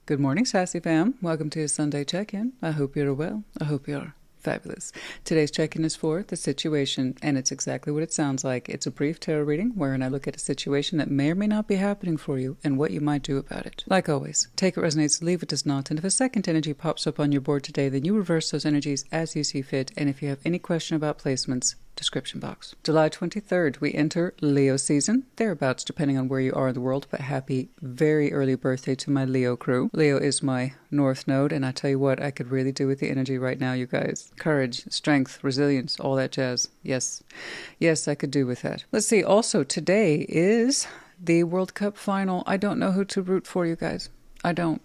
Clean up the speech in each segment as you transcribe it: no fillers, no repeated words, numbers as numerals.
Good morning, Sassy fam. Welcome to your Sunday check-in. I hope you're well. I hope you're fabulous. Today's check-in is for the situation, and it's exactly what it sounds like. It's a brief tarot reading wherein I look at a situation that may or may not be happening for you and what you might do about it. Like always, take what resonates, leave what does not, and if a second energy pops up on your board today, then you reverse those energies as you see fit, and if you have any question about placements, description box. July 23rd, we enter Leo season, thereabouts depending on where you are in the world, but happy very early birthday to my Leo crew. Leo is my North Node, and I tell you what, I could really do with the energy right now, you guys. Courage, strength, resilience, all that jazz. Yes, I could do with that. Let's see, also today is the World Cup final. I don't know who to root for, you guys. I don't.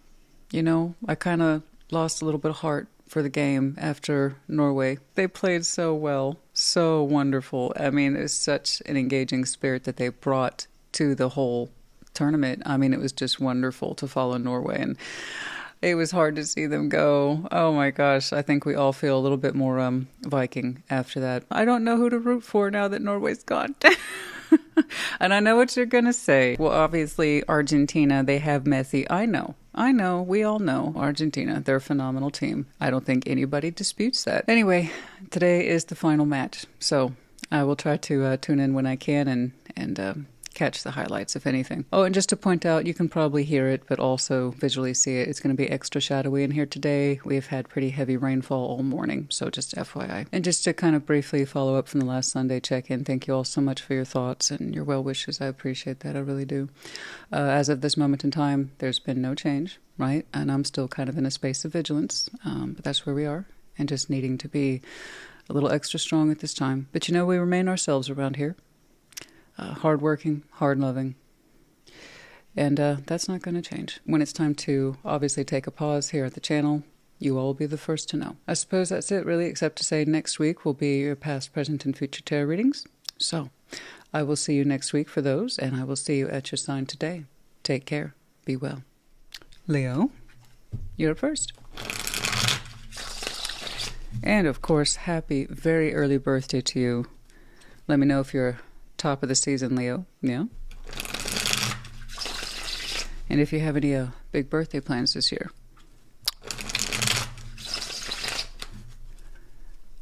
You know, I kind of lost a little bit of heart for the game after Norway. They played so well, so wonderful. I mean, it's such an engaging spirit that they brought to the whole tournament. I mean, it was just wonderful to follow Norway, and it was hard to see them go. Oh my gosh, I think we all feel a little bit more Viking after that. I don't know who to root for now that Norway's gone. And I know what you're going to say. Well, obviously, Argentina, they have Messi. I know, we all know Argentina. They're a phenomenal team. I don't think anybody disputes that. Anyway, today is the final match, so I will try to tune in when I can and catch the highlights, if anything. Oh, and just to point out, you can probably hear it, but also visually see it. It's going to be extra shadowy in here today. We've had pretty heavy rainfall all morning, so just FYI. And just to kind of briefly follow up from the last Sunday check-in, thank you all so much for your thoughts and your well wishes. I appreciate that. I really do. As of this moment in time, there's been no change, right? And I'm still kind of in a space of vigilance, but that's where we are, and just needing to be a little extra strong at this time. But you know, we remain ourselves around here. Hardworking, hard-loving, and that's not going to change. When it's time to obviously take a pause here at the channel, you all will be the first to know. I suppose that's it really, except to say next week will be your past, present, and future tarot readings. So I will see you next week for those, and I will see you at your sign today. Take care. Be well. Leo, you're first. And of course, happy very early birthday to you. Let me know if you're top of the season, Leo. Yeah. And if you have any big birthday plans this year.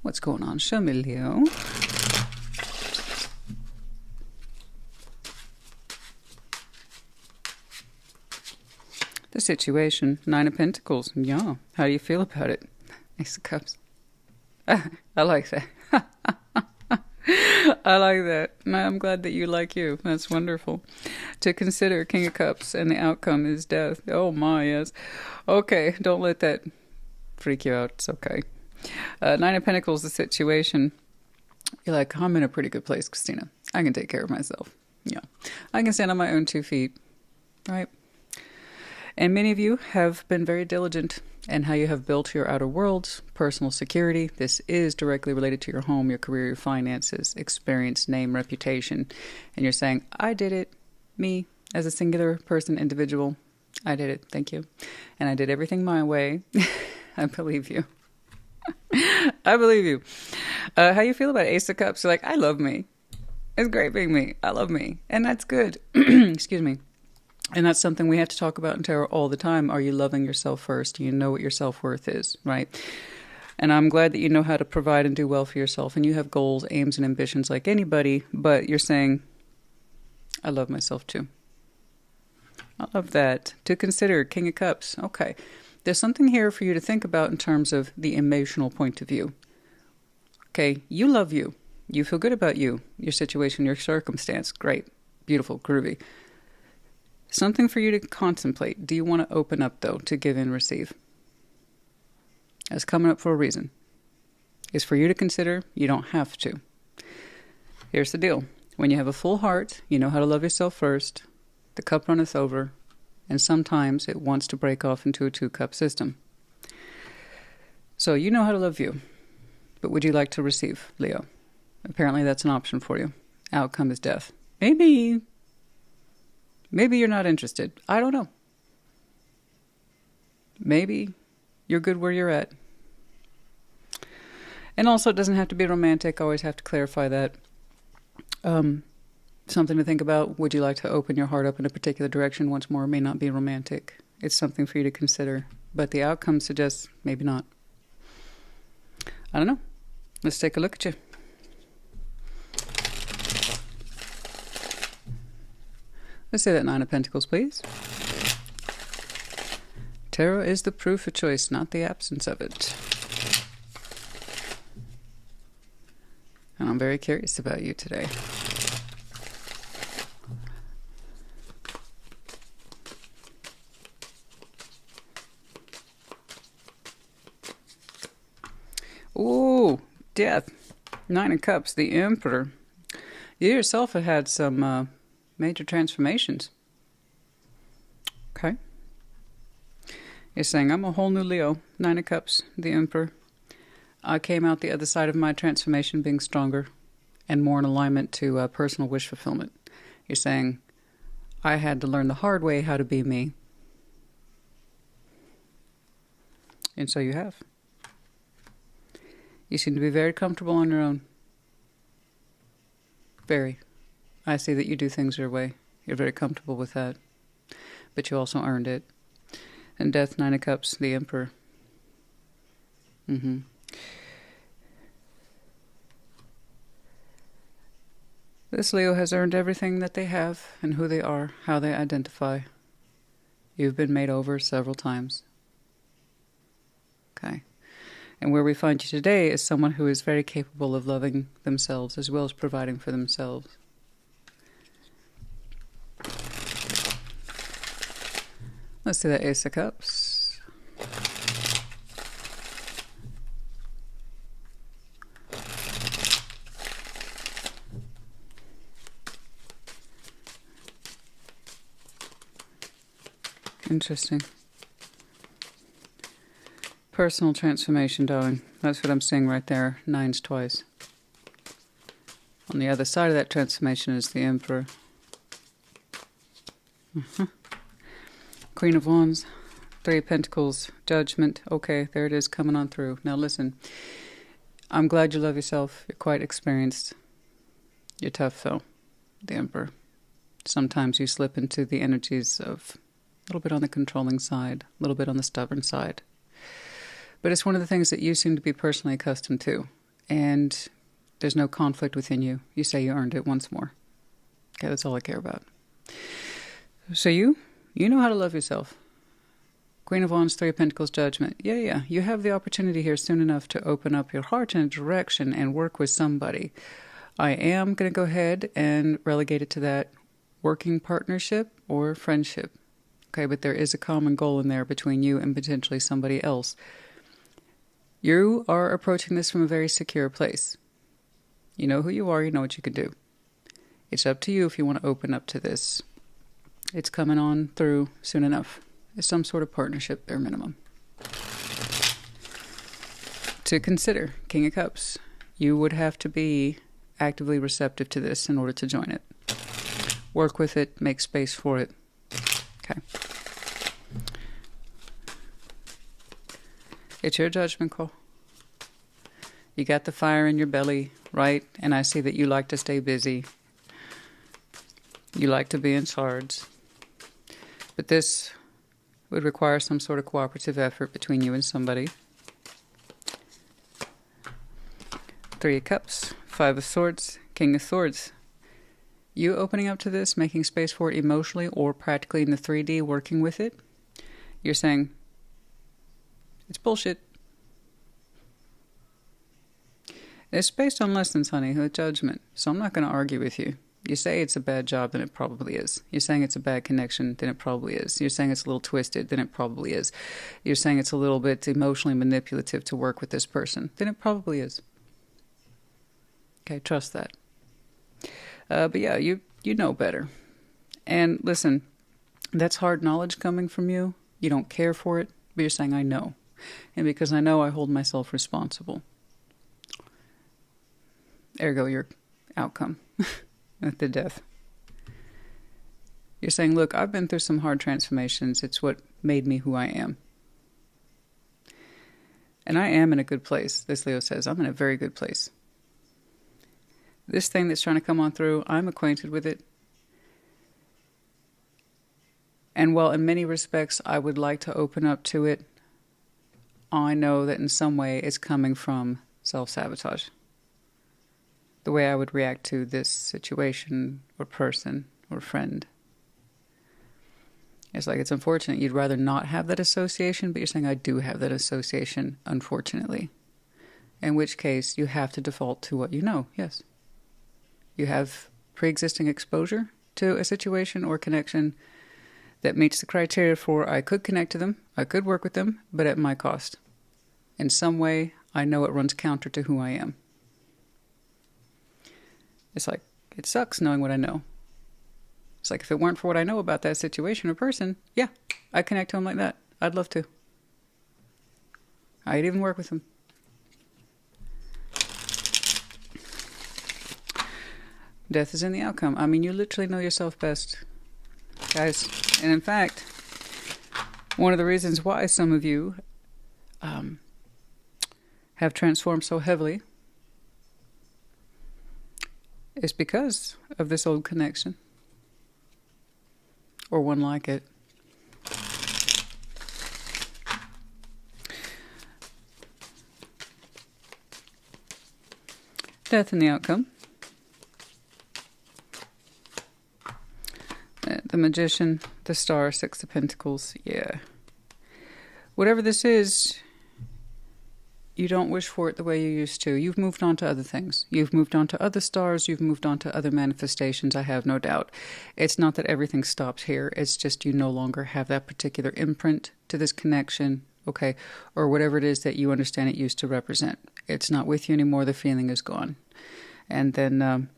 What's going on? Show me, Leo. The situation. 9 of Pentacles. Yeah. How do you feel about it? Ace of Cups. I like that. I like that. I'm glad that you like you. That's wonderful. To consider, King of Cups, and the outcome is death. Oh my, yes. Okay, don't let that freak you out. It's okay. 9 of Pentacles, the situation. You're like, I'm in a pretty good place, Christina. I can take care of myself. Yeah. I can stand on my own 2 feet. Right? And many of you have been very diligent in how you have built your outer worlds, personal security. This is directly related to your home, your career, your finances, experience, name, reputation. And you're saying, I did it. Me, as a singular person, individual. I did it. Thank you. And I did everything my way. I believe you. I believe you. How you feel about Ace of Cups? You're like, I love me. It's great being me. I love me. And that's good. Excuse me. And that's something we have to talk about in tarot all the time. Are you loving yourself first? Do you know what your self-worth is, right? And I'm glad that you know how to provide and do well for yourself. And you have goals, aims, and ambitions like anybody. But you're saying, I love myself too. I love that. To consider, King of Cups. Okay. There's something here for you to think about in terms of the emotional point of view. Okay. You love you. You feel good about you, your situation, your circumstance. Great. Beautiful. Groovy. Something for you to contemplate. Do you want to open up, though, to give and receive? That's coming up for a reason. It's for you to consider. You don't have to. Here's the deal. When you have a full heart, you know how to love yourself first. The cup runneth over. And sometimes it wants to break off into a 2-cup system. So you know how to love you. But would you like to receive, Leo? Apparently that's an option for you. Outcome is death. Maybe you're not interested. I don't know. Maybe you're good where you're at. And also, it doesn't have to be romantic. I always have to clarify that. Something to think about. Would you like to open your heart up in a particular direction once more? It may not be romantic. It's something for you to consider. But the outcome suggests maybe not. I don't know. Let's take a look at you. Let's say that Nine of Pentacles, please. Tarot is the proof of choice, not the absence of it. And I'm very curious about you today. Ooh, Death. Nine of Cups, the Emperor. You yourself have had some major transformations. Okay. You're saying, I'm a whole new Leo. Nine of Cups, the Emperor. I came out the other side of my transformation being stronger and more in alignment to personal wish fulfillment. You're saying, I had to learn the hard way how to be me. And so you have. You seem to be very comfortable on your own. Very. I see that you do things your way. You're very comfortable with that. But you also earned it. And Death, Nine of Cups, the Emperor. This Leo has earned everything that they have and who they are, how they identify. You've been made over several times. Okay. And where we find you today is someone who is very capable of loving themselves as well as providing for themselves. Let's see that Ace of Cups. Interesting. Personal transformation, darling. That's what I'm seeing right there. Nines twice. On the other side of that transformation is the Emperor. Queen of Wands, Three of Pentacles, Judgment. Okay, there it is coming on through. Now listen, I'm glad you love yourself. You're quite experienced. You're tough though, the Emperor. Sometimes you slip into the energies of a little bit on the controlling side, a little bit on the stubborn side. But it's one of the things that you seem to be personally accustomed to. And there's no conflict within you. You say you earned it once more. Okay, that's all I care about. So you know how to love yourself. Queen of Wands, Three of Pentacles, Judgment. Yeah. You have the opportunity here soon enough to open up your heart in a direction and work with somebody. I am going to go ahead and relegate it to that working partnership or friendship. Okay, but there is a common goal in there between you and potentially somebody else. You are approaching this from a very secure place. You know who you are, you know what you can do. It's up to you if you want to open up to this. It's coming on through soon enough. It's some sort of partnership, bare minimum. To consider, King of Cups, you would have to be actively receptive to this in order to join it. Work with it, make space for it. Okay. It's your judgment call. You got the fire in your belly, right? And I see that you like to stay busy. You like to be in charge. But this would require some sort of cooperative effort between you and somebody. Three of Cups, Five of Swords, King of Swords. You opening up to this, making space for it emotionally or practically in the 3D, working with it, you're saying, it's bullshit. It's based on lessons, honey, with judgment. So I'm not going to argue with you. You say it's a bad job, then it probably is. You're saying it's a bad connection, then it probably is. You're saying it's a little twisted, then it probably is. You're saying it's a little bit emotionally manipulative to work with this person, then it probably is. Okay, trust that. But yeah, you know better. And listen, that's hard knowledge coming from you. You don't care for it, but you're saying, I know. And because I know, I hold myself responsible. Ergo, your outcome. At the Death. You're saying, look, I've been through some hard transformations. It's what made me who I am. And I am in a good place. This Leo says, I'm in a very good place. This thing that's trying to come on through, I'm acquainted with it. And while in many respects I would like to open up to it, I know that in some way it's coming from self-sabotage. The way I would react to this situation or person or friend. It's like, it's unfortunate. You'd rather not have that association, but you're saying, I do have that association, unfortunately. In which case, you have to default to what you know, yes. You have pre-existing exposure to a situation or connection that meets the criteria for, I could connect to them, I could work with them, but at my cost. In some way, I know it runs counter to who I am. It's like, it sucks knowing what I know. It's like, if it weren't for what I know about that situation or person, yeah, I'd connect to them like that. I'd love to. I'd even work with them. Death is in the outcome. I mean, you literally know yourself best, guys. And in fact, one of the reasons why some of you have transformed so heavily is because of this old connection. Or one like it. Death in the outcome. The Magician, the Star, Six of Pentacles. Yeah. Whatever this is, you don't wish for it the way you used to. You've moved on to other things. You've moved on to other stars. You've moved on to other manifestations, I have no doubt. It's not that everything stops here. It's just you no longer have that particular imprint to this connection, okay, or whatever it is that you understand it used to represent. It's not with you anymore. The feeling is gone. And then,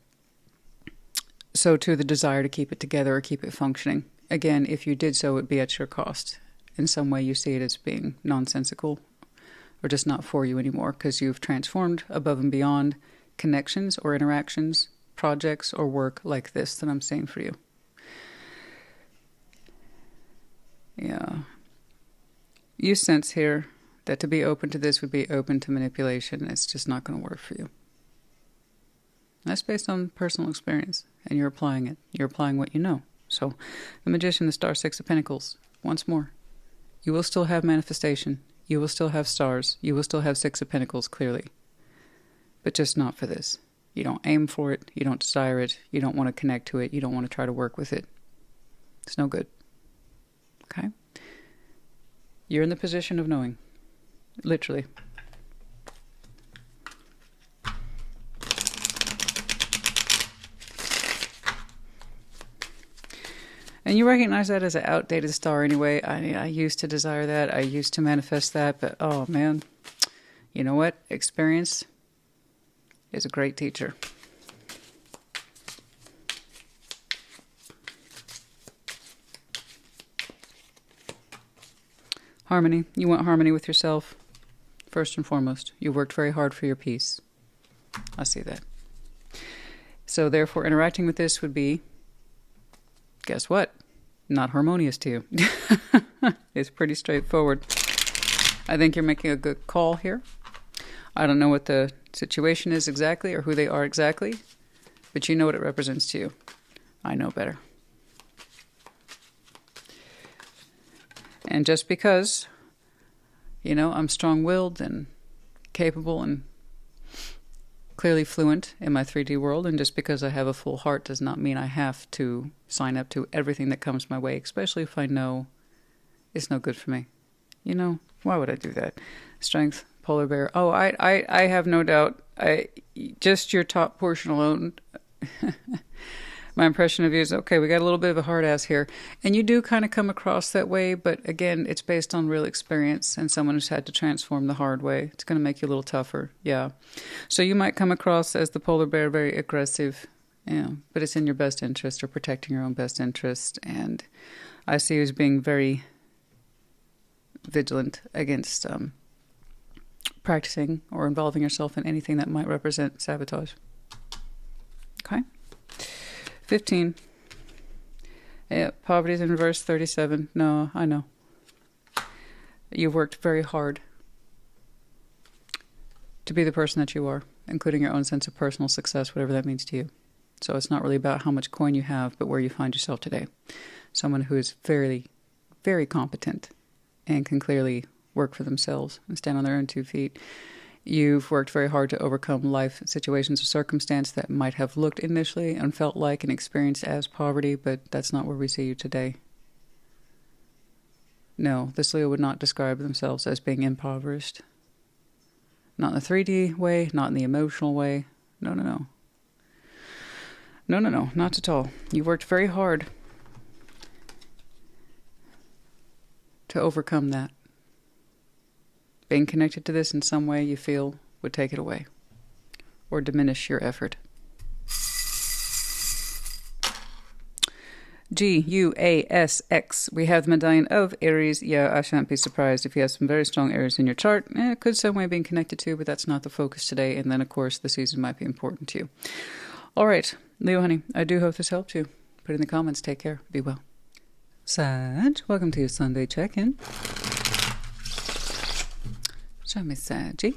so too, the desire to keep it together or keep it functioning. Again, if you did so, it would be at your cost. In some way, you see it as being nonsensical, or just not for you anymore, because you've transformed above and beyond connections or interactions, projects or work like this that I'm saying for you. Yeah. You sense here that to be open to this would be open to manipulation. It's just not going to work for you. That's based on personal experience, and you're applying it. You're applying what you know. So, the Magician, the Star, Six of Pentacles, once more. You will still have manifestation. You will still have stars. You will still have Six of Pentacles, clearly. But just not for this. You don't aim for it. You don't desire it. You don't want to connect to it. You don't want to try to work with it. It's no good. Okay? You're in the position of knowing. Literally. And you recognize that as an outdated star anyway. I used to desire that. I used to manifest that. But, oh, man. You know what? Experience is a great teacher. Harmony. You want harmony with yourself, first and foremost. You worked very hard for your peace. I see that. So, therefore, interacting with this would be, guess what? Not harmonious to you. It's pretty straightforward. I think you're making a good call here. I don't know what the situation is exactly or who they are exactly, but you know what it represents to you. I know better. And just because, you know, I'm strong-willed and capable and clearly fluent in my 3D world, and just because I have a full heart does not mean I have to sign up to everything that comes my way, especially if I know it's no good for me. You know, why would I do that? Strength, polar bear. Oh, I have no doubt. Just your top portion alone. My impression of you is, okay, we got a little bit of a hard ass here. And you do kind of come across that way, but again, it's based on real experience and someone who's had to transform the hard way. It's going to make you a little tougher, yeah. So you might come across as the polar bear, very aggressive, yeah, but it's in your best interest or protecting your own best interest. And I see you as being very vigilant against practicing or involving yourself in anything that might represent sabotage. Okay? 15. Yeah, poverty's in reverse, 37. No, I know. You've worked very hard to be the person that you are, including your own sense of personal success, whatever that means to you. So it's not really about how much coin you have, but where you find yourself today. someone who is very, very competent and can clearly work for themselves and stand on their own 2 feet. You've worked very hard to overcome life situations or circumstance that might have looked initially and felt like and experienced as poverty, but that's not where we see you today. No, this Leo would not describe themselves as being impoverished. Not in the 3D way, not in the emotional way. No, no, no. No, no, no, not at all. You worked very hard to overcome that. Being connected to this in some way you feel would take it away or diminish your effort. GUASX. We have the medallion of Aries. Yeah, I shan't be surprised if you have some very strong Aries in your chart. It could some way being connected to, but that's not the focus today. And then, of course, the season might be important to you. All right, Leo, honey, I do hope this helped you. Put it in the comments. Take care. Be well. Sag, welcome to your Sunday check-in. Show me Saggy.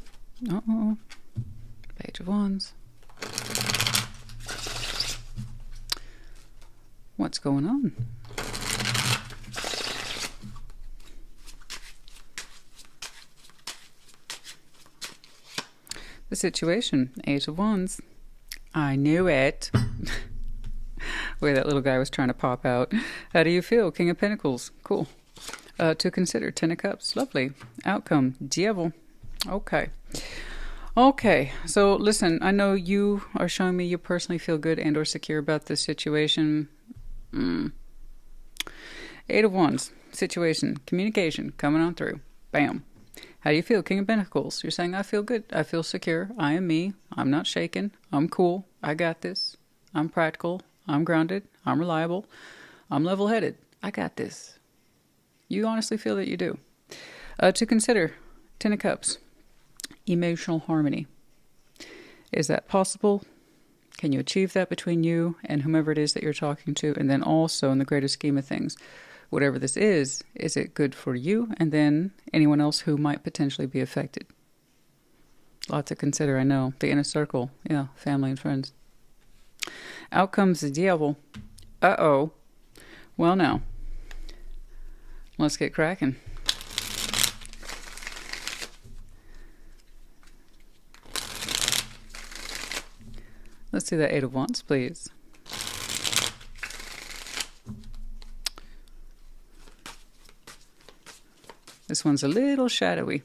Uh-oh. Page of Wands. What's going on? The situation. 8 of Wands. I knew it. Where that little guy was trying to pop out. How do you feel? King of Pentacles. Cool. To consider. 10 of Cups. Lovely. Outcome. Devil. Okay. Okay. So listen, I know you are showing me you personally feel good and or secure about this situation. 8 of Wands. Situation. Communication. Coming on through. Bam. How do you feel? King of Pentacles. You're saying, I feel good. I feel secure. I am me. I'm not shaken. I'm cool. I got this. I'm practical. I'm grounded. I'm reliable. I'm level-headed. I got this. You honestly feel that you do. To consider, 10 of Cups. Emotional harmony. Is that possible? Can you achieve that between you and whomever it is that you're talking to? And then also, in the greater scheme of things, whatever this is it good for you and then anyone else who might potentially be affected? Lot to consider, I know. The inner circle. Yeah, family and friends. Out comes the devil. Uh-oh. Well, now, let's get cracking. Let's see that 8 of Wands, please. This one's a little shadowy.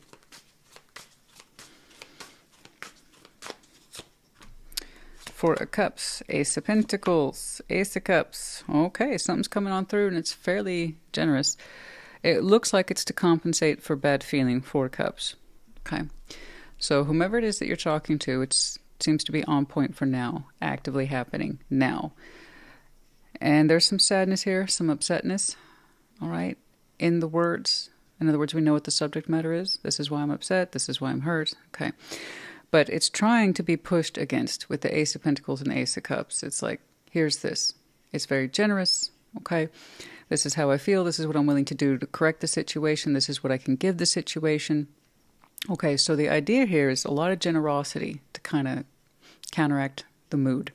Four of Cups, Ace of Pentacles, Ace of Cups. Okay, something's coming on through and it's fairly generous. It looks like it's to compensate for bad feeling. 4 Cups. Okay, so whomever it is that you're talking to, it seems to be on point for now, actively happening now. And there's some sadness here, some upsetness. All right, in the words. In other words, we know what the subject matter is. This is why I'm upset. This is why I'm hurt. Okay. But it's trying to be pushed against with the Ace of Pentacles and the Ace of Cups. It's like, here's this. It's very generous. Okay. This is how I feel. This is what I'm willing to do to correct the situation. This is what I can give the situation. Okay. So the idea here is a lot of generosity to kind of counteract the mood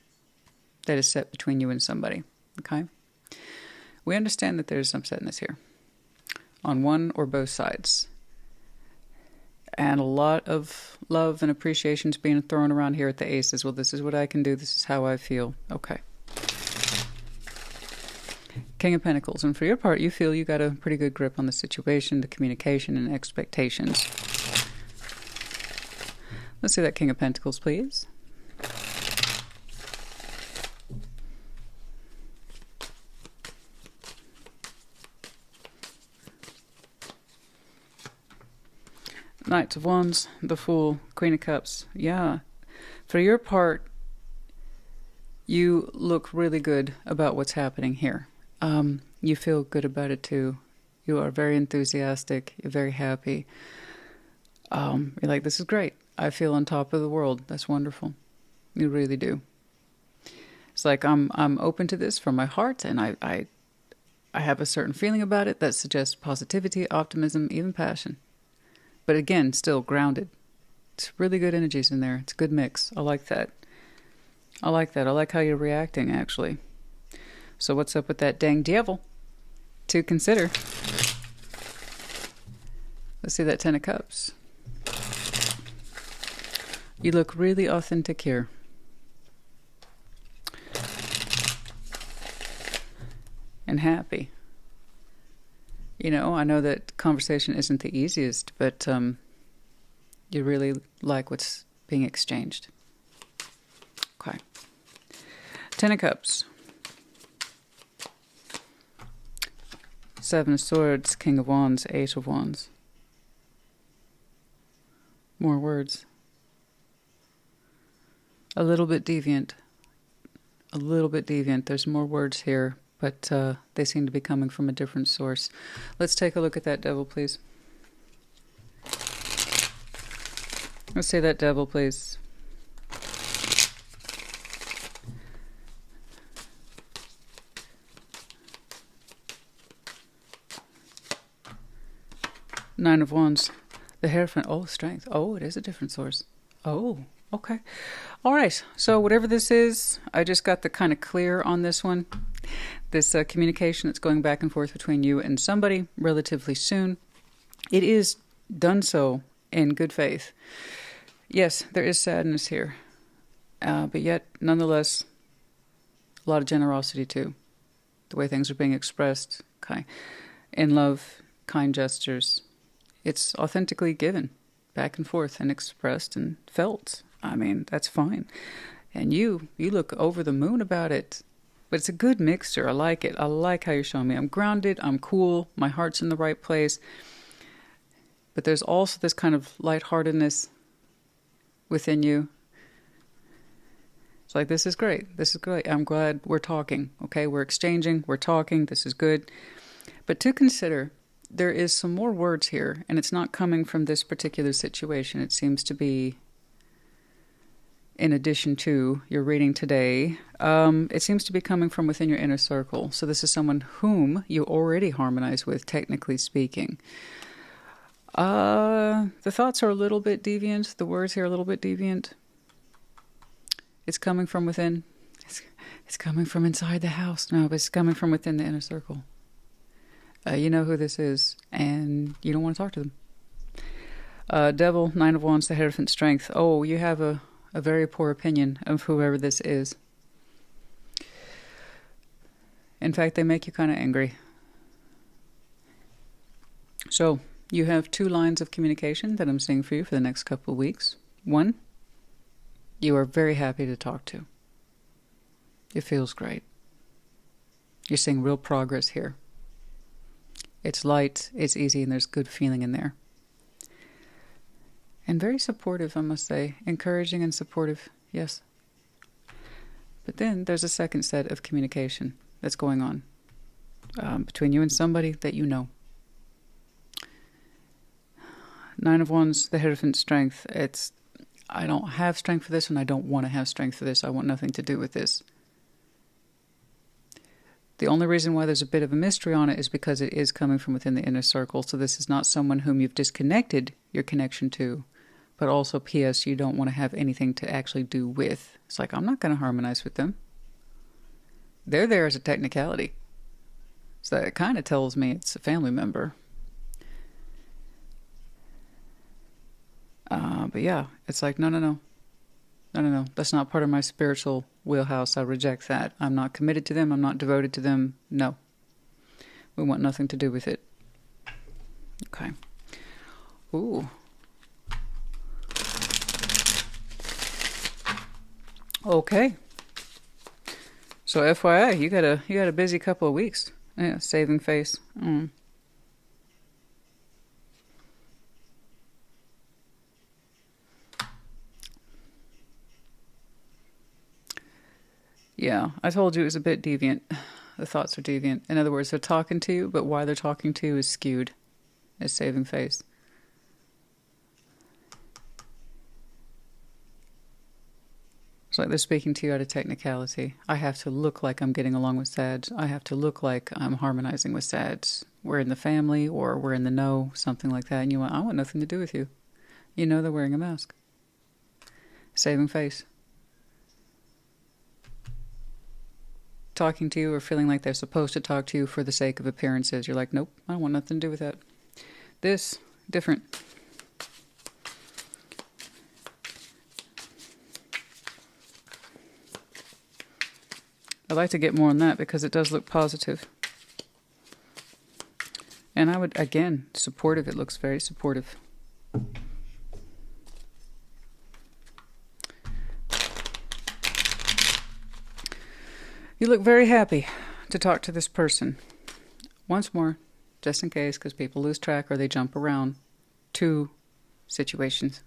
that is set between you and somebody. Okay. We understand that there's some upsetness here on one or both sides. And a lot of love and appreciation is being thrown around here at the aces. Well, this is what I can do. This is how I feel. Okay. King of Pentacles. And for your part, you feel you got a pretty good grip on the situation, the communication, and expectations. Let's see that King of Pentacles, please. Knight of Wands, the Fool, Queen of Cups. Yeah. For your part, you look really good about what's happening here. You feel good about it too. You are very enthusiastic. You're very happy. You're like, this is great. I feel on top of the world. That's wonderful. You really do. It's like I'm open to this from my heart, and I have a certain feeling about it that suggests positivity, optimism, even passion. But again, still grounded. It's really good energies in there. It's a good mix. I like that. I like that. I like how you're reacting, actually. So what's up with that dang devil? to consider. Let's see that Ten of Cups. You look really authentic here. And happy. You know, I know that conversation isn't the easiest, but you really like what's being exchanged. Okay. Ten of Cups. Seven of Swords, King of Wands, Eight of Wands. More words. A little bit deviant. A little bit deviant. There's more words here, but they seem to be coming from a different source. Let's take a look at that Devil, please. Let's say that Devil, please. Nine of Wands. The Hierophant. Oh, Strength. Oh, it is a different source. Oh, okay. All right. So whatever this is, I just got the kind of clear on this one. This communication that's going back and forth between you and somebody relatively soon. It is done so in good faith. Yes, there is sadness here. But yet, nonetheless, a lot of generosity too. The way things are being expressed. Okay. In love, kind gestures. It's authentically given back and forth and expressed and felt. I mean, that's fine. And you look over the moon about it. But it's a good mixture. I like it. I like how you're showing me. I'm grounded. I'm cool. My heart's in the right place. But there's also this kind of lightheartedness within you. It's like, this is great. This is great. I'm glad we're talking. Okay, we're exchanging. We're talking. This is good. But to consider, there is some more words here, and it's not coming from this particular situation. It seems to be in addition to your reading today. It seems to be coming from within your inner circle. So this is someone whom you already harmonize with, technically speaking. The thoughts are a little bit deviant. The words here are a little bit deviant. It's coming from within. It's coming from inside the house. No, but it's coming from within the inner circle. You know who this is, and you don't want to talk to them. Devil, Nine of Wands, the Hierophant, Strength. Oh, you have a very poor opinion of whoever this is. In fact, they make you kind of angry. So, you have two lines of communication that I'm seeing for you for the next couple of weeks. One, you are very happy to talk to. It feels great. You're seeing real progress here. It's light, it's easy, and there's good feeling in there. And very supportive, I must say. Encouraging and supportive, yes. But then there's a second set of communication that's going on between you and somebody that you know. Nine of Wands, the Hierophant, Strength. It's, I don't have strength for this, and I don't want to have strength for this. I want nothing to do with this. The only reason why there's a bit of a mystery on it is because it is coming from within the inner circle. So this is not someone whom you've disconnected your connection to. But also, P.S., you don't want to have anything to actually do with. It's like, I'm not going to harmonize with them. They're there as a technicality. So it kind of tells me it's a family member. But yeah, it's like, no. That's not part of my spiritual wheelhouse. I reject that. I'm not committed to them. I'm not devoted to them. No. We want nothing to do with it. Okay. Ooh. Okay. So FYI, you got a busy couple of weeks. Yeah, saving face. Yeah, I told you it was a bit deviant. The thoughts are deviant. In other words, they're talking to you, but why they're talking to you is skewed. It's saving face. It's like they're speaking to you out of technicality. I have to look like I'm getting along with Sads. I have to look like I'm harmonizing with Sads. We're in the family, or we're in the know, something like that. And I want nothing to do with you. You know they're wearing a mask. Saving face. talking to you or feeling like they're supposed to talk to you for the sake of appearances. You're like, nope, I don't want nothing to do with that. This, different. I'd like to get more on that because it does look positive. And I would, again, supportive. It looks very supportive. You look very happy to talk to this person. Once more, just in case, because people lose track or they jump around. 2 situations.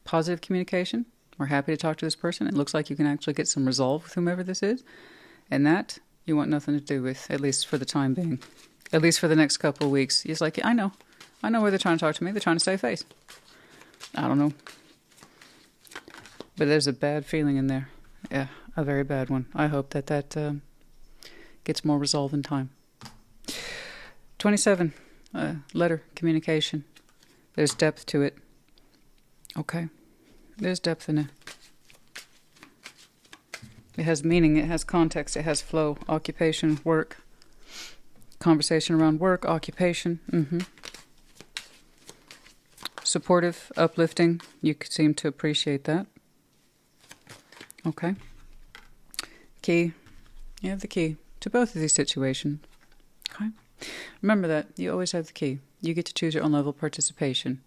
Positive communication. We're happy to talk to this person. It looks like you can actually get some resolve with whomever this is. And that you want nothing to do with, at least for the time being. At least for the next couple of weeks. He's like, I know where they're trying to talk to me. They're trying to save face. I don't know. But there's a bad feeling in there. Yeah, a very bad one. I hope that gets more resolve in time. 27, letter, communication. There's depth to it. Okay. There's depth in it. It has meaning, it has context, it has flow, occupation, work. Conversation around work, occupation. Supportive, uplifting. You seem to appreciate that. Okay. Key. You have the key to both of these situations. Okay. Remember that. You always have the key. You get to choose your own level of participation.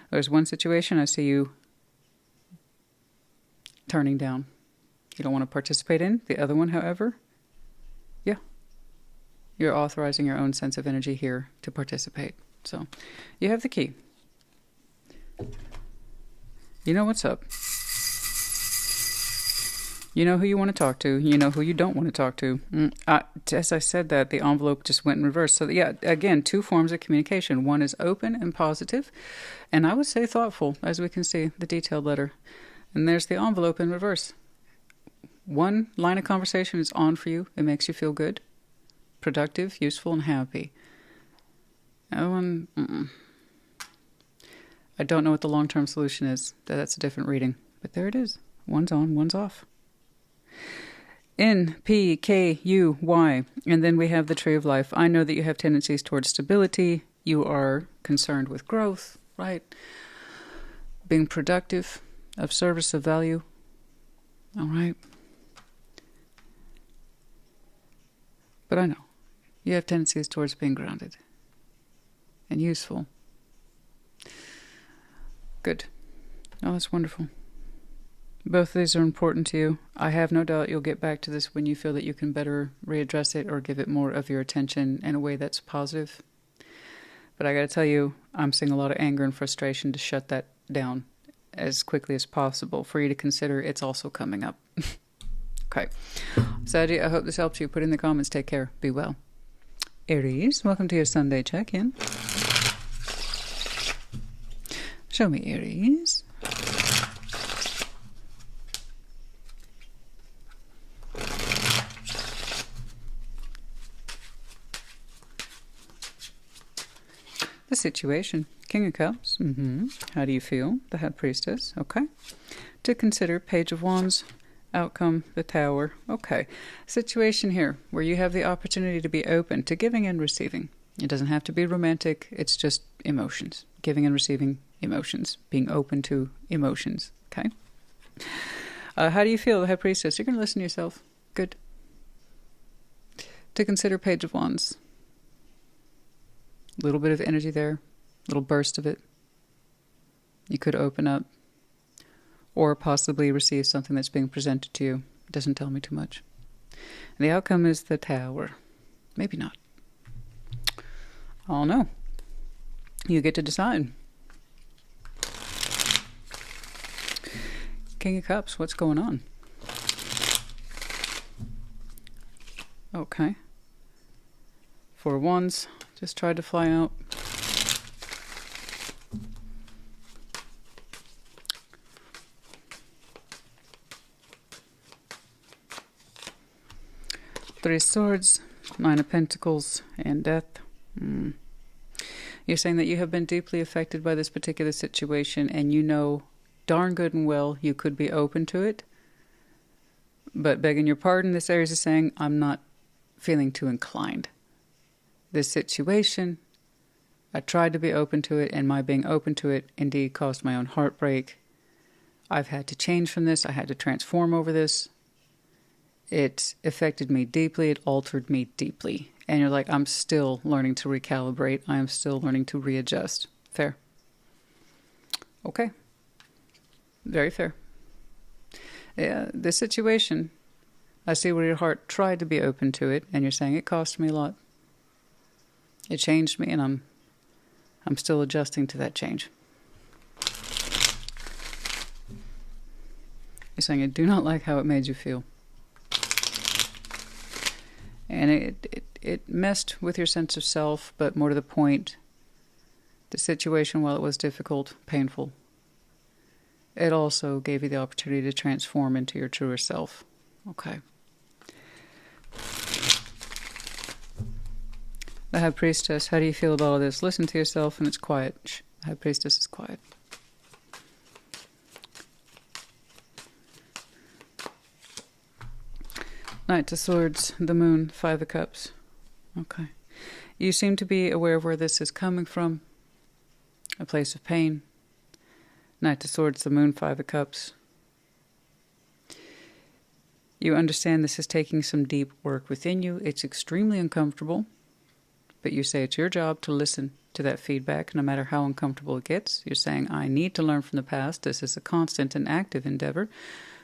There's one situation I see you turning down. You don't want to participate in. The other one, however, yeah. You're authorizing your own sense of energy here to participate. So, you have the key. You know what's up. You know who you want to talk to. You know who you don't want to talk to. As I said that, the envelope just went in reverse. So, yeah, again, 2 forms of communication. One is open and positive, and I would say thoughtful, as we can see, the detailed letter. And there's the envelope in reverse. One line of conversation is on for you. It makes you feel good, productive, useful, and happy. Another one, I don't know what the long-term solution is. That's a different reading. But there it is. One's on, one's off. N, P, K, U, Y. And then we have the tree of life. I know that you have tendencies towards stability. You are concerned with growth, right? Being productive, of service, of value. All right. But I know you have tendencies towards being grounded and useful. Good. Oh, that's wonderful. Both of these are important to you. I have no doubt you'll get back to this when you feel that you can better readdress it or give it more of your attention in a way that's positive. But I got to tell you, I'm seeing a lot of anger and frustration to shut that down as quickly as possible for you to consider it's also coming up. Okay. Saggy, I hope this helps you. Put in the comments. Take care. Be well. Aries, welcome to your Sunday check-in. Show me, Aries. The situation. King of Cups. How do you feel? The High Priestess. Okay. To consider, Page of Wands. Outcome, the Tower. Okay. Situation here where you have the opportunity to be open to giving and receiving. It doesn't have to be romantic. It's just emotions. Giving and receiving emotions. Being open to emotions. Okay. How do you feel, the High Priestess? You're going to listen to yourself. Good. To consider, Page of Wands. A little bit of energy there. Little burst of it. You could open up. Or possibly receive something that's being presented to you. It doesn't tell me too much. And the outcome is the Tower. Maybe not. I don't know. You get to decide. King of Cups, what's going on? Okay. Four of Wands, just tried to fly out. Three of Swords, Nine of Pentacles, and Death. You're saying that you have been deeply affected by this particular situation, and you know darn good and well you could be open to it, But begging your pardon, this Aries is saying, I'm not feeling too inclined. This situation, I tried to be open to it, and my being open to it indeed caused my own heartbreak. I've had to change from this. I had to transform over this. It affected me deeply. It altered me deeply. And you're like, I'm still learning to recalibrate. I am still learning to readjust. Fair. Okay. Very fair. Yeah, this situation, I see where your heart tried to be open to it, and you're saying it cost me a lot. It changed me, and I'm still adjusting to that change. You're saying I do not like how it made you feel. And it messed with your sense of self, but more to the point, the situation, while it was difficult, painful, it also gave you the opportunity to transform into your truer self. Okay. The High Priestess, how do you feel about all this? Listen to yourself, and it's quiet. Shh. The High Priestess is quiet. Knight of Swords, the Moon, Five of Cups. Okay. You seem to be aware of where this is coming from. A place of pain. Knight of Swords, the Moon, Five of Cups. You understand this is taking some deep work within you. It's extremely uncomfortable, but you say it's your job to listen to that feedback, no matter how uncomfortable it gets. You're saying, I need to learn from the past. This is a constant and active endeavor,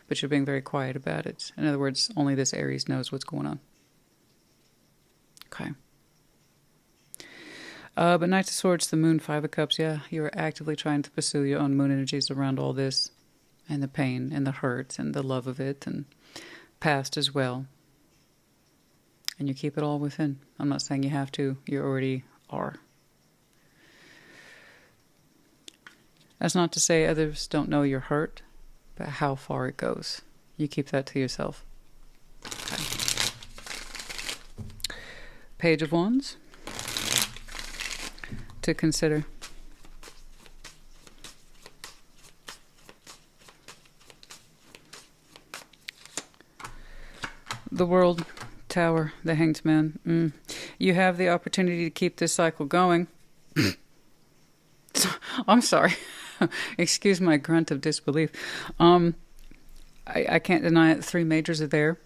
but you're being very quiet about it. In other words, only this Aries knows what's going on. Okay. But Knight of Swords, the Moon, Five of Cups, yeah, you're actively trying to pursue your own moon energies around all this, and the pain, and the hurt, and the love of it, and past as well. And you keep it all within. I'm not saying you have to, you already are. That's not to say others don't know you're hurt, but how far it goes. You keep that to yourself. Okay. Page of Wands. To consider. The World, Tower, the Hanged Man. You have the opportunity to keep this cycle going. I'm sorry. Excuse my grunt of disbelief. I can't deny it. Three majors are there.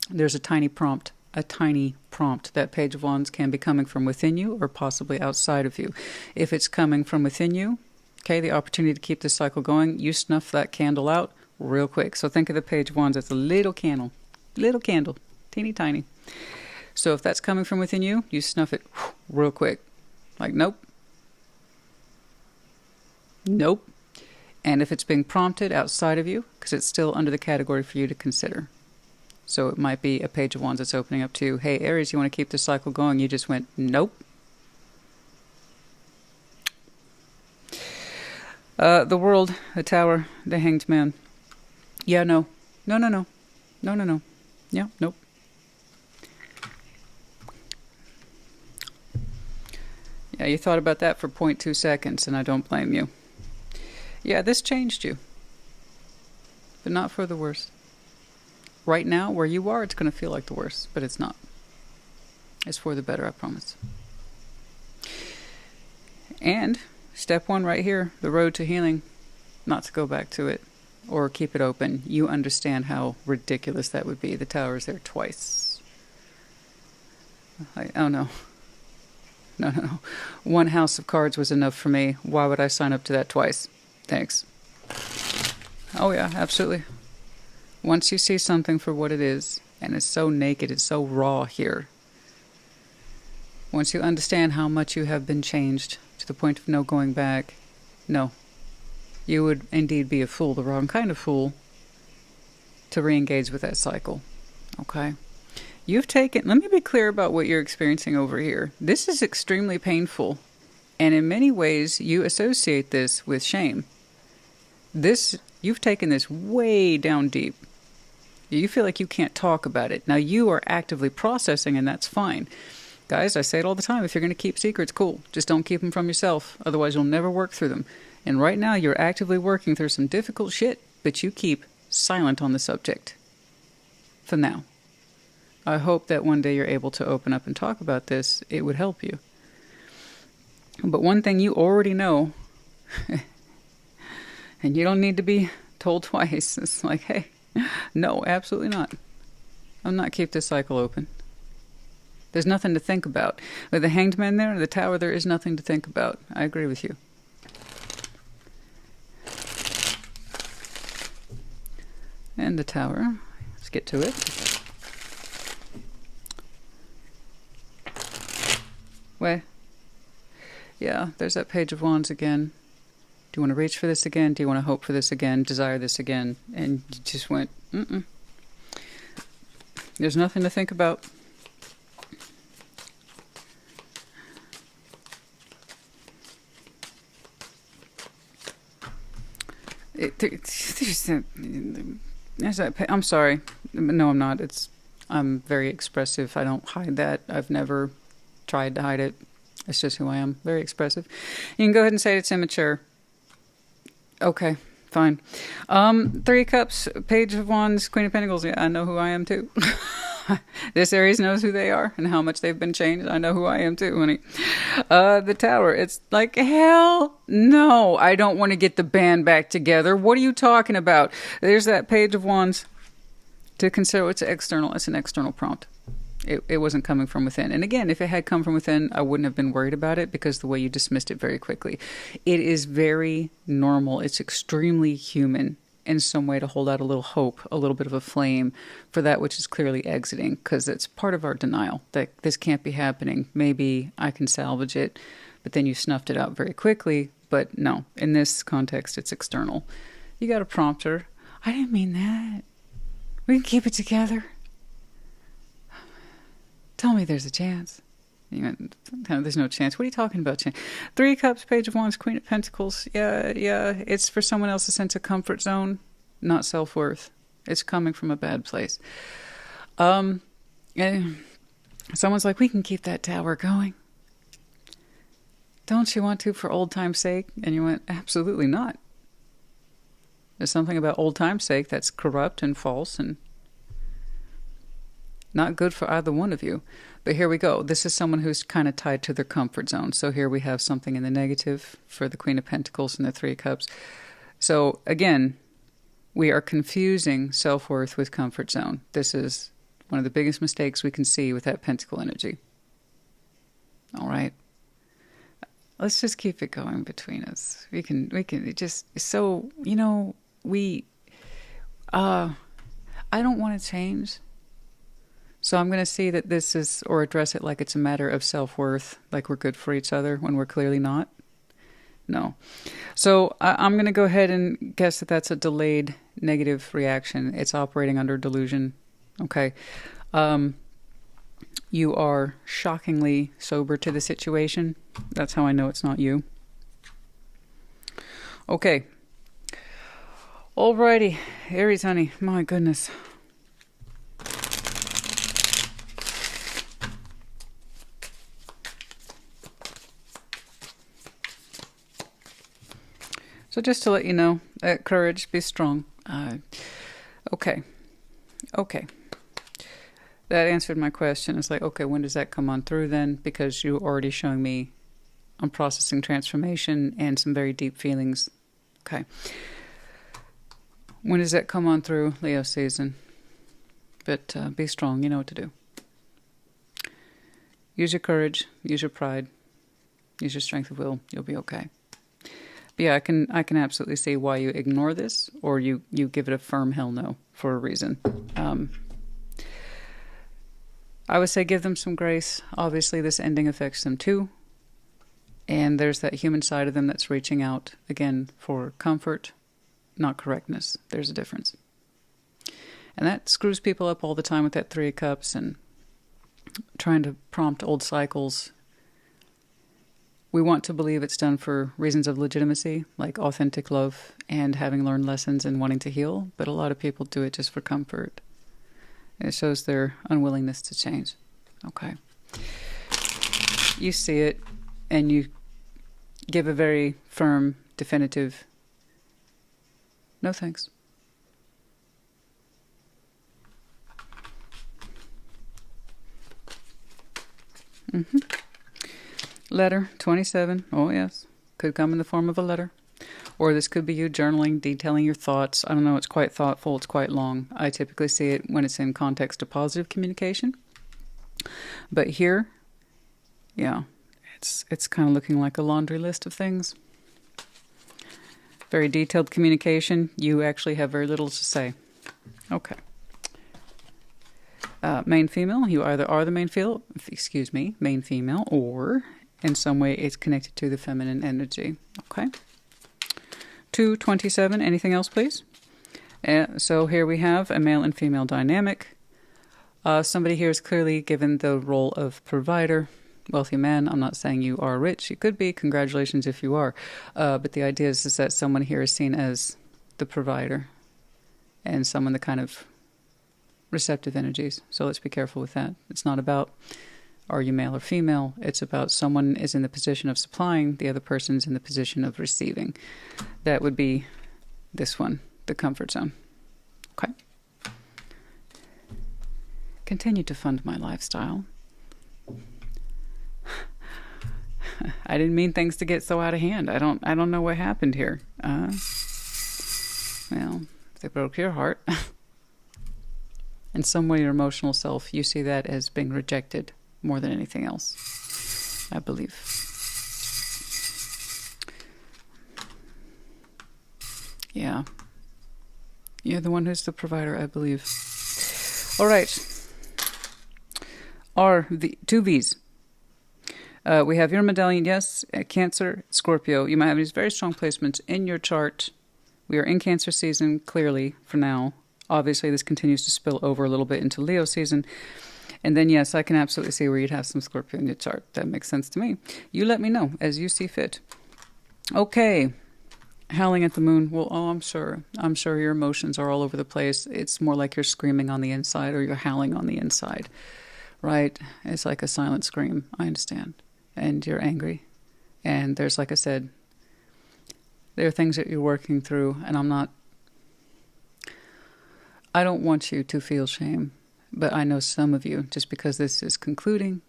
There's a tiny prompt. That Page of Wands can be coming from within you or possibly outside of you. If it's coming from within you, okay, the opportunity to keep this cycle going, you snuff that candle out real quick. So think of the Page of Wands as a little candle, teeny tiny. So if that's coming from within you, you snuff it real quick. Like, nope. And if it's being prompted outside of you, because it's still under the category for you to consider. So it might be a Page of Wands that's opening up to, hey, Aries, you want to keep this cycle going? You just went, nope. The World, the Tower, the Hanged Man. Yeah, no. No. Yeah, nope. Yeah, you thought about that for 0.2 seconds, and I don't blame you. Yeah, this changed you. But not for the worse. Right now, where you are, it's going to feel like the worst, but it's not. It's for the better, I promise. And step one right here, the road to healing, not to go back to it or keep it open. You understand how ridiculous that would be. The Tower is there twice. Oh no. No. One house of cards was enough for me. Why would I sign up to that twice? Thanks. Oh yeah, absolutely. Once you see something for what it is, and it's so naked, it's so raw here, once you understand how much you have been changed to the point of no going back, no. You would indeed be a fool, the wrong kind of fool, to re-engage with that cycle. Okay? You've taken, let me be clear about what you're experiencing over here. This is extremely painful, and in many ways you associate this with shame. You've taken this way down deep. You feel like you can't talk about it. Now you are actively processing, and that's fine. Guys, I say it all the time. If you're going to keep secrets, cool. Just don't keep them from yourself. Otherwise, you'll never work through them. And right now, you're actively working through some difficult shit, but you keep silent on the subject. for now. I hope that one day you're able to open up and talk about this. It would help you. But one thing you already know, and you don't need to be told twice, it's like, hey, no, absolutely not. I'm not keep this cycle open. There's nothing to think about. With the Hanged Man there, the Tower, there is nothing to think about. I agree with you. And the Tower. Let's get to it. Where? Yeah, there's that Page of Wands again. Do you want to reach for this again? Do you want to hope for this again? Desire this again? And you just went, There's nothing to think about. I'm sorry. No, I'm not. I'm very expressive. I don't hide that. I've never tried to hide it. It's just who I am. Very expressive. You can go ahead and say it's immature. Okay, fine. Three of Cups, Page of Wands, Queen of Pentacles. Yeah, I know who I am too. This Aries knows who they are and how much they've been changed. I know who I am too, honey. The Tower. It's like, hell no. I don't want to get the band back together. What are you talking about? There's that Page of Wands. To consider it's external. It's an external prompt. It wasn't coming from within. And again, if it had come from within, I wouldn't have been worried about it because the way you dismissed it very quickly. It is very normal. It's extremely human in some way to hold out a little hope, a little bit of a flame for that which is clearly exiting, because it's part of our denial that this can't be happening. Maybe I can salvage it, but then you snuffed it out very quickly. But no, in this context, it's external. You got to prompt her. I didn't mean that. We can keep it together. Tell me there's a chance. You went, no, there's no chance. What are you talking about? Three of Cups, Page of Wands, Queen of Pentacles. Yeah. It's for someone else's sense of comfort zone, not self-worth. It's coming from a bad place. And someone's like, we can keep that tower going. Don't you want to for old time's sake? And you went, absolutely not. There's something about old time's sake that's corrupt and false and not good for either one of you. But here we go. This is someone who's kind of tied to their comfort zone. So here we have something in the negative for the Queen of Pentacles and the Three of Cups. So again, we are confusing self-worth with comfort zone. This is one of the biggest mistakes we can see with that Pentacle energy. All right. Let's just keep it going between us. We can just, so, I don't want to change. So I'm going to see that this is, or address it like it's a matter of self-worth, like we're good for each other when we're clearly not. No. So I'm going to go ahead and guess that that's a delayed negative reaction. It's operating under delusion. Okay. You are shockingly sober to the situation. That's how I know it's not you. Okay. Alrighty. Aries, honey. My goodness. So just to let you know, courage, be strong. Okay. That answered my question. It's like, okay, when does that come on through then? Because you're already showing me I'm processing transformation and some very deep feelings. Okay. When does that come on through? Leo season. But be strong. You know what to do. Use your courage. Use your pride. Use your strength of will. You'll be okay. But yeah, I can absolutely see why you ignore this or you give it a firm hell no for a reason. I would say give them some grace. Obviously, this ending affects them too. And there's that human side of them that's reaching out, again, for comfort, not correctness. There's a difference. And that screws people up all the time with that Three of Cups and trying to prompt old cycles. We want to believe it's done for reasons of legitimacy, like authentic love and having learned lessons and wanting to heal. But a lot of people do it just for comfort. It shows their unwillingness to change. Okay. You see it and you give a very firm, definitive, no thanks. Letter 27. Oh, yes. Could come in the form of a letter. Or this could be you journaling, detailing your thoughts. I don't know. It's quite thoughtful. It's quite long. I typically see it when it's in context of positive communication. But here, yeah, it's kind of looking like a laundry list of things. Very detailed communication. You actually have very little to say. Okay. Main female. You either are the main female, or in some way it's connected to the feminine energy. Okay. 227. Anything else, please? So here we have a male and female dynamic. Somebody here is clearly given the role of provider. Wealthy man. I'm not saying you are rich. You could be. Congratulations if you are. But the idea is that someone here is seen as the provider and someone that kind of receptive energies. So let's be careful with that. It's not about are you male or female. It's about someone is in the position of supplying, the other person's in the position of receiving. That would be this one, the comfort zone. Okay. Continue to fund my lifestyle. I didn't mean things to get so out of hand. I don't know what happened here. Well, they broke your heart. In some way, your emotional self, you see that as being rejected more than anything else, I believe. Yeah. You're the one who's the provider, I believe. All right. Two V's. We have your medallion, yes, Cancer, Scorpio. You might have these very strong placements in your chart. We are in Cancer season, clearly, for now. Obviously, this continues to spill over a little bit into Leo season. And then, yes, I can absolutely see where you'd have some Scorpio in your chart. That makes sense to me. You let me know as you see fit. Okay. Howling at the moon. Well, I'm sure your emotions are all over the place. It's more like you're screaming on the inside or you're howling on the inside, right? It's like a silent scream. I understand. And you're angry. And there's, like I said, there are things that you're working through, and I don't want you to feel shame, but I know some of you, just because this is concluding,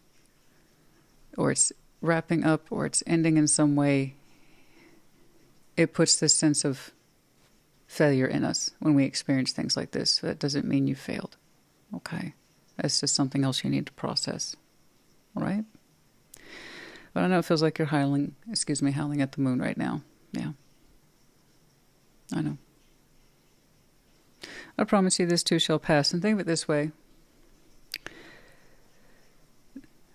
or it's wrapping up, or it's ending in some way, it puts this sense of failure in us when we experience things like this. That doesn't mean you failed, okay? That's just something else you need to process, all right? But I know it feels like you're howling at the moon right now. Yeah. I know. I promise you this too shall pass. And think of it this way.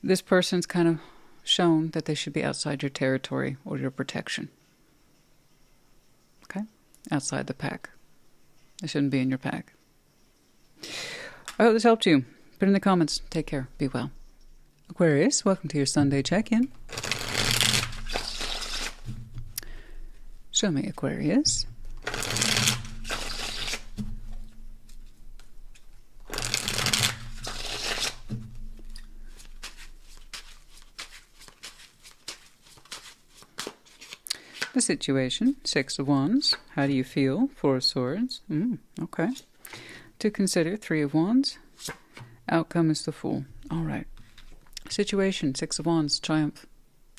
This person's kind of shown that they should be outside your territory or your protection. Okay? Outside the pack. They shouldn't be in your pack. I hope this helped you. Put it in the comments. Take care. Be well. Aquarius, welcome to your Sunday check-in. Show me, Aquarius. The situation, 6 of Wands. How do you feel? 4 of Swords. Okay. To consider, 3 of Wands. Outcome is the Fool. All right. Situation, 6 of Wands, triumph.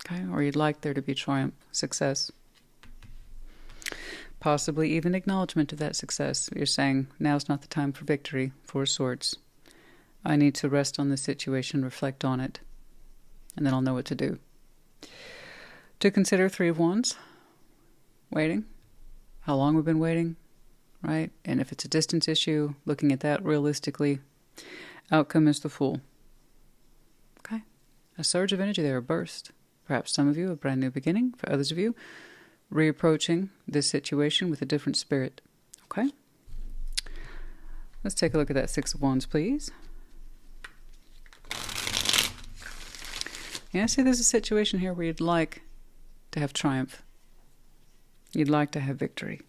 Okay, or you'd like there to be triumph, success. Possibly even acknowledgement of that success. You're saying, now's not the time for victory, 4 of Swords. I need to rest on this situation, reflect on it, and then I'll know what to do. To consider, 3 of Wands. Waiting. How long we've been waiting, right? And if it's a distance issue, looking at that realistically. Outcome is the Fool. Okay. A surge of energy there, a burst. Perhaps some of you, a brand new beginning. For others of you, reapproaching this situation with a different spirit. Okay. Let's take a look at that 6 of Wands, please. Yeah, see, there's a situation here where you'd like to have triumph. You'd like to have victory.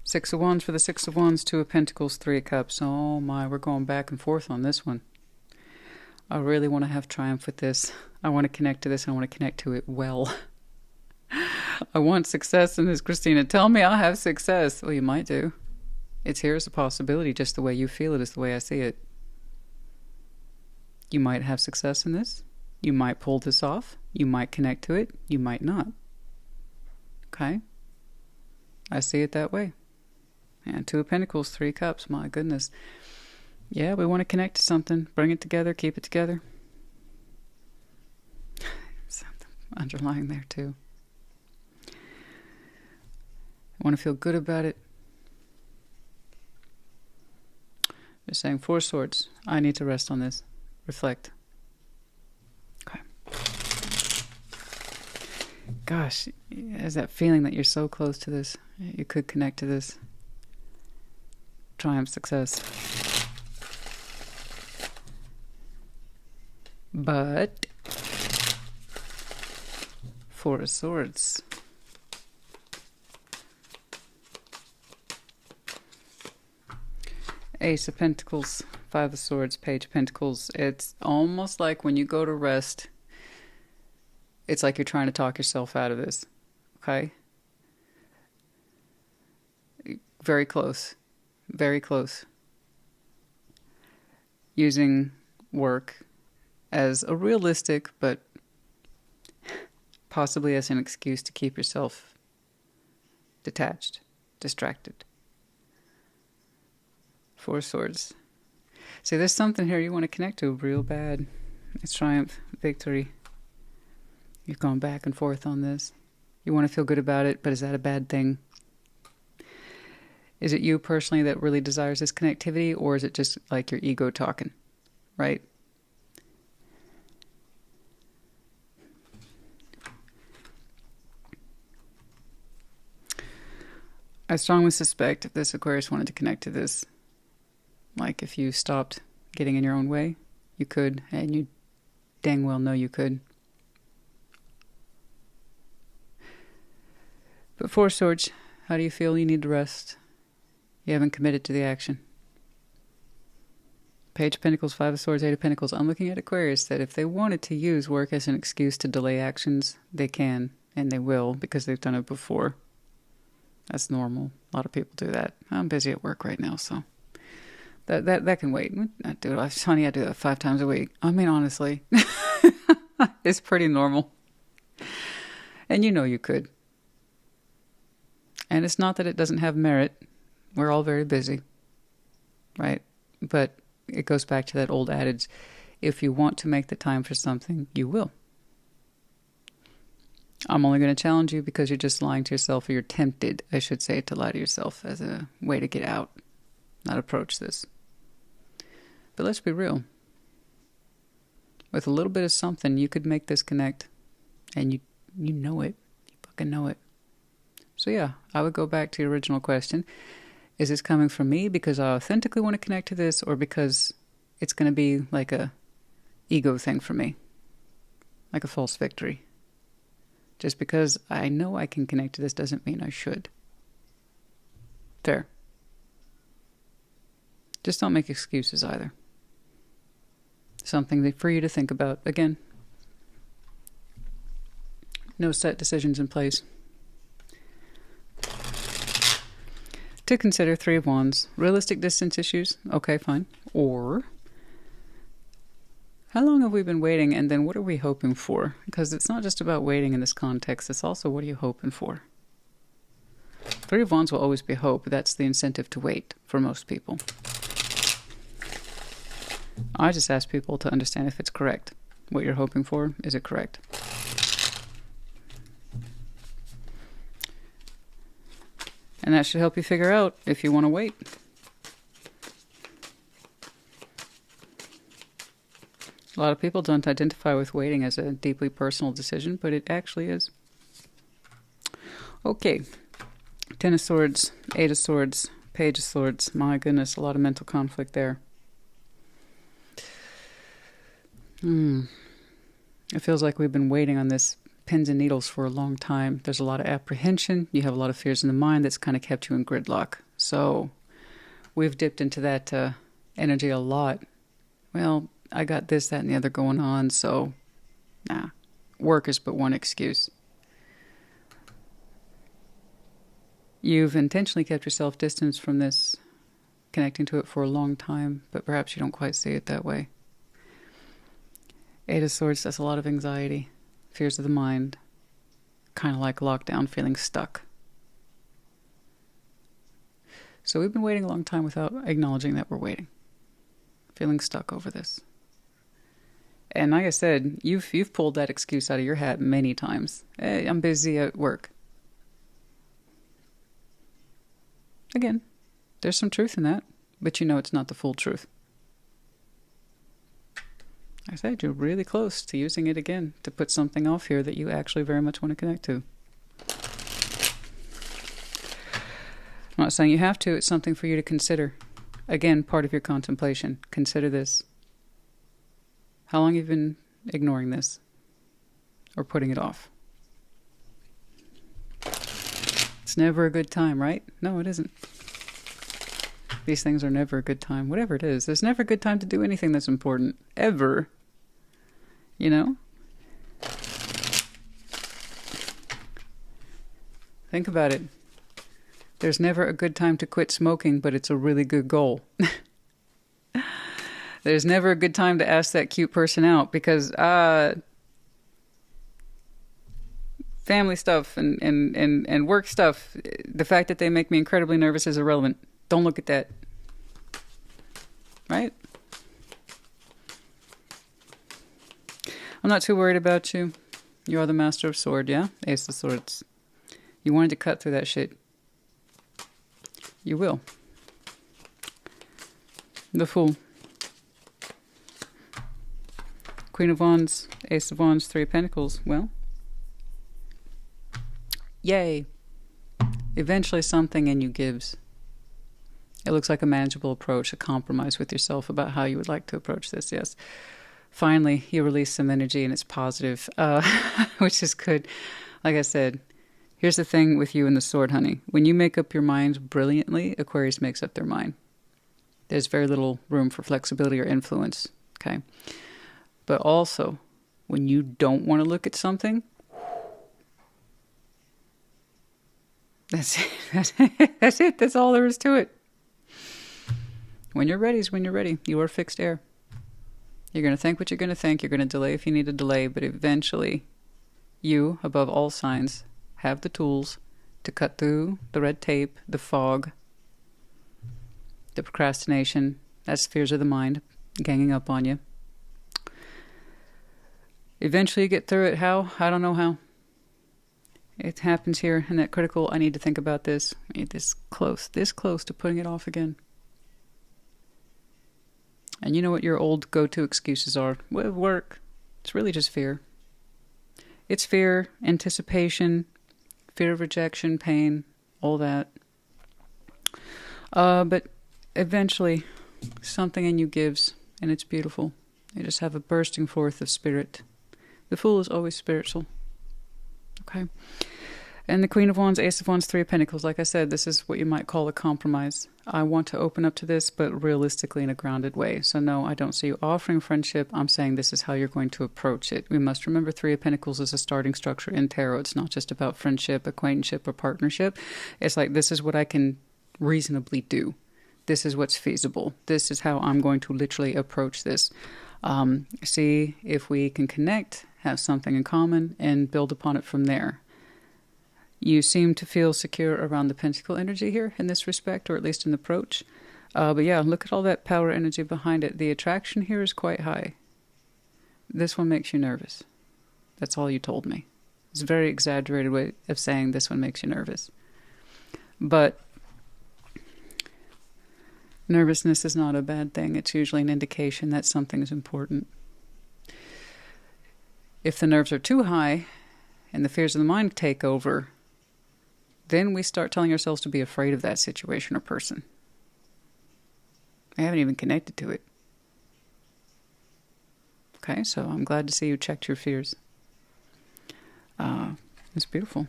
Six of Wands for the 6 of Wands, 2 of Pentacles, 3 of Cups. Oh my, we're going back and forth on this one. I really want to have triumph with this. I want to connect to this. I want to connect to it well. I want success in this, Christina. Tell me I'll have success. Well, you might do. It's here as a possibility. Just the way you feel it is the way I see it. You might have success in this. You might pull this off. You might connect to it. You might not. Okay? I see it that way. And 2 of Pentacles, 3 Cups. My goodness. Yeah, we want to connect to something. Bring it together. Keep it together. Something underlying there too. I want to feel good about it. They're saying 4 Swords. I need to rest on this. Reflect. Okay. Gosh, there's that feeling that you're so close to this. You could connect to this. Triumph, success. But 4 of Swords. Ace of Pentacles, 5 of Swords, Page of Pentacles. It's almost like when you go to rest, it's like you're trying to talk yourself out of this. Okay? Very close. Very close. Using work as a realistic, but possibly as an excuse to keep yourself detached, distracted. 4 Swords. See, there's something here you want to connect to real bad. It's triumph, victory. You've gone back and forth on this. You want to feel good about it, but is that a bad thing? Is it you personally that really desires this connectivity, or is it just like your ego talking, right? I strongly suspect if this Aquarius wanted to connect to this, like if you stopped getting in your own way, you could, and you dang well know you could. But 4 Swords, how do you feel? You need to rest. You haven't committed to the action. Page of Pentacles, 5 of Swords, 8 of Pentacles. I'm looking at Aquarius that if they wanted to use work as an excuse to delay actions, they can, and they will, because they've done it before. That's normal. A lot of people do that. I'm busy at work right now, so that can wait. I do it. Honey, I do that 5 times a week. I mean, honestly, it's pretty normal. And you know you could. And it's not that it doesn't have merit. We're all very busy, right? But it goes back to that old adage, if you want to make the time for something, you will. I'm only going to challenge you because you're just lying to yourself, or you're tempted, I should say, to lie to yourself as a way to get out, not approach this. But let's be real. With a little bit of something, you could make this connect, and you know it. You fucking know it. So yeah, I would go back to your original question. Is this coming from me because I authentically want to connect to this, or because it's going to be like a ego thing for me? Like a false victory. Just because I know I can connect to this doesn't mean I should. Fair. Just don't make excuses either. Something for you to think about. Again, no set decisions in place. To consider 3 of Wands. Realistic distance issues? Okay, fine. Or, how long have we been waiting, and then what are we hoping for? Because it's not just about waiting in this context, it's also what are you hoping for? 3 of Wands will always be hope. That's the incentive to wait for most people. I just ask people to understand if it's correct. What you're hoping for, is it correct? And that should help you figure out if you want to wait. A lot of people don't identify with waiting as a deeply personal decision, but it actually is. Okay. 10 of Swords, 8 of Swords, Page of Swords. My goodness, a lot of mental conflict there. It feels like we've been waiting on this pins and needles for a long time. There's a lot of apprehension. You have a lot of fears in the mind that's kind of kept you in gridlock. So we've dipped into that energy a lot. Well, I got this, that, and the other going on, so Nah, work is but one excuse. You've intentionally kept yourself distanced from this, connecting to it for a long time, but perhaps you don't quite see it that way. Eight of Swords, that's a lot of anxiety, fears of the mind, kind of like lockdown, feeling stuck. So we've been waiting a long time without acknowledging that we're waiting, feeling stuck over this. And like I said, you've pulled that excuse out of your hat many times. Hey, I'm busy at work. Again, there's some truth in that, but you know it's not the full truth. Like I said, you're really close to using it again to put something off here that you actually very much want to connect to. I'm not saying you have to. It's something for you to consider. Again, part of your contemplation. Consider this. How long have you been ignoring this or putting it off? It's never a good time, right? No, it isn't. These things are never a good time. Whatever it is, there's never a good time to do anything that's important. Ever. You know? Think about it. There's never a good time to quit smoking, but it's a really good goal. There's never a good time to ask that cute person out because family stuff and work stuff, the fact that they make me incredibly nervous is irrelevant. Don't look at that. Right? I'm not too worried about you. You are the Master of Sword, yeah? Ace of Swords. You wanted to cut through that shit. You will. The Fool. Queen of Wands, Ace of Wands, Three of Pentacles. Well, yay. Eventually something in you gives. It looks like a manageable approach, a compromise with yourself about how you would like to approach this, yes. Finally, you release some energy and it's positive, which is good. Like I said, here's the thing with you and the sword, honey. When you make up your mind brilliantly, Aquarius makes up their mind. There's very little room for flexibility or influence, okay? But also, when you don't want to look at something, that's it. That's it. That's it. That's all there is to it. When you're ready is when you're ready. You are fixed air. You're going to think what you're going to think. You're going to delay if you need to delay. But eventually, you, above all signs, have the tools to cut through the red tape, the fog, the procrastination. That's fears of the mind ganging up on you. Eventually you get through it. How? I don't know how. It happens here in that critical, I need to think about this. I need this close to putting it off again. And you know what your old go-to excuses are? With work. It's really just fear. It's fear, anticipation, fear of rejection, pain, all that. But eventually something in you gives, and it's beautiful. You just have a bursting forth of spirit. The Fool is always spiritual. Okay. And the Queen of Wands, Ace of Wands, Three of Pentacles. Like I said, this is what you might call a compromise. I want to open up to this, but realistically in a grounded way. So no, I don't see you offering friendship. I'm saying this is how you're going to approach it. We must remember Three of Pentacles is a starting structure in tarot. It's not just about friendship, acquaintanceship, or partnership. It's like, this is what I can reasonably do. This is what's feasible. This is how I'm going to literally approach this. See if we can connect, have something in common, and build upon it from there. You seem to feel secure around the pentacle energy here in this respect, or at least in the approach. But yeah, look at all that power energy behind it. The attraction here is quite high. This one makes you nervous. That's all you told me. It's a very exaggerated way of saying this one makes you nervous. But nervousness is not a bad thing. It's usually an indication that something is important. If the nerves are too high and the fears of the mind take over, then we start telling ourselves to be afraid of that situation or person. I haven't even connected to it. Okay, so I'm glad to see you checked your fears. It's beautiful.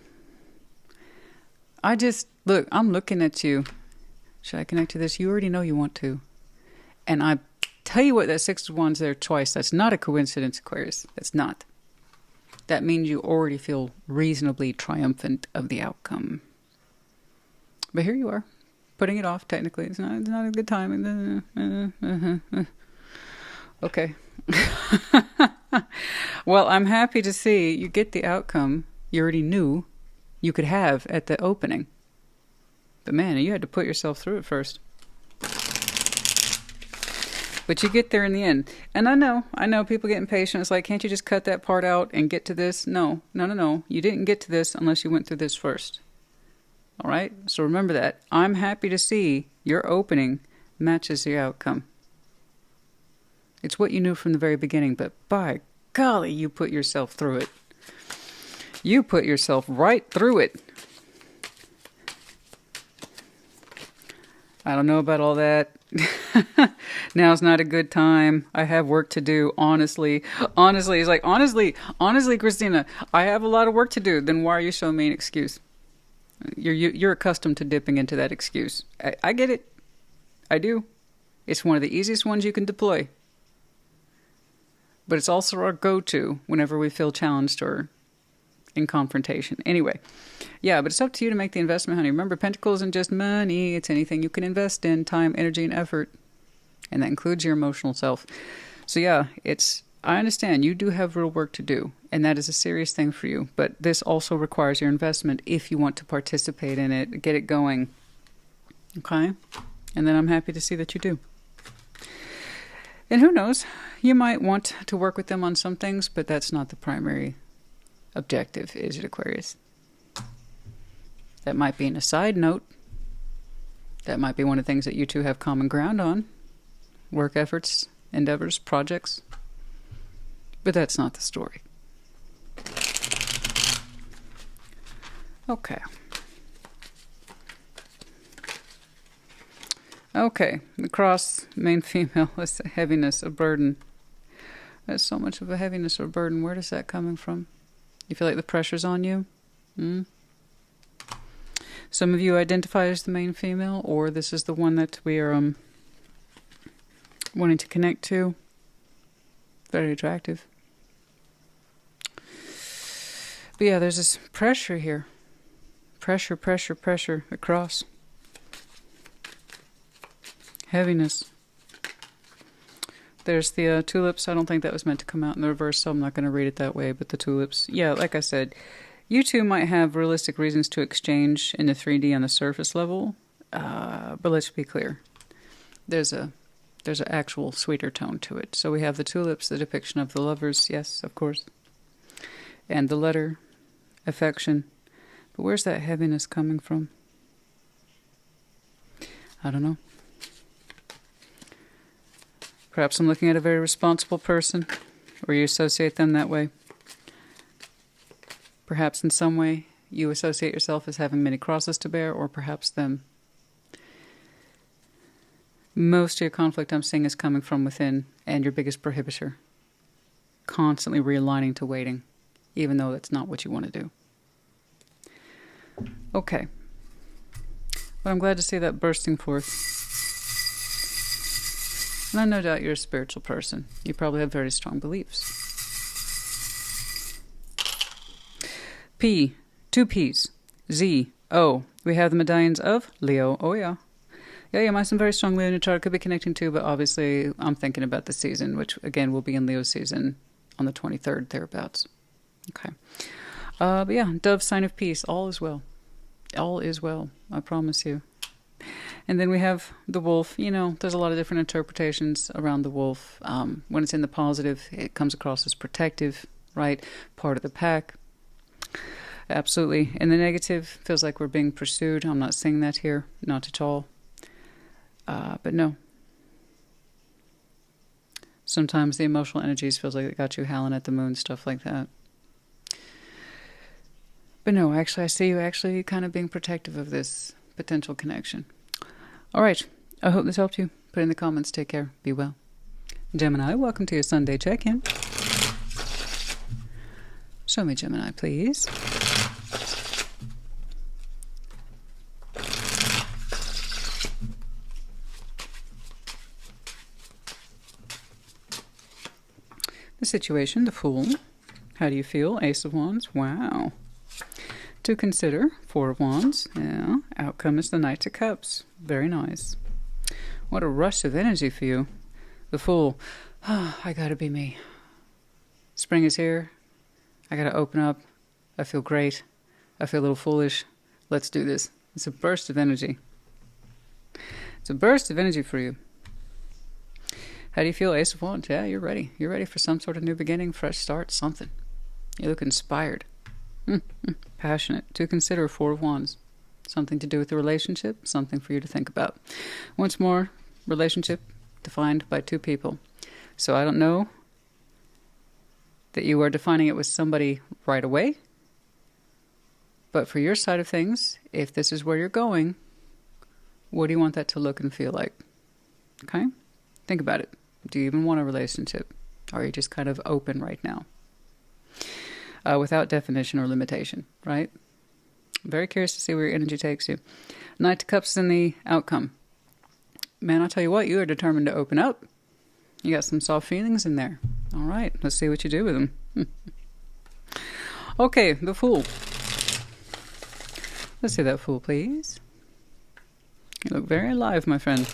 Look, I'm looking at you. Should I connect to this? You already know you want to. And I tell you what, that Six of Wands there twice, that's not a coincidence, Aquarius. That's not. that means you already feel reasonably triumphant of the outcome. But here you are, putting it off. Technically, it's not a good time. Okay. Well, I'm happy to see you get the outcome you already knew you could have at the opening. But man, you had to put yourself through it first. But you get there in the end. And I know people get impatient. It's like, can't you just cut that part out and get to this? No. You didn't get to this unless you went through this first. All right? So remember that. I'm happy to see your opening matches the outcome. It's what you knew from the very beginning, but by golly, you put yourself through it. You put yourself right through it. I don't know about all that. Now's not a good time. I have work to do, honestly. He's like, honestly, Christina, I have a lot of work to do. Then why are you showing me an excuse? You're accustomed to dipping into that excuse. I get it. I do. It's one of the easiest ones you can deploy. But it's also our go-to whenever we feel challenged or in confrontation. Anyway, yeah, but it's up to you to make the investment, honey. Remember, Pentacles isn't just money. It's anything you can invest in, time, energy, and effort. And that includes your emotional self. So yeah, I understand you do have real work to do, and that is a serious thing for you. But this also requires your investment if you want to participate in it, get it going. Okay? And then I'm happy to see that you do. And who knows, you might want to work with them on some things, but that's not the primary objective, is it, Aquarius? That might be in a side note. That might be one of the things that you two have common ground on. Work efforts, endeavors, projects. But that's not the story. Okay. Okay, the cross, main female, is a heaviness, a burden. There's so much of a heaviness or burden. Where is that coming from? You feel like the pressure's on you? Some of you identify as the main female, or this is the one that we are wanting to connect to. Very attractive. But yeah, there's this pressure here. Pressure across. Heaviness. There's the tulips. I don't think that was meant to come out in the reverse, so I'm not going to read it that way. But the tulips, yeah, like I said, you two might have realistic reasons to exchange in the 3D on the surface level. But let's be clear. There's an actual sweeter tone to it. So we have the tulips, the depiction of the lovers, yes, of course. And the letter, affection. But where's that heaviness coming from? I don't know. Perhaps I'm looking at a very responsible person, or you associate them that way. Perhaps in some way you associate yourself as having many crosses to bear, or perhaps them. Most of your conflict I'm seeing is coming from within, and your biggest prohibitor. Constantly realigning to waiting, even though that's not what you want to do. Okay. But I'm glad to see that bursting forth. And I no doubt you're a spiritual person. You probably have very strong beliefs. P, 2 P's, Z, O. We have the medallions of Leo. Oh yeah. Yeah, you might have some very strong Leo in your chart. Could be connecting to, but obviously I'm thinking about the season, which again will be in Leo season on the 23rd, thereabouts. Okay. But yeah, Dove, sign of peace. All is well. All is well. I promise you. And then we have the wolf. You know, there's a lot of different interpretations around the wolf. When it's in the positive, it comes across as protective, right? Part of the pack. Absolutely. In the negative, feels like we're being pursued. I'm not saying that here. Not at all. But no. Sometimes the emotional energies feels like it got you howling at the moon, stuff like that. But no, actually, I see you actually kind of being protective of this potential connection. All right. I hope this helped you. Put in the comments. Take care. Be well. Gemini, welcome to your Sunday check-in. Show me Gemini, please. The situation, the Fool. How do you feel? Ace of Wands. Wow. To consider, Four of Wands. Yeah. Outcome is the Knight of Cups. Very nice. What a rush of energy for you. The Fool. I gotta be me. Spring is here. I gotta open up. I feel great. I feel a little foolish. Let's do this. It's a burst of energy. It's a burst of energy for you. How do you feel? Ace of Wands. Yeah, you're ready. You're ready for some sort of new beginning, fresh start, something. You look inspired. Passionate. To consider, Four of Wands. Something to do with the relationship, something for you to think about. Once more, relationship defined by two people. So I don't know that you are defining it with somebody right away. But for your side of things, if this is where you're going, what do you want that to look and feel like? Okay? Think about it. Do you even want a relationship? Or are you just kind of open right now? Without definition or limitation, right? I'm very curious to see where your energy takes you. Knight of Cups in the outcome. Man, I'll tell you what, you are determined to open up. You got some soft feelings in there. All right, let's see what you do with them. Okay, the Fool. Let's see that Fool, please. You look very alive, my friend.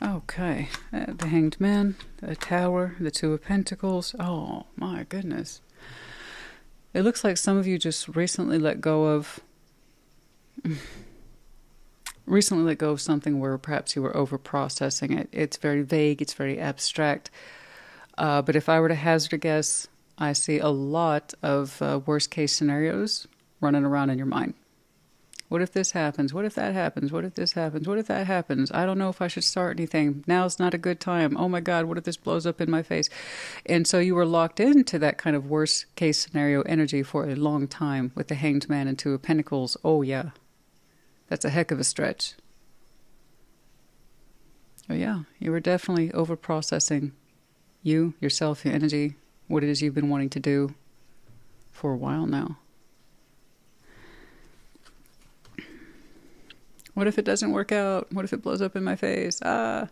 Okay, the Hanged Man, the Tower, the Two of Pentacles. Oh, my goodness. It looks like some of you just recently let go of something where perhaps you were over-processing it. It's very vague, it's very abstract. But if I were to hazard a guess, I see a lot of worst-case scenarios running around in your mind. What if this happens? What if that happens? What if this happens? What if that happens? I don't know if I should start anything. Now's not a good time. Oh my God, what if this blows up in my face? And so you were locked into that kind of worst case scenario energy for a long time with the Hanged Man and Two of Pentacles. Oh yeah, that's a heck of a stretch. Oh yeah, you were definitely over-processing you, yourself, your energy, what it is you've been wanting to do for a while now. What if it doesn't work out? What if it blows up in my face? So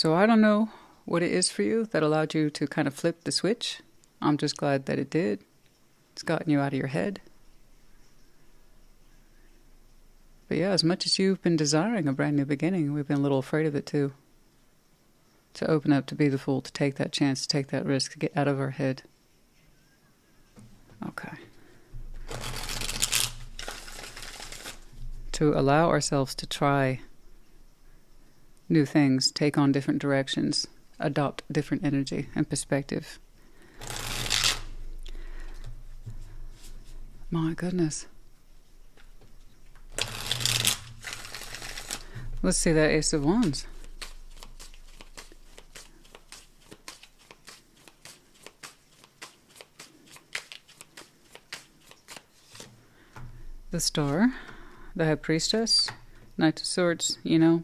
I don't know what it is for you that allowed you to kind of flip the switch. I'm just glad that it did. It's gotten you out of your head. But yeah, as much as you've been desiring a brand new beginning, we've been a little afraid of it too. To open up, to be the Fool, to take that chance, to take that risk, to get out of our head. Okay. To allow ourselves to try new things, take on different directions, adopt different energy and perspective. My goodness. Let's see that Ace of Wands. The Star, the High Priestess, Knight of Swords, you know.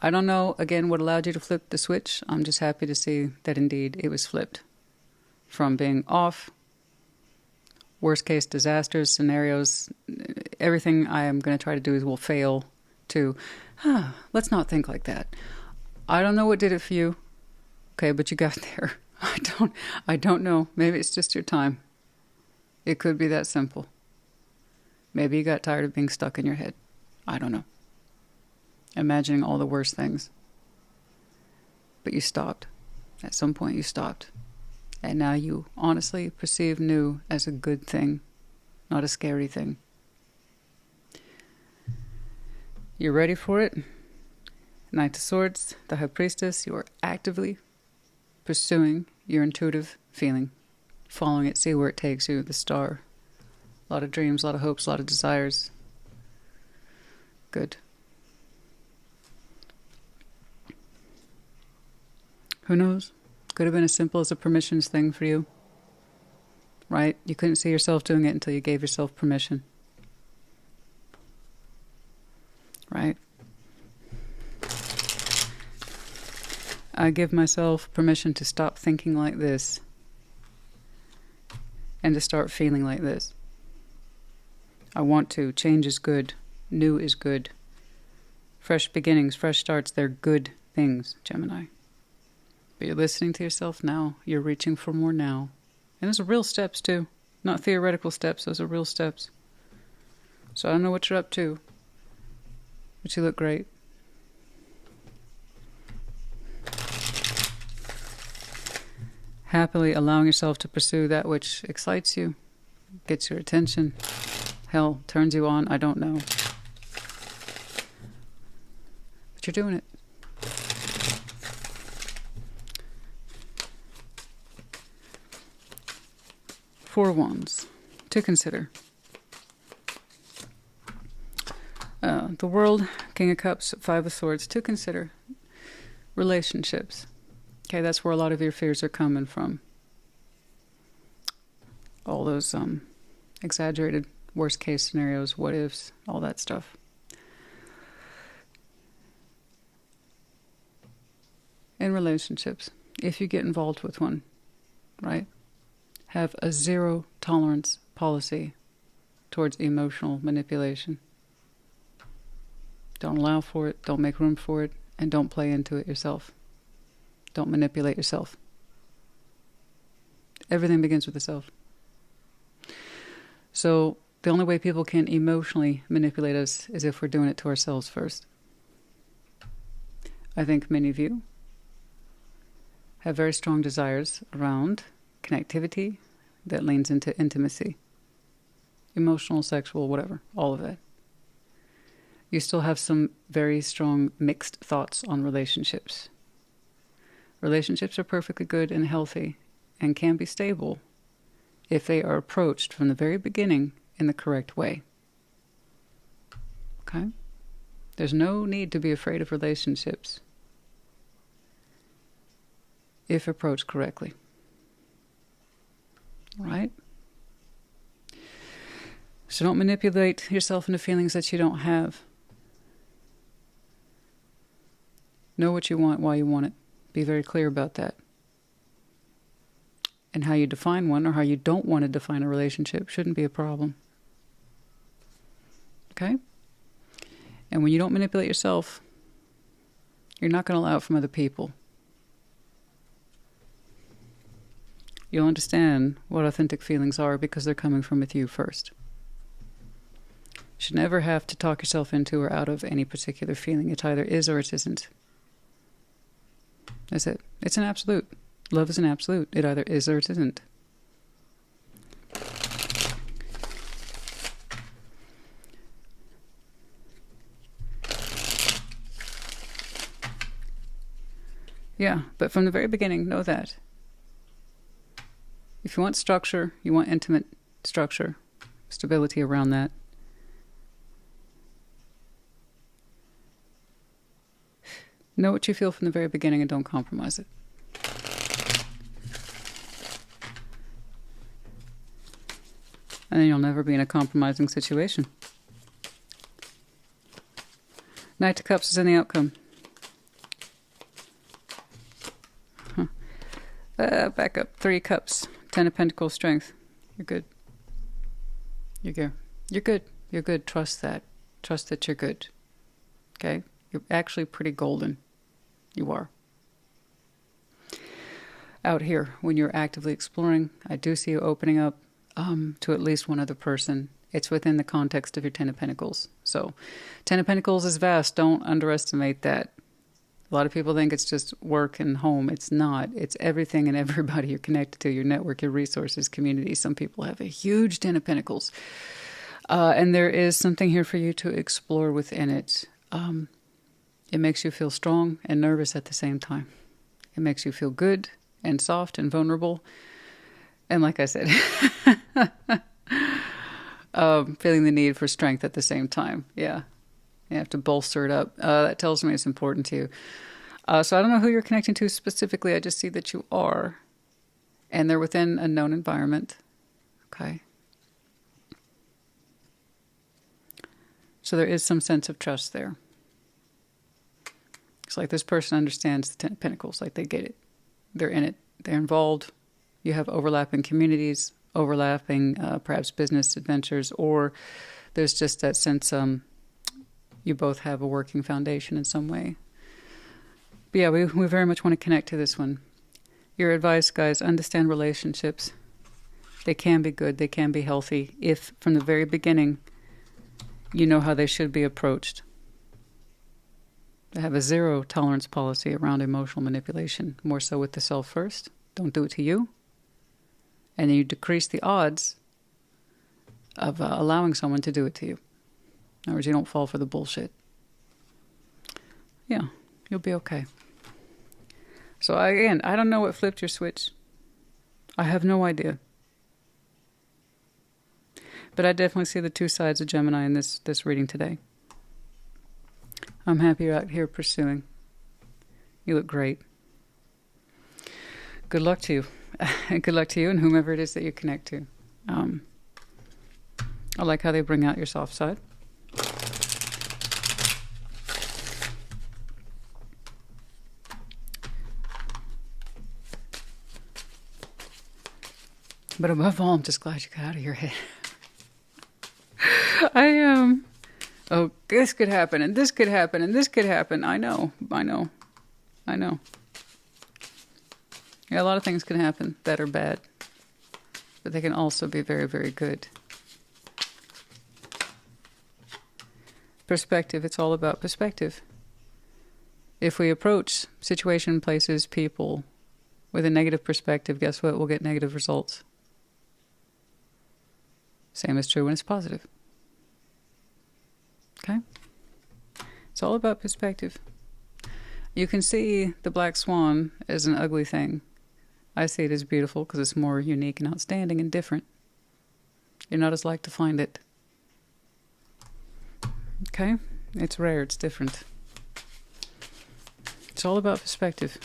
I don't know, again, what allowed you to flip the switch. I'm just happy to see that indeed it was flipped. From being off, worst case disasters, scenarios, everything I am going to try to do is will fail, to, let's not think like that. I don't know what did it for you. Okay, but you got there. I don't know. Maybe it's just your time. It could be that simple. Maybe you got tired of being stuck in your head. I don't know. Imagining all the worst things. But you stopped. At some point you stopped. And now you honestly perceive new as a good thing, not a scary thing. You're ready for it? Knight of Swords, the High Priestess, you are actively pursuing your intuitive feeling. Following it, see where it takes you, the Star. A lot of dreams, a lot of hopes, a lot of desires. Good. Who knows? Could have been as simple as a permissions thing for you. Right? You couldn't see yourself doing it until you gave yourself permission. Right? I give myself permission to stop thinking like this and to start feeling like this. I want to. Change is good. New is good. Fresh beginnings, fresh starts, they're good things, Gemini. But you're listening to yourself now. You're reaching for more now. And those are real steps, too. Not theoretical steps. Those are real steps. So I don't know what you're up to, but you look great. Happily allowing yourself to pursue that which excites you, gets your attention, hell, turns you on, I don't know. But you're doing it. Four Wands to consider. The World, King of Cups, Five of Swords to consider. Relationships. Okay, that's where a lot of your fears are coming from. All those exaggerated worst case scenarios, what ifs, all that stuff. In relationships, if you get involved with one, right? Have a zero tolerance policy towards emotional manipulation. Don't allow for it, don't make room for it, and don't play into it yourself. Don't manipulate yourself. Everything begins with the self. So the only way people can emotionally manipulate us is if we're doing it to ourselves first. I think many of you have very strong desires around connectivity that leans into intimacy. Emotional, sexual, whatever, all of it. You still have some very strong mixed thoughts on relationships. Relationships are perfectly good and healthy and can be stable if they are approached from the very beginning in the correct way. Okay? There's no need to be afraid of relationships if approached correctly. All right? So don't manipulate yourself into feelings that you don't have. Know what you want, why you want it. Be very clear about that. And how you define one or how you don't want to define a relationship shouldn't be a problem. Okay? And when you don't manipulate yourself, you're not going to allow it from other people. You'll understand what authentic feelings are because they're coming from with you first. You should never have to talk yourself into or out of any particular feeling. It either is or it isn't. That's it. It's an absolute. Love is an absolute. It either is or it isn't. Yeah, but from the very beginning, know that. If you want structure, you want intimate structure, stability around that. Know what you feel from the very beginning and don't compromise it. And then you'll never be in a compromising situation. Knight of Cups is in the outcome. Back up. 3 Cups. 10 of Pentacles, Strength. You're good. You're good. You're good. You're good. Trust that. Trust that you're good. Okay? You're actually pretty golden. You are. Out here, when you're actively exploring, I do see you opening up to at least one other person. It's within the context of your 10 of Pentacles. So, 10 of Pentacles is vast. Don't underestimate that. A lot of people think it's just work and home. It's not. It's everything and everybody you're connected to, your network, your resources, community. Some people have a huge 10 of Pentacles. And there is something here for you to explore within it. It makes you feel strong and nervous at the same time. It makes you feel good and soft and vulnerable. And like I said, feeling the need for strength at the same time. Yeah. You have to bolster it up. That tells me it's important to you. So I don't know who you're connecting to specifically. I just see that you are. And they're within a known environment. Okay. So there is some sense of trust there. It's like this person understands the Ten of Pentacles. Like they get it. They're in it. They're involved. You have overlapping communities, overlapping perhaps business adventures, or there's just that sense you both have a working foundation in some way. But yeah, we very much want to connect to this one. Your advice, guys, understand relationships. They can be good. They can be healthy if from the very beginning you know how they should be approached. They have a zero tolerance policy around emotional manipulation, more so with the self first. Don't do it to you. And then you decrease the odds of allowing someone to do it to you. In other words, you don't fall for the bullshit. Yeah, you'll be okay. So again, I don't know what flipped your switch. I have no idea. But I definitely see the two sides of Gemini in this reading today. I'm happy you're out here pursuing. You look great. Good luck to you. Good luck to you and whomever it is that you connect to. I like how they bring out your soft side. But above all, I'm just glad you got out of your head. I am. Oh, this could happen, and this could happen, and this could happen. I know. Yeah, a lot of things can happen that are bad, but they can also be very, very good. Perspective. It's all about perspective. If we approach situation, places, people with a negative perspective, guess what? We'll get negative results. Same is true when it's positive. Okay? It's all about perspective. You can see the black swan as an ugly thing. I see it as beautiful because it's more unique and outstanding and different. You're not as likely to find it. Okay? It's rare. It's different. It's all about perspective.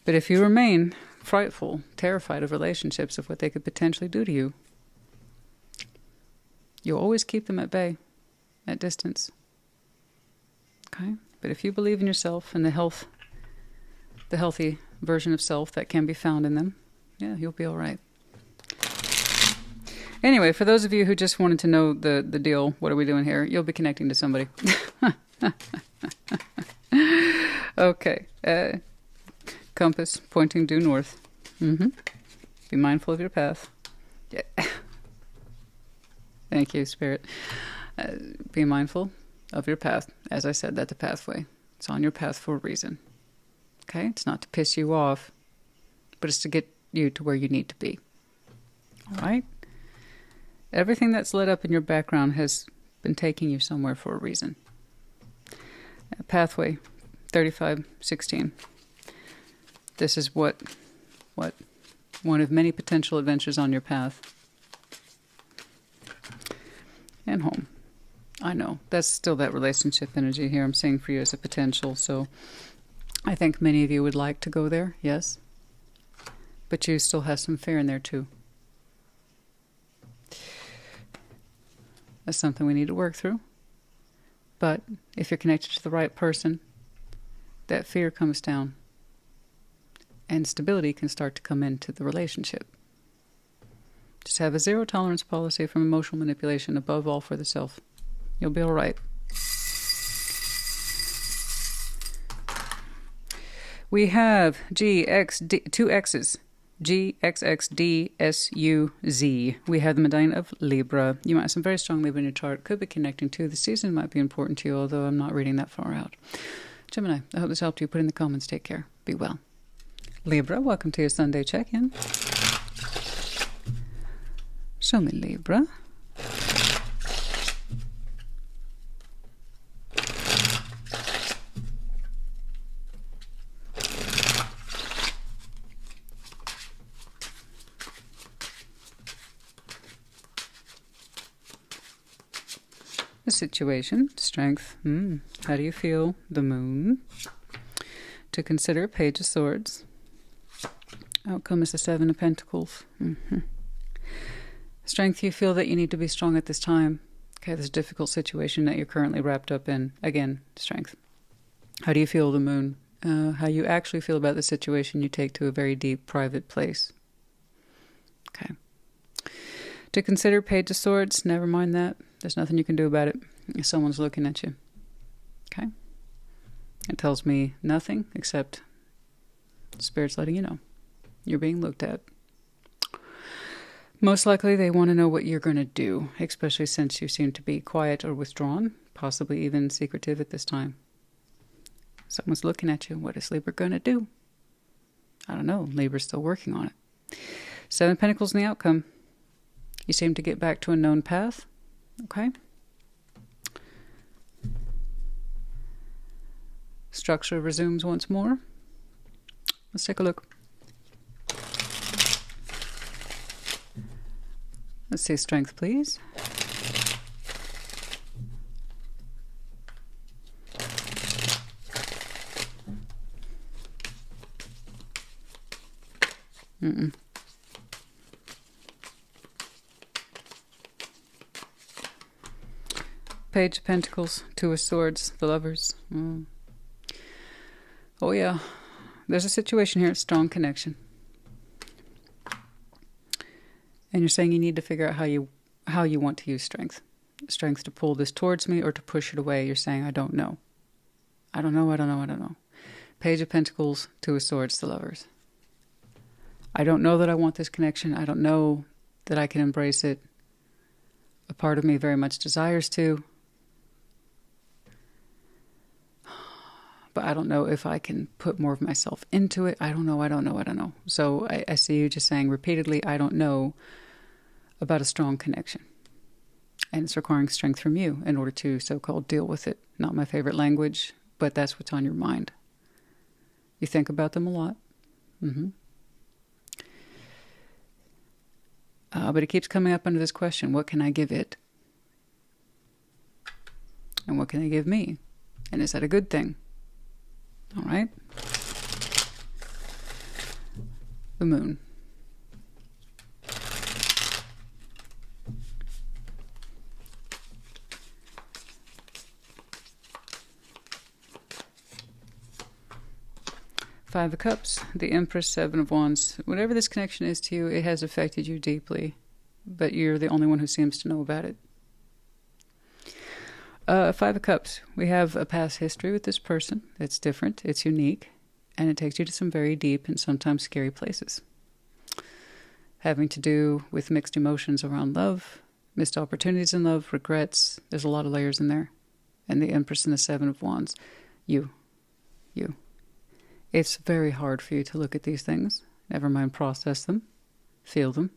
But if you remain frightful, terrified of relationships, of what they could potentially do to you, you'll always keep them at bay, at distance. Okay? But if you believe in yourself and the healthy version of self that can be found in them, yeah, you'll be all right. Anyway, for those of you who just wanted to know the deal, what are we doing here? You'll be connecting to somebody. Okay. Compass pointing due north. Be mindful of your path. Yeah. Thank you, Spirit. Be mindful of your path. As I said, that's a pathway. It's on your path for a reason. Okay? It's not to piss you off, but it's to get you to where you need to be. All right? Everything that's lit up in your background has been taking you somewhere for a reason. Pathway 3516. This is what one of many potential adventures on your path. And home. I know. That's still that relationship energy here I'm seeing for you as a potential. So I think many of you would like to go there, yes. But you still have some fear in there too. That's something we need to work through. But if you're connected to the right person, that fear comes down. And stability can start to come into the relationship. Just have a zero tolerance policy from emotional manipulation, above all for the self. You'll be all right. We have two X's. GXXDSUZ. We have the medallion of Libra. You might have some very strong Libra in your chart. Could be connecting to. The season might be important to you, although I'm not reading that far out. Gemini, I hope this helped you. Put in the comments. Take care. Be well. Libra, welcome to your Sunday check-in. Show me, Libra. The situation, strength. How do you feel? The moon. To consider, Page of Swords. Outcome is the Seven of Pentacles. Strength, you feel that you need to be strong at this time. Okay, this difficult situation that you're currently wrapped up in. Again, strength. How do you feel, the moon? How you actually feel about the situation you take to a very deep, private place. Okay. To consider, Page of Swords. Never mind that. There's nothing you can do about it. Someone's looking at you. Okay. It tells me nothing except Spirit's letting you know. You're being looked at. Most likely they want to know what you're going to do, especially since you seem to be quiet or withdrawn, possibly even secretive at this time. Someone's looking at you. What is Libra going to do? I don't know. Libra's still working on it. 7 of Pentacles in the outcome. You seem to get back to a known path. Okay. Structure resumes once more. Let's take a look. Let's see strength, please. Page of Pentacles, 2 of Swords, the Lovers. Oh yeah, there's a situation here, strong connection. And you're saying you need to figure out how you want to use strength. Strength to pull this towards me or to push it away. You're saying, I don't know. I don't know. Page of Pentacles, 2 of Swords, the Lovers. I don't know that I want this connection. I don't know that I can embrace it. A part of me very much desires to. But I don't know if I can put more of myself into it. I don't know. So I see you just saying repeatedly, I don't know about a strong connection. And it's requiring strength from you in order to so-called deal with it. Not my favorite language, but that's what's on your mind. You think about them a lot. But it keeps coming up under this question. What can I give it? And what can they give me? And is that a good thing? All right. The Moon. Five of Cups, the Empress, 7 of Wands. Whatever this connection is to you, it has affected you deeply, but you're the only one who seems to know about it. 5 of Cups. We have a past history with this person. It's different, it's unique, and it takes you to some very deep and sometimes scary places. Having to do with mixed emotions around love, missed opportunities in love, regrets. There's a lot of layers in there. And the Empress and the 7 of Wands. You. It's very hard for you to look at these things. Never mind process them. Feel them.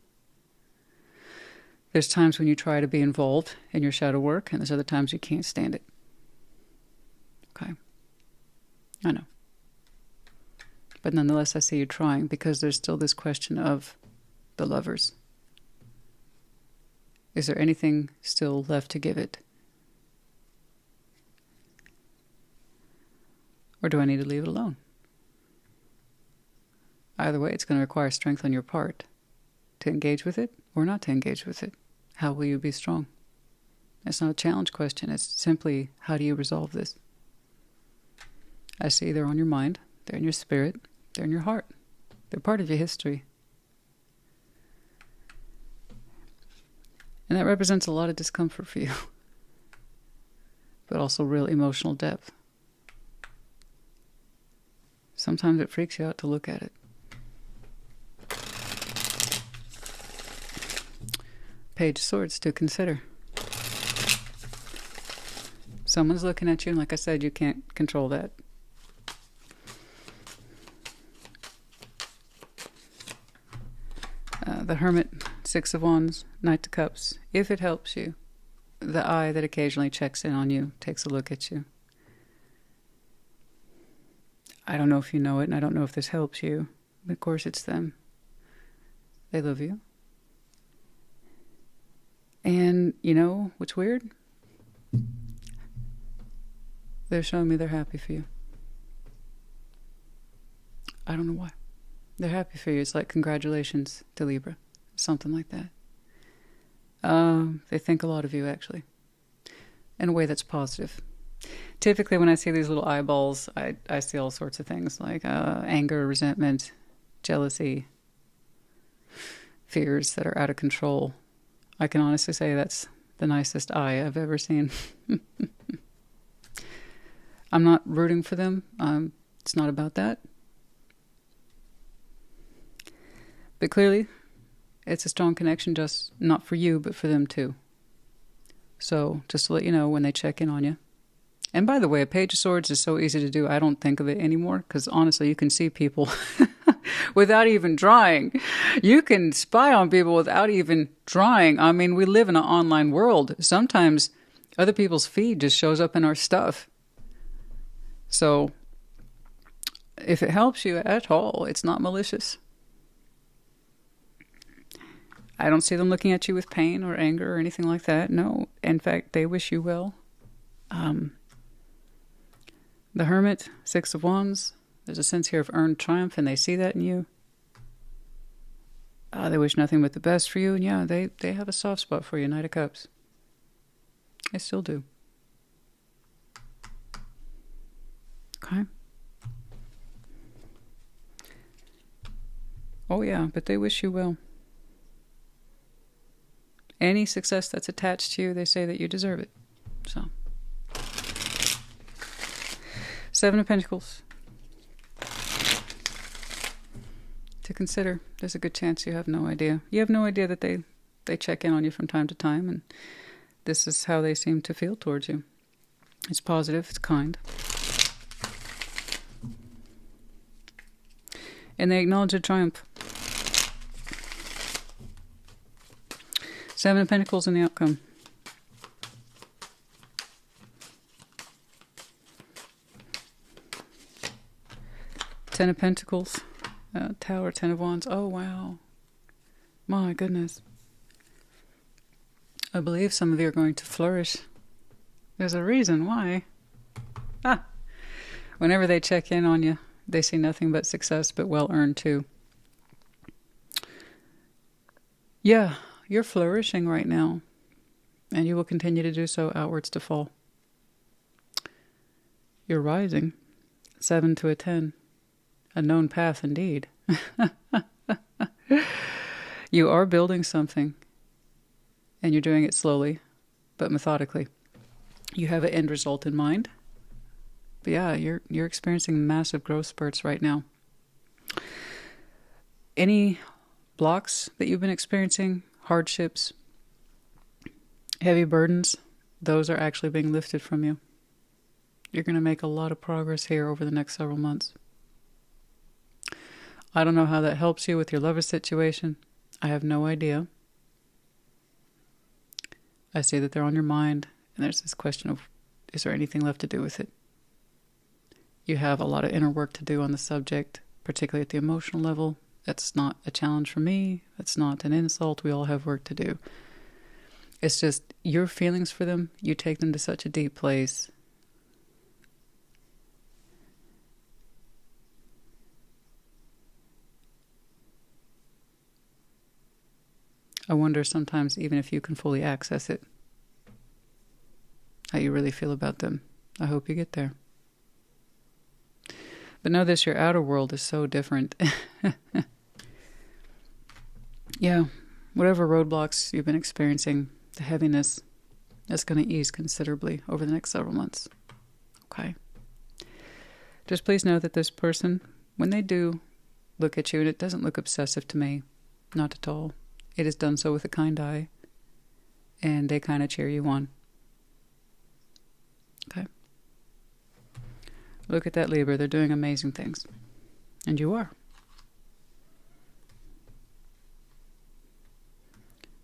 There's times when you try to be involved in your shadow work, and there's other times you can't stand it. Okay. I know. But nonetheless, I see you trying, because there's still this question of the Lovers. Is there anything still left to give it? Or do I need to leave it alone? Either way, it's going to require strength on your part to engage with it or not to engage with it. How will you be strong? It's not a challenge question. It's simply, how do you resolve this? I see they're on your mind. They're in your spirit. They're in your heart. They're part of your history. And that represents a lot of discomfort for you. But also real emotional depth. Sometimes it freaks you out to look at it. Page of Swords to consider. Someone's looking at you, and like I said, you can't control that. The Hermit, 6 of Wands, Knight of Cups. If it helps you, the eye that occasionally checks in on you, takes a look at you. I don't know if you know it, and I don't know if this helps you, but of course it's them. They love you. And, you know, what's weird? They're showing me they're happy for you. I don't know why. They're happy for you. It's like congratulations to Libra. Something like that. They think a lot of you, actually. in a way that's positive. Typically, when I see these little eyeballs, I see all sorts of things like anger, resentment, jealousy, fears that are out of control. I can honestly say that's the nicest eye I've ever seen. I'm not rooting for them. It's not about that. But clearly, it's a strong connection, just not for you, but for them too. So, just to let you know when they check in on you. And by the way, a Page of Swords is so easy to do, I don't think of it anymore, because honestly, you can see people without even trying. You can spy on people without even trying. I mean, we live in an online world. Sometimes other people's feed just shows up in our stuff. So, if it helps you at all, it's not malicious. I don't see them looking at you with pain or anger or anything like that. No, in fact, they wish you well. The Hermit, Six of Wands, there's a sense here of earned triumph, and they see that in you. They wish nothing but the best for you, and yeah, they have a soft spot for you, Knight of Cups. They still do. Okay. Oh yeah, but they wish you well. Any success that's attached to you, they say that you deserve it. So, Seven of Pentacles. To consider, there's a good chance you have no idea. You have no idea that they check in on you from time to time, and this is how they seem to feel towards you. It's positive, it's kind. And they acknowledge a triumph. Seven of Pentacles in the outcome. Ten of Pentacles. Tower, Ten of Wands. Oh, wow. My goodness. I believe some of you are going to flourish. There's a reason why. Whenever they check in on you, they see nothing but success, but well-earned too. Yeah, you're flourishing right now, and you will continue to do so outwards to fall. You're rising. 7 to a 10. A known path indeed. You are building something, and you're doing it slowly, but methodically. You have an end result in mind. But yeah, you're experiencing massive growth spurts right now. Any blocks that you've been experiencing, hardships, heavy burdens, those are actually being lifted from you. You're going to make a lot of progress here over the next several months. I don't know how that helps you with your lover situation. I have no idea. I see that they're on your mind, and there's this question of, is there anything left to do with it? You have a lot of inner work to do on the subject, particularly at the emotional level. That's not a challenge for me. That's not an insult. We all have work to do. It's just your feelings for them, you take them to such a deep place. I wonder sometimes, even if you can fully access it, how you really feel about them. I hope you get there. But know this, your outer world is so different. Yeah, whatever roadblocks you've been experiencing, the heaviness, that's going to ease considerably over the next several months. Okay? Just please know that this person, when they do look at you, and it doesn't look obsessive to me, not at all. It is done so with a kind eye, and they kind of cheer you on. Okay? Look at that, Libra. They're doing amazing things. And you are.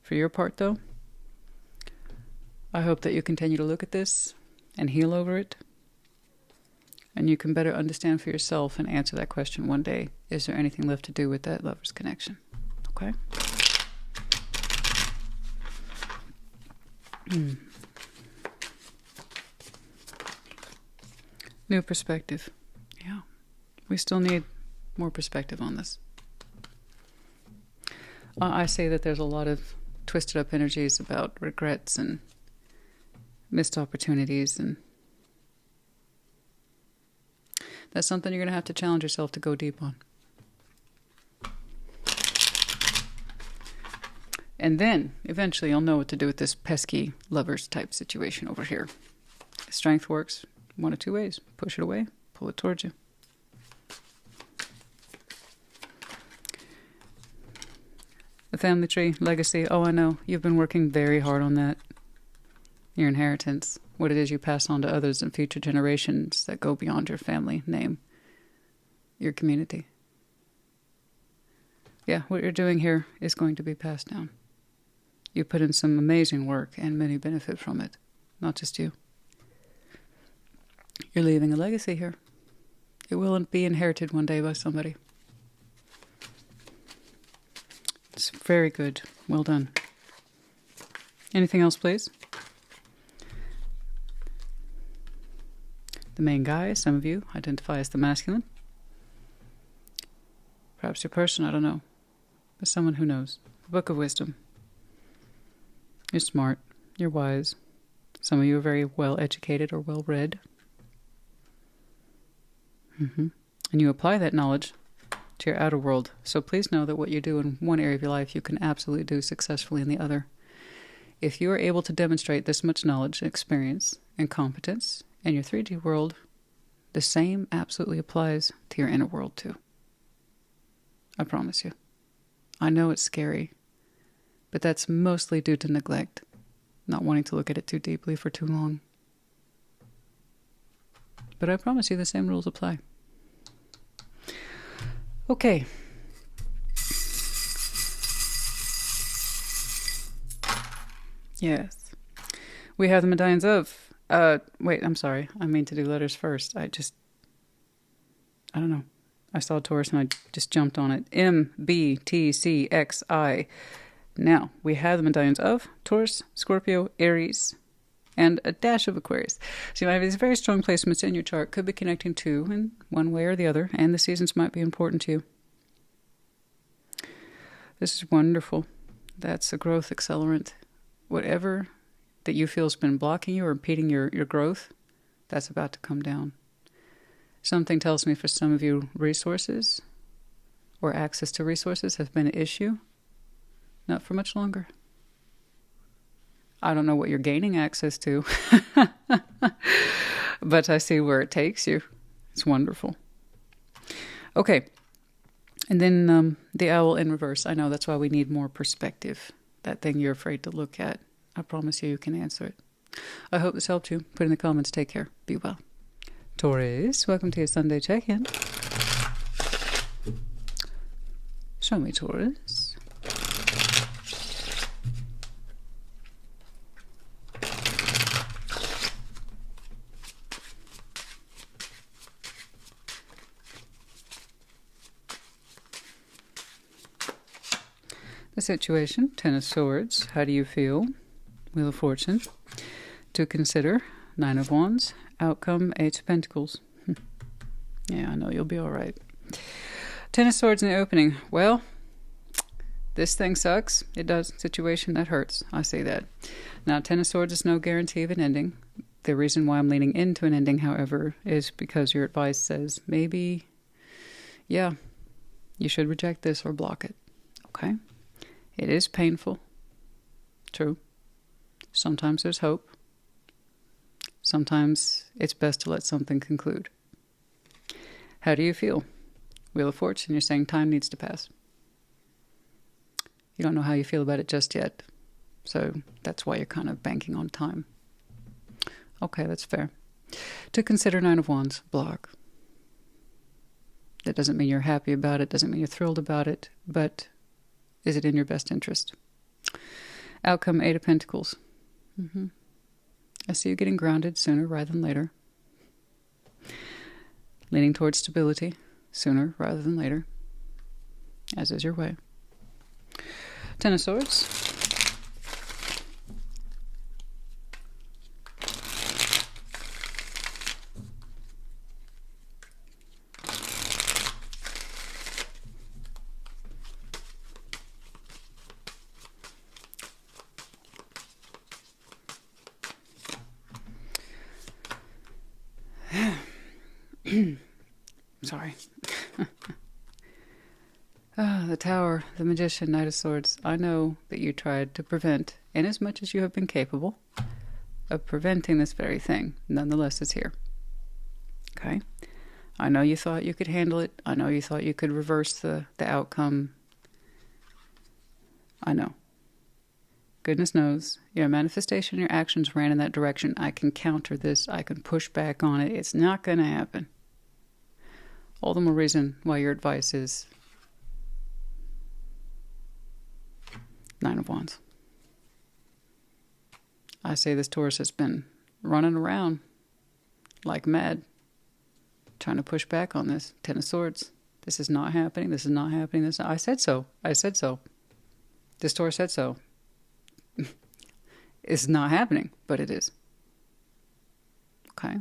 For your part, though, I hope that you continue to look at this and heal over it, and you can better understand for yourself and answer that question one day. Is there anything left to do with that lover's connection? Okay? New perspective. Yeah. We still need more perspective on this. I say that there's a lot of twisted up energies about regrets and missed opportunities, and that's something you're going to have to challenge yourself to go deep on. And then, eventually, you'll know what to do with this pesky lovers type situation over here. Strength works one of two ways. Push it away, pull it towards you. The family tree, legacy. Oh, I know. You've been working very hard on that. Your inheritance. What it is you pass on to others and future generations that go beyond your family name. Your community. Yeah, what you're doing here is going to be passed down. You put in some amazing work and many benefit from it. Not just you. You're leaving a legacy here. It will be inherited one day by somebody. It's very good. Well done. Anything else, please? The main guy, some of you identify as the masculine. Perhaps your person, I don't know. But someone who knows. The Book of Wisdom. You're smart. You're wise. Some of you are very well educated or well read. And you apply that knowledge to your outer world. So please know that what you do in one area of your life, you can absolutely do successfully in the other. If you are able to demonstrate this much knowledge, experience, and competence in your 3D world, the same absolutely applies to your inner world too. I promise you. I know it's scary, but that's mostly due to neglect, not wanting to look at it too deeply for too long. But I promise you the same rules apply. Okay. Yes. We have the medallions of... wait, I'm sorry. I mean to do letters first. I don't know. I saw Taurus and I just jumped on it. M, B, T, C, X, I. Now, we have the medallions of Taurus, Scorpio, Aries, and a dash of Aquarius. So you might have these very strong placements in your chart. Could be connecting to in one way or the other, and the seasons might be important to you. This is wonderful. That's a growth accelerant. Whatever that you feel has been blocking you or impeding your growth, that's about to come down. Something tells me for some of you, resources or access to resources has been an issue. Not for much longer. I don't know what you're gaining access to, but I see where it takes you. It's wonderful. Okay. And then the owl in reverse. I know that's why we need more perspective. That thing you're afraid to look at. I promise you can answer it. I hope this helped you. Put in the comments. Take care. Be well. Taurus, welcome to your Sunday check-in. Show me, Taurus. The situation, Ten of Swords. How do you feel? Wheel of Fortune. To consider, Nine of Wands. Outcome, Eight of Pentacles. Yeah, I know you'll be all right. Ten of Swords in the opening. Well, this thing sucks. It does. Situation that hurts. I see that. Now, Ten of Swords is no guarantee of an ending. The reason why I'm leaning into an ending, however, is because your advice says maybe, yeah, you should reject this or block it. Okay? It is painful. True. Sometimes there's hope. Sometimes it's best to let something conclude. How do you feel? Wheel of Fortune, you're saying time needs to pass. You don't know how you feel about it just yet. So that's why you're kind of banking on time. Okay, that's fair. To consider Nine of Wands, block. That doesn't mean you're happy about it, doesn't mean you're thrilled about it, but is it in your best interest? Outcome, Eight of Pentacles. I see you getting grounded sooner rather than later. Leaning towards stability sooner rather than later, as is your way. Ten of Swords. sorry. The Tower, the Magician, Knight of Swords. I know that you tried to prevent, in as much as you have been capable of preventing this very thing. Nonetheless, it's here. Okay? I know you thought you could handle it. I know you thought you could reverse the outcome. I know. Goodness knows, your manifestation, your actions ran in that direction. I can counter this. I can push back on it. It's not going to happen. All the more reason why your advice is Nine of Wands. I say this Taurus has been running around like mad, trying to push back on this. Ten of Swords. This is not happening. This is not happening. I said so. I said so. This Taurus said so. It's not happening, but it is. Okay?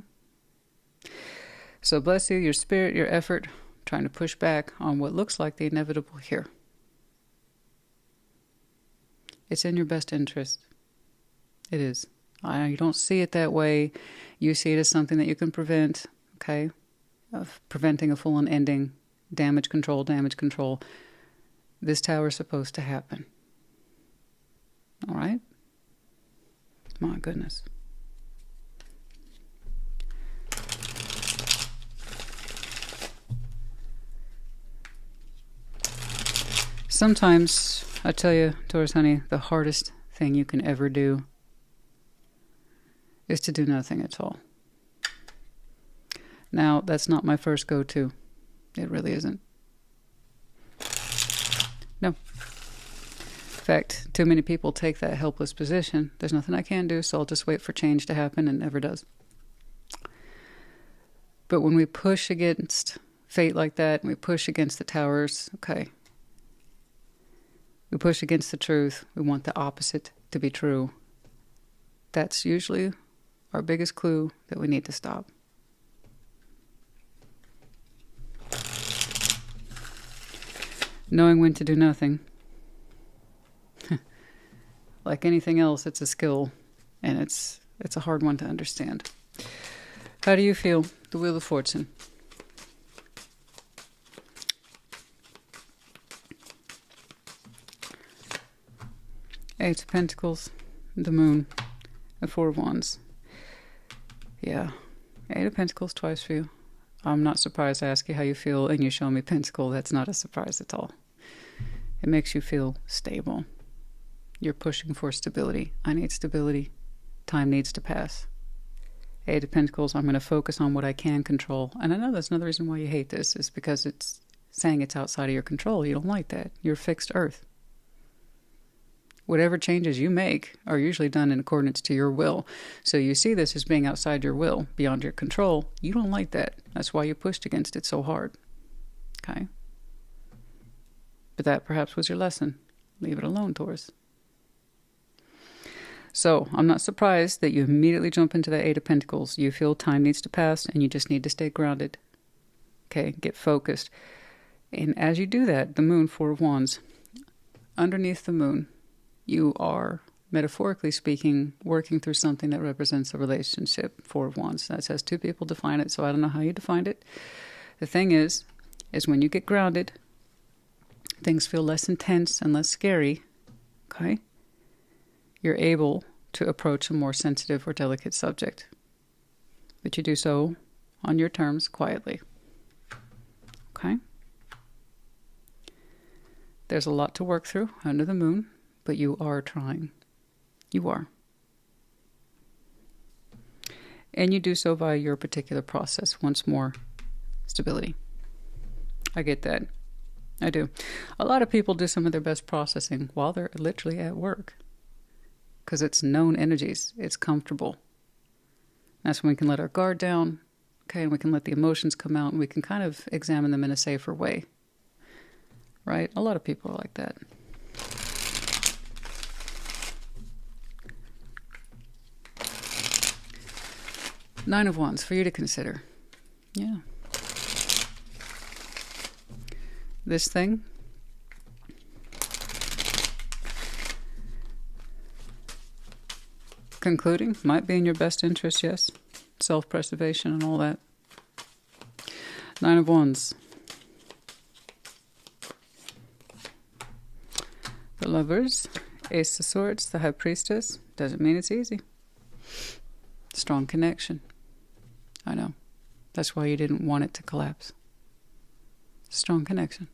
So bless you, your spirit, your effort, trying to push back on what looks like the inevitable here. It's in your best interest. It is. You don't see it that way. You see it as something that you can prevent, okay? Of preventing a full-on ending. Damage control, damage control. This Tower is supposed to happen. All right? My goodness. Sometimes, I tell you, Taurus honey, the hardest thing you can ever do is to do nothing at all. Now, that's not my first go-to. It really isn't. No. In fact, too many people take that helpless position. There's nothing I can do, so I'll just wait for change to happen, and it never does. But when we push against fate like that, and we push against the towers, okay, we push against the truth, we want the opposite to be true. That's usually our biggest clue that we need to stop. Knowing when to do nothing. Like anything else, it's a skill, and it's a hard one to understand. How do you feel? The Wheel of Fortune. Eight of Pentacles, the Moon, the Four of Wands. Yeah, Eight of Pentacles twice for you. I'm not surprised I ask you how you feel, and you show me Pentacle. That's not a surprise at all. It makes you feel stable. You're pushing for stability. I need stability. Time needs to pass. Eight of Pentacles, I'm going to focus on what I can control. And I know that's another reason why you hate this, is because it's saying it's outside of your control. You don't like that. You're fixed earth. Whatever changes you make are usually done in accordance to your will. So you see this as being outside your will, beyond your control. You don't like that. That's why you pushed against it so hard. Okay? But that perhaps was your lesson. Leave it alone, Taurus. So I'm not surprised that you immediately jump into the Eight of Pentacles. You feel time needs to pass, and you just need to stay grounded. Okay? Get focused. And as you do that, the Moon, Four of Wands, underneath the Moon, you are, metaphorically speaking, working through something that represents a relationship. Four of Wands. That says two people define it, so I don't know how you defined it. The thing is when you get grounded, things feel less intense and less scary, okay? You're able to approach a more sensitive or delicate subject. But you do so on your terms, quietly. Okay? There's a lot to work through under the Moon, but you are trying. You are. And you do so via your particular process. Once more, stability. I get that. I do. A lot of people do some of their best processing while they're literally at work. Because it's known energies. It's comfortable. That's when we can let our guard down. Okay, and we can let the emotions come out, and we can kind of examine them in a safer way. Right? A lot of people are like that. Nine of Wands for you to consider. Yeah. This thing. Concluding might be in your best interest, yes. Self-preservation and all that. Nine of Wands. The Lovers. Ace of Swords. The High Priestess. Doesn't mean it's easy. Strong connection. I know. That's why you didn't want it to collapse. Strong connection.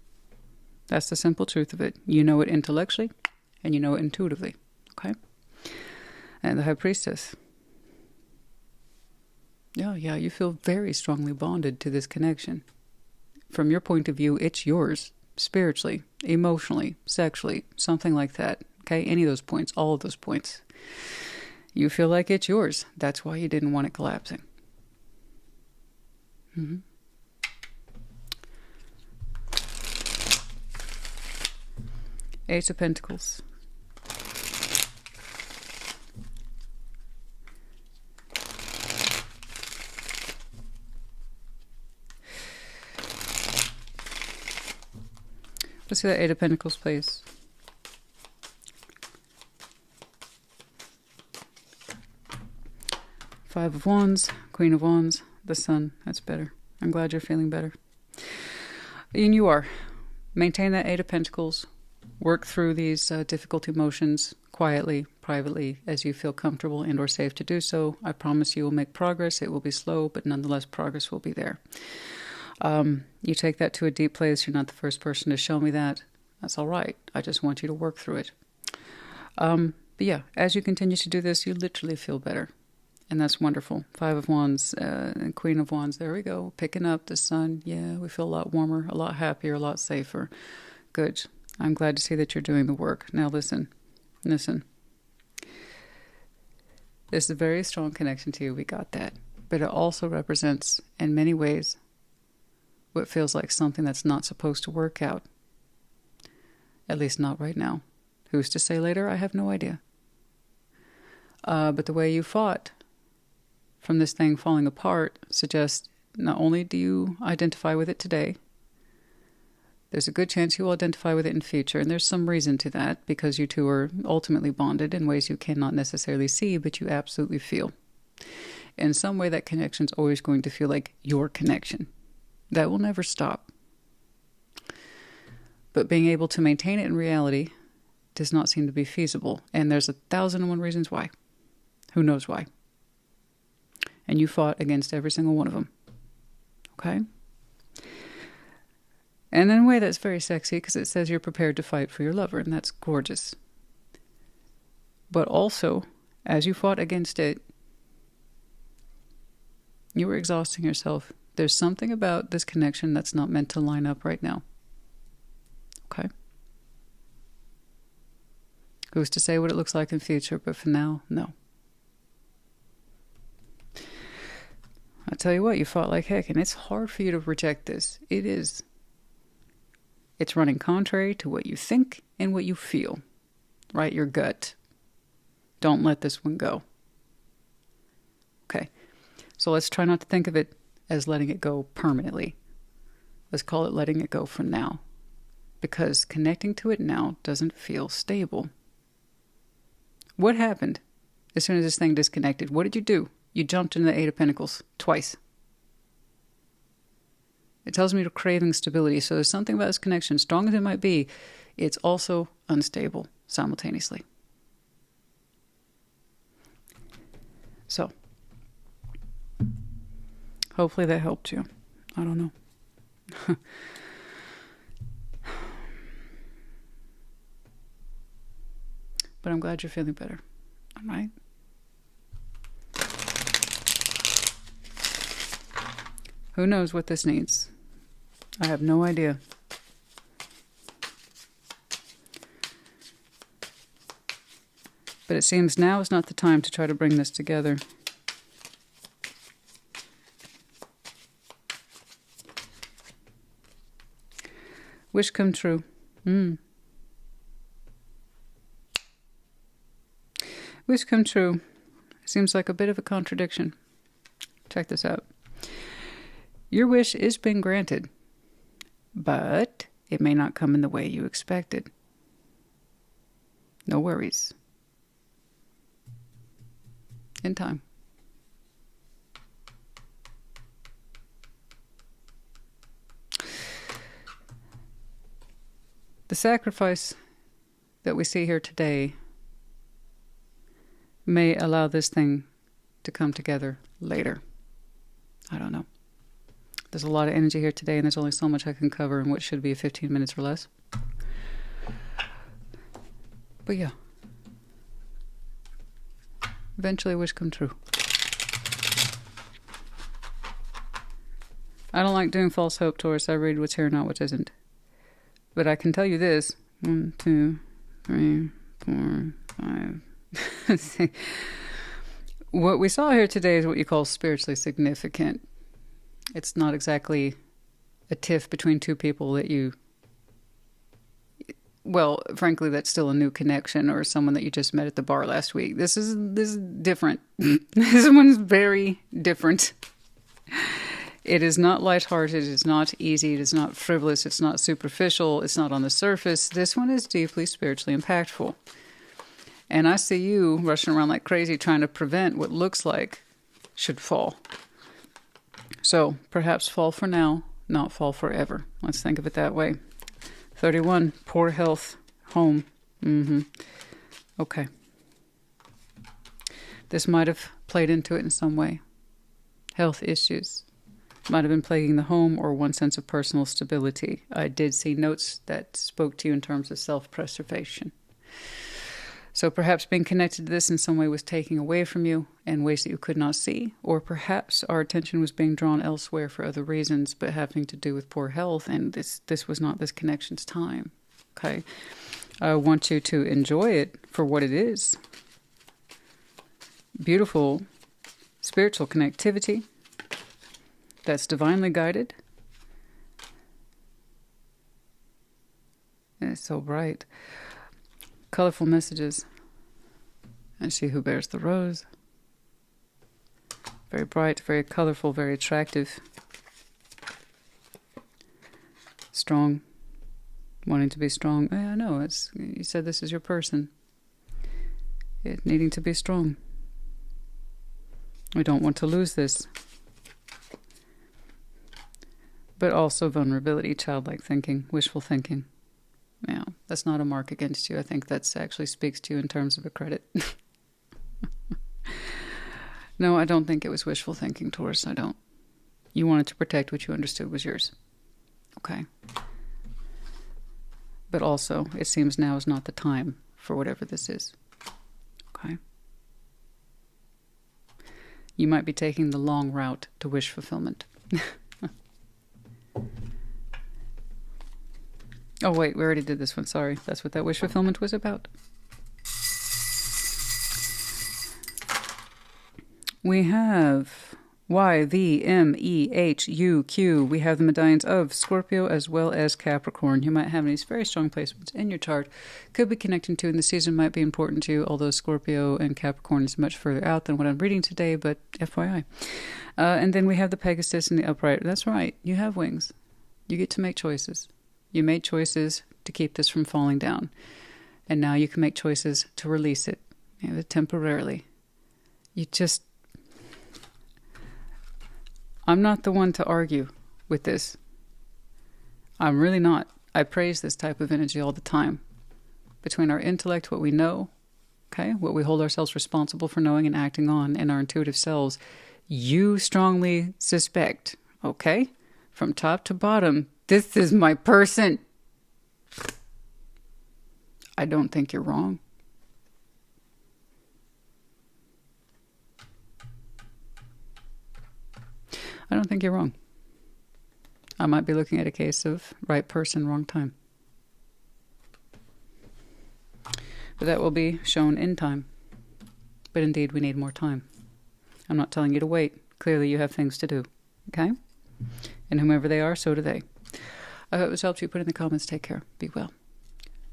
That's the simple truth of it. You know it intellectually and you know it intuitively. Okay? And the High Priestess. Yeah, you feel very strongly bonded to this connection. From your point of view, it's yours. Spiritually, emotionally, sexually, something like that. Okay? Any of those points, all of those points. You feel like it's yours. That's why you didn't want it collapsing. Mm-hmm. Ace of Pentacles. Let's see that Eight of Pentacles, please. Five of Wands, Queen of Wands, the Sun. That's better. I'm glad you're feeling better. And you are. Maintain that Eight of Pentacles. Work through these difficult emotions quietly, privately, as you feel comfortable and or safe to do so. I promise you will make progress. It will be slow, but nonetheless progress will be there. You take that to a deep place. You're not the first person to show me that. That's all right. I just want you to work through it. But yeah, as you continue to do this, you literally feel better. And that's wonderful. Five of Wands and Queen of Wands. There we go. Picking up the Sun. Yeah, we feel a lot warmer, a lot happier, a lot safer. Good. I'm glad to see that you're doing the work. Now listen. This is a very strong connection to you. We got that. But it also represents, in many ways, what feels like something that's not supposed to work out. At least not right now. Who's to say later? I have no idea. But the way you fought from this thing falling apart suggests not only do you identify with it today, there's a good chance you will identify with it in future, and there's some reason to that, because you two are ultimately bonded in ways you cannot necessarily see, but you absolutely feel. In some way, that connection's always going to feel like your connection. That will never stop. But being able to maintain it in reality does not seem to be feasible, and there's 1,001 reasons why. Who knows why? And you fought against every single one of them. Okay? And in a way that's very sexy, because it says you're prepared to fight for your lover, and that's gorgeous. But also, as you fought against it, you were exhausting yourself. There's something about this connection that's not meant to line up right now. Okay? Who's to say what it looks like in future, but for now, no. I tell you what, you fought like heck, and it's hard for you to reject this. It is. It's running contrary to what you think and what you feel. Right? Your gut. Don't let this one go. Okay. So let's try not to think of it as letting it go permanently. Let's call it letting it go for now. Because connecting to it now doesn't feel stable. What happened as soon as this thing disconnected? What did you do? You jumped into the Eight of Pentacles twice. It tells me you're craving stability. So there's something about this connection, strong as it might be, it's also unstable simultaneously. So, hopefully that helped you. I don't know. But I'm glad you're feeling better. All right? Who knows what this needs? I have no idea. But it seems now is not the time to try to bring this together. Wish come true. Wish come true. Seems like a bit of a contradiction. Check this out. Your wish is being granted, but it may not come in the way you expected. No worries. In time. The sacrifice that we see here today may allow this thing to come together later. I don't know. There's a lot of energy here today, and there's only so much I can cover in what should be 15 minutes or less. But yeah. Eventually wish come true. I don't like doing false hope, Taurus. I read what's here, not what isn't. But I can tell you this. 1, 2, 3, 4, 5. What we saw here today is what you call spiritually significant. It's not exactly a tiff between two people that you... Well, frankly, that's still a new connection, or someone that you just met at the bar last week. This is different. This one's very different. It is not lighthearted. It is not easy. It is not frivolous. It's not superficial. It's not on the surface. This one is deeply spiritually impactful. And I see you rushing around like crazy trying to prevent what looks like should fall. So perhaps fall for now, not fall forever. Let's think of it that way. 31, poor health, home. Okay. This might have played into it in some way. Health issues might have been plaguing the home, or one sense of personal stability. I did see notes that spoke to you in terms of self-preservation. So perhaps being connected to this in some way was taking away from you in ways that you could not see, or perhaps our attention was being drawn elsewhere for other reasons, but having to do with poor health, and this was not this connection's time. Okay, I want you to enjoy it for what it is. Beautiful spiritual connectivity that's divinely guided. And it's so bright. Colorful messages. And she who bears the rose. Very bright, very colorful, very attractive. Strong. Wanting to be strong. Yeah, I know. You said this is your person. Needing to be strong. We don't want to lose this. But also vulnerability, childlike thinking, wishful thinking. Yeah, that's not a mark against you. I think that's actually speaks to you in terms of a credit. No, I don't think it was wishful thinking, Taurus. I don't. You wanted to protect what you understood was yours. Okay. But also, it seems now is not the time for whatever this is. Okay. You might be taking the long route to wish fulfillment. Oh, wait, we already did this one. Sorry. That's what that wish fulfillment was about. We have YVMEHUQ. We have the medallions of Scorpio as well as Capricorn. You might have these very strong placements in your chart. Could be connecting to, and the season might be important to you, although Scorpio and Capricorn is much further out than what I'm reading today, but FYI. And then we have the Pegasus and the upright. That's right. You have wings. You get to make choices. You made choices to keep this from falling down. And now you can make choices to release it, temporarily. I'm not the one to argue with this. I'm really not. I praise this type of energy all the time. Between our intellect, what we know, okay, what we hold ourselves responsible for knowing and acting on, and our intuitive selves, you strongly suspect, okay, from top to bottom, this is my person. I don't think you're wrong. I don't think you're wrong. I might be looking at a case of right person, wrong time. But that will be shown in time. But indeed, we need more time. I'm not telling you to wait. Clearly, you have things to do. Okay? And whomever they are, so do they. I hope this helped you. Put in the comments. Take care. Be well.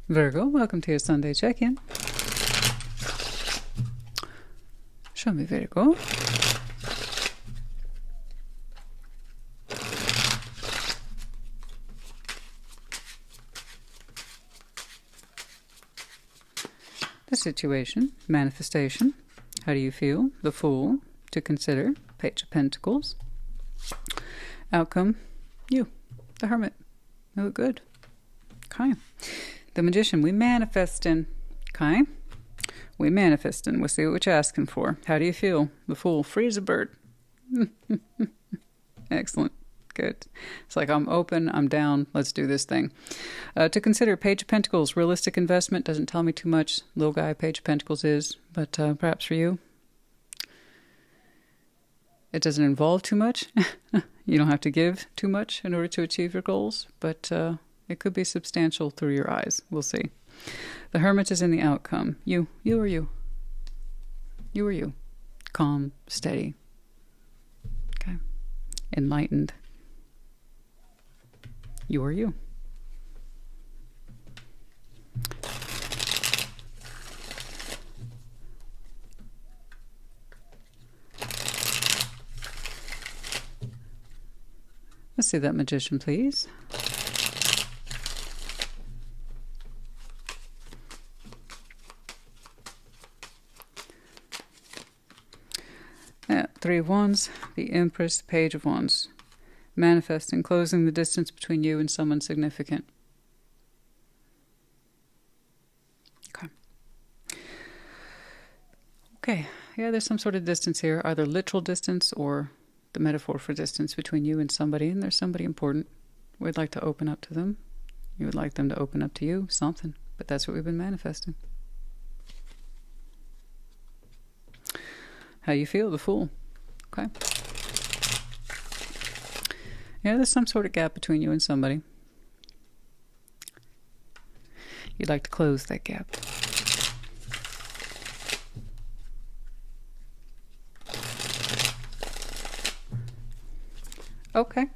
Virgo, welcome to your Sunday check-in. Show me Virgo. The situation, manifestation. How do you feel? The Fool, to consider. Page of Pentacles. Outcome, you, the Hermit. You look good. Okay. The Magician, we manifesting. Okay? We manifesting. We'll see what you're asking for. How do you feel? The Fool. Free as a bird. Excellent. Good. It's like, I'm open, I'm down, let's do this thing. To consider, Page of Pentacles, realistic investment. Doesn't tell me too much. Little guy, Page of Pentacles is, but perhaps for you, it doesn't involve too much. You don't have to give too much in order to achieve your goals, but it could be substantial through your eyes. We'll see. The Hermit is in the outcome. You or you. You or you. Calm, steady. Okay. Enlightened. You or you. Let's see that Magician, please. Three of Wands, the Empress, Page of Wands. Manifesting, closing the distance between you and someone significant. Okay. Okay, yeah, there's some sort of distance here, either literal distance or the metaphor for distance between you and somebody, and there's somebody important. We'd like to open up to them. You would like them to open up to you, something, but that's what we've been manifesting. How you feel? The Fool. Okay. Yeah, there's some sort of gap between you and somebody. You'd like to close that gap. Okay.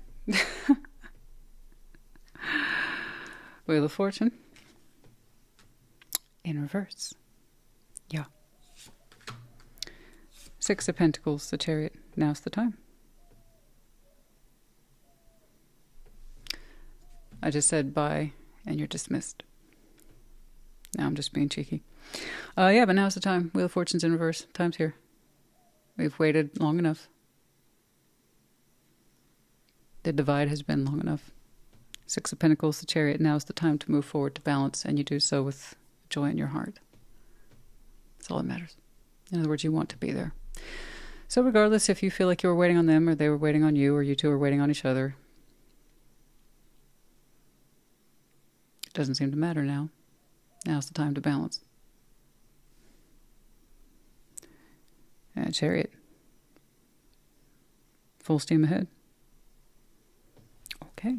Wheel of Fortune. In reverse. Yeah. Six of Pentacles, the Chariot. Now's the time. I just said bye, and you're dismissed. Now I'm just being cheeky. Yeah, but now's the time. Wheel of Fortune's in reverse. Time's here. We've waited long enough. The divide has been long enough. Six of Pentacles, the Chariot. Now's the time to move forward to balance, and you do so with joy in your heart. That's all that matters. In other words, you want to be there. So regardless if you feel like you were waiting on them, or they were waiting on you, or you two were waiting on each other, it doesn't seem to matter now. Now's the time to balance. And Chariot. Full steam ahead. Okay.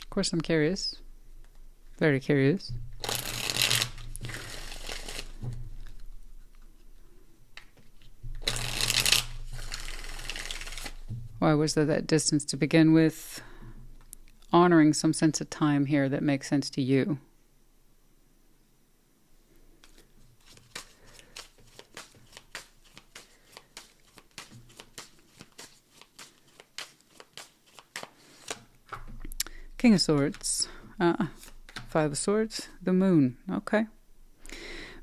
Of course, I'm curious. Very curious. Why was there that distance to begin with? Honoring some sense of time here that makes sense to you. King of Swords. Five of Swords. The Moon. Okay.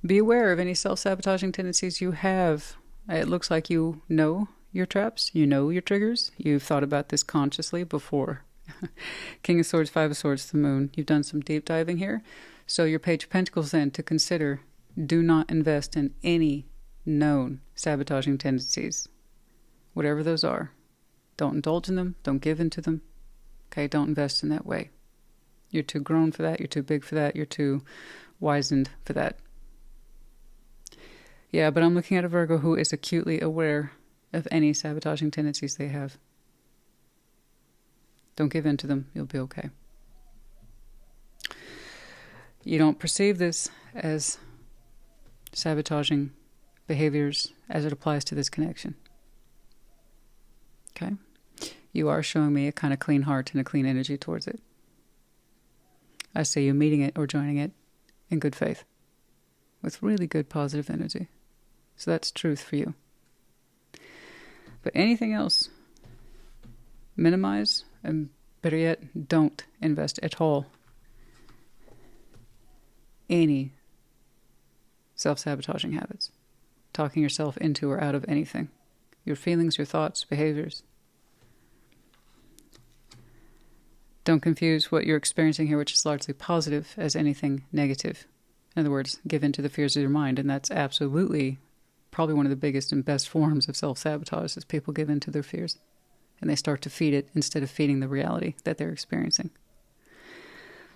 Be aware of any self-sabotaging tendencies you have. It looks like you know your traps. You know your triggers. You've thought about this consciously before. King of Swords, Five of Swords, the Moon. You've done some deep diving here. So your Page of Pentacles then to consider. Do not invest in any known sabotaging tendencies. Whatever those are. Don't indulge in them. Don't give in to them. Okay, don't invest in that way. You're too grown for that. You're too big for that. You're too wizened for that. Yeah, but I'm looking at a Virgo who is acutely aware of any sabotaging tendencies they have. Don't give in to them. You'll be okay. You don't perceive this as sabotaging behaviors as it applies to this connection. Okay? You are showing me a kind of clean heart and a clean energy towards it. I see you meeting it or joining it in good faith with really good positive energy. So that's truth for you. But anything else, minimize, and better yet, don't invest at all any self-sabotaging habits. Talking yourself into or out of anything. Your feelings, your thoughts, behaviors. Don't confuse what you're experiencing here, which is largely positive, as anything negative. In other words, give in to the fears of your mind. And that's absolutely probably one of the biggest and best forms of self-sabotage, is people give in to their fears. And they start to feed it instead of feeding the reality that they're experiencing.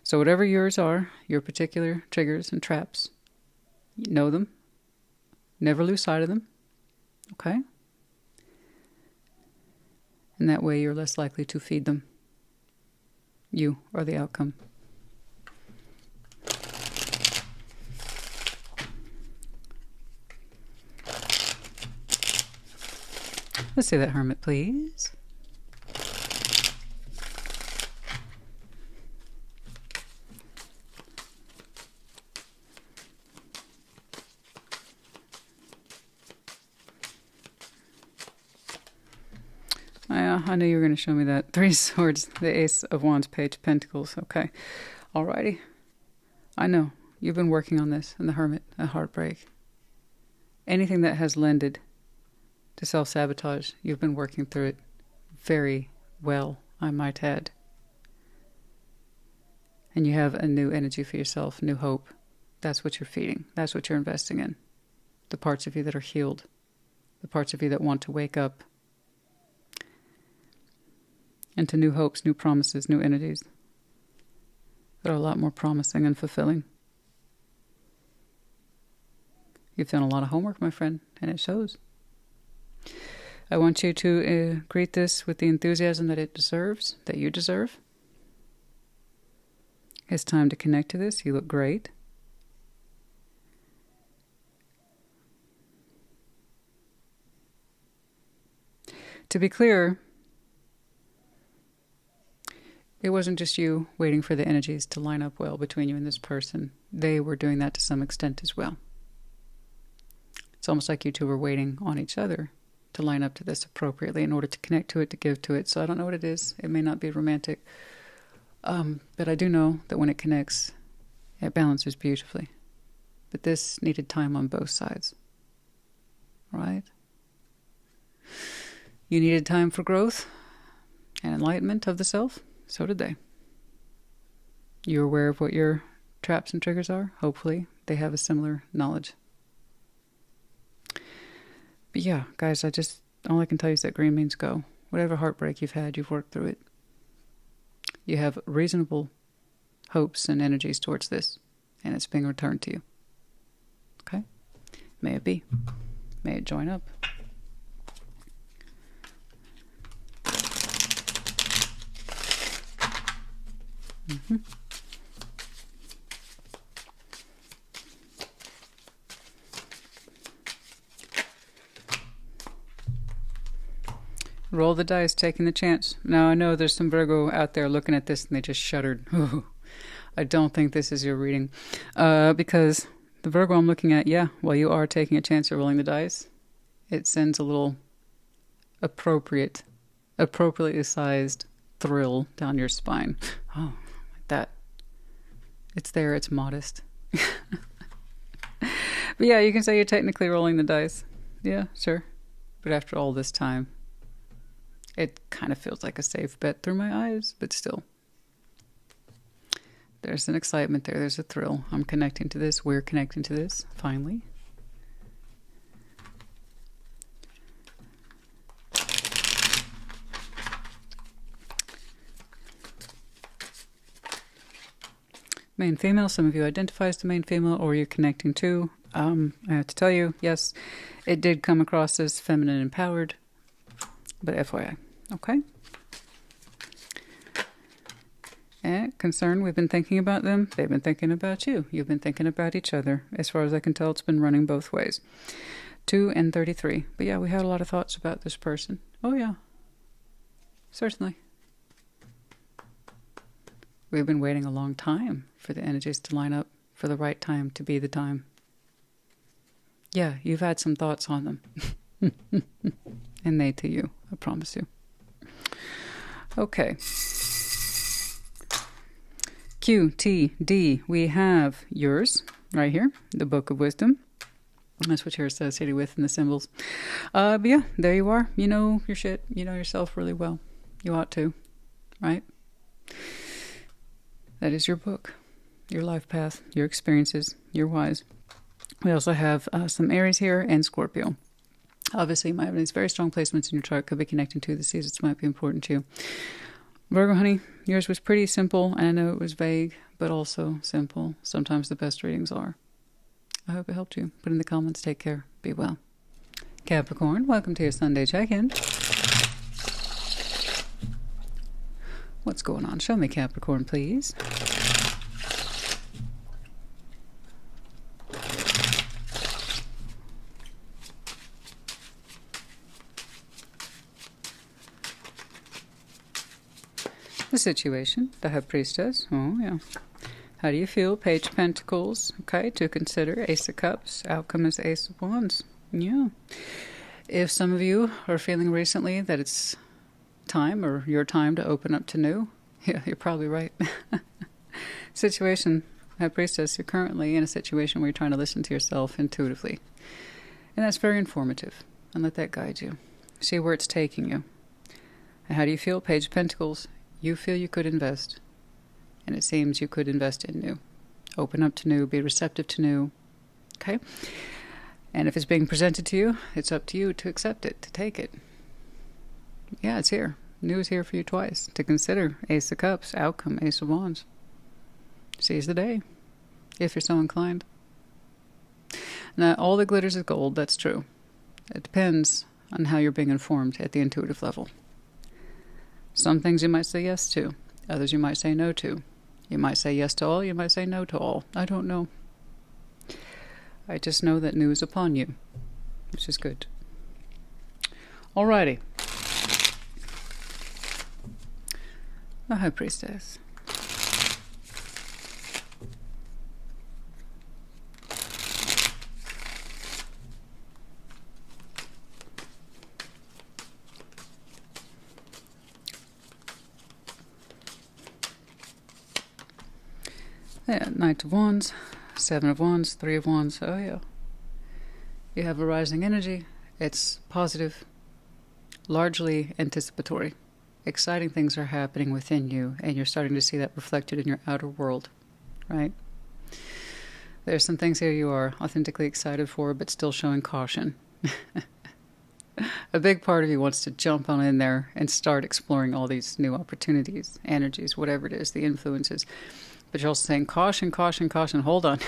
So whatever yours are, your particular triggers and traps, know them. Never lose sight of them. Okay? And that way you're less likely to feed them. You are the outcome. Let's see that Hermit, please. I knew you were going to show me that. 3 Swords, the Ace of Wands, Page of Pentacles. Okay. Alrighty. I know. You've been working on this, and the Hermit, a heartbreak. Anything that has lended to self-sabotage, you've been working through it very well, I might add. And you have a new energy for yourself, new hope. That's what you're feeding. That's what you're investing in. The parts of you that are healed. The parts of you that want to wake up. Into new hopes, new promises, new energies that are a lot more promising and fulfilling. You've done a lot of homework, my friend, and it shows. I want you to greet this with the enthusiasm that it deserves, that you deserve. It's time to connect to this. You look great. To be clear, it wasn't just you waiting for the energies to line up well between you and this person. They were doing that to some extent as well. It's almost like you two were waiting on each other to line up to this appropriately in order to connect to it, to give to it. So I don't know what it is. It may not be romantic. But I do know that when it connects, it balances beautifully. But this needed time on both sides. Right? You needed time for growth and enlightenment of the self. So did they. You're aware of what your traps and triggers are. Hopefully they have a similar knowledge. But yeah, guys, all I can tell you is that green means go. Whatever heartbreak you've had, you've worked through it. You have reasonable hopes and energies towards this, and it's being returned to you. Okay? May it be. May it join up. Mm-hmm. Roll the dice, taking the chance. Now, I know there's some Virgo out there looking at this and they just shuddered. Ooh, I don't think this is your reading. Because the Virgo I'm looking at, yeah, while you are taking a chance at rolling the dice, it sends a little appropriately sized thrill down your spine. Oh, like that. It's there, it's modest. But yeah, you can say you're technically rolling the dice. Yeah, sure. But after all this time, it kind of feels like a safe bet through my eyes, but still. There's an excitement there. There's a thrill. I'm connecting to this. We're connecting to this, finally. Main female. Some of you identify as the main female, or you're connecting to. I have to tell you, yes, it did come across as feminine empowered, but FYI, okay? And concern, we've been thinking about them. They've been thinking about you. You've been thinking about each other. As far as I can tell, it's been running both ways. 2 and 33. But yeah, we had a lot of thoughts about this person. Oh yeah, certainly. We've been waiting a long time for the energies to line up, for the right time to be the time. Yeah, you've had some thoughts on them. And they to you, I promise you. Okay. Q, T, D, we have yours right here, the Book of Wisdom. That's what you're associated with in the symbols. But yeah, there you are. You know your shit. You know yourself really well. You ought to, right? That is your book, your life path, your experiences, your whys. We also have some Aries here and Scorpio. Obviously, you might have these very strong placements in your chart. Could be connecting to the seasons. Might be important to you. Virgo, honey, yours was pretty simple. And I know it was vague, but also simple. Sometimes the best readings are. I hope it helped you. Put in the comments. Take care. Be well. Capricorn, welcome to your Sunday check-in. What's going on? Show me Capricorn, please. The situation, the High Priestess. Oh, yeah. How do you feel? Page of Pentacles. Okay, to consider. Ace of Cups. Outcome is Ace of Wands. Yeah. If some of you are feeling recently that it's time or your time to open up to new, yeah, you're probably right. Situation, High Priestess, you're currently in a situation where you're trying to listen to yourself intuitively. And that's very informative. And let that guide you. See where it's taking you. And how do you feel? Page of Pentacles. You feel you could invest, and it seems you could invest in new. Open up to new, be receptive to new, okay? And if it's being presented to you, it's up to you to accept it, to take it. Yeah, it's here. New is here for you twice. To consider. Ace of Cups, outcome, Ace of Wands. Seize the day, if you're so inclined. Now, all that glitters is gold, that's true. It depends on how you're being informed at the intuitive level. Some things you might say yes to. Others you might say no to. You might say yes to all. You might say no to all. I don't know. I just know that new is upon you, which is good. Alrighty. The High Priestess. Yeah, Knight of Wands, Seven of Wands, Three of Wands. Oh, yeah. You have a rising energy. It's positive, largely anticipatory. Exciting things are happening within you, and you're starting to see that reflected in your outer world, right? There's some things here you are authentically excited for, but still showing caution. A big part of you wants to jump on in there and start exploring all these new opportunities, energies, whatever it is, the influences. But you're also saying, caution, caution, caution, hold on.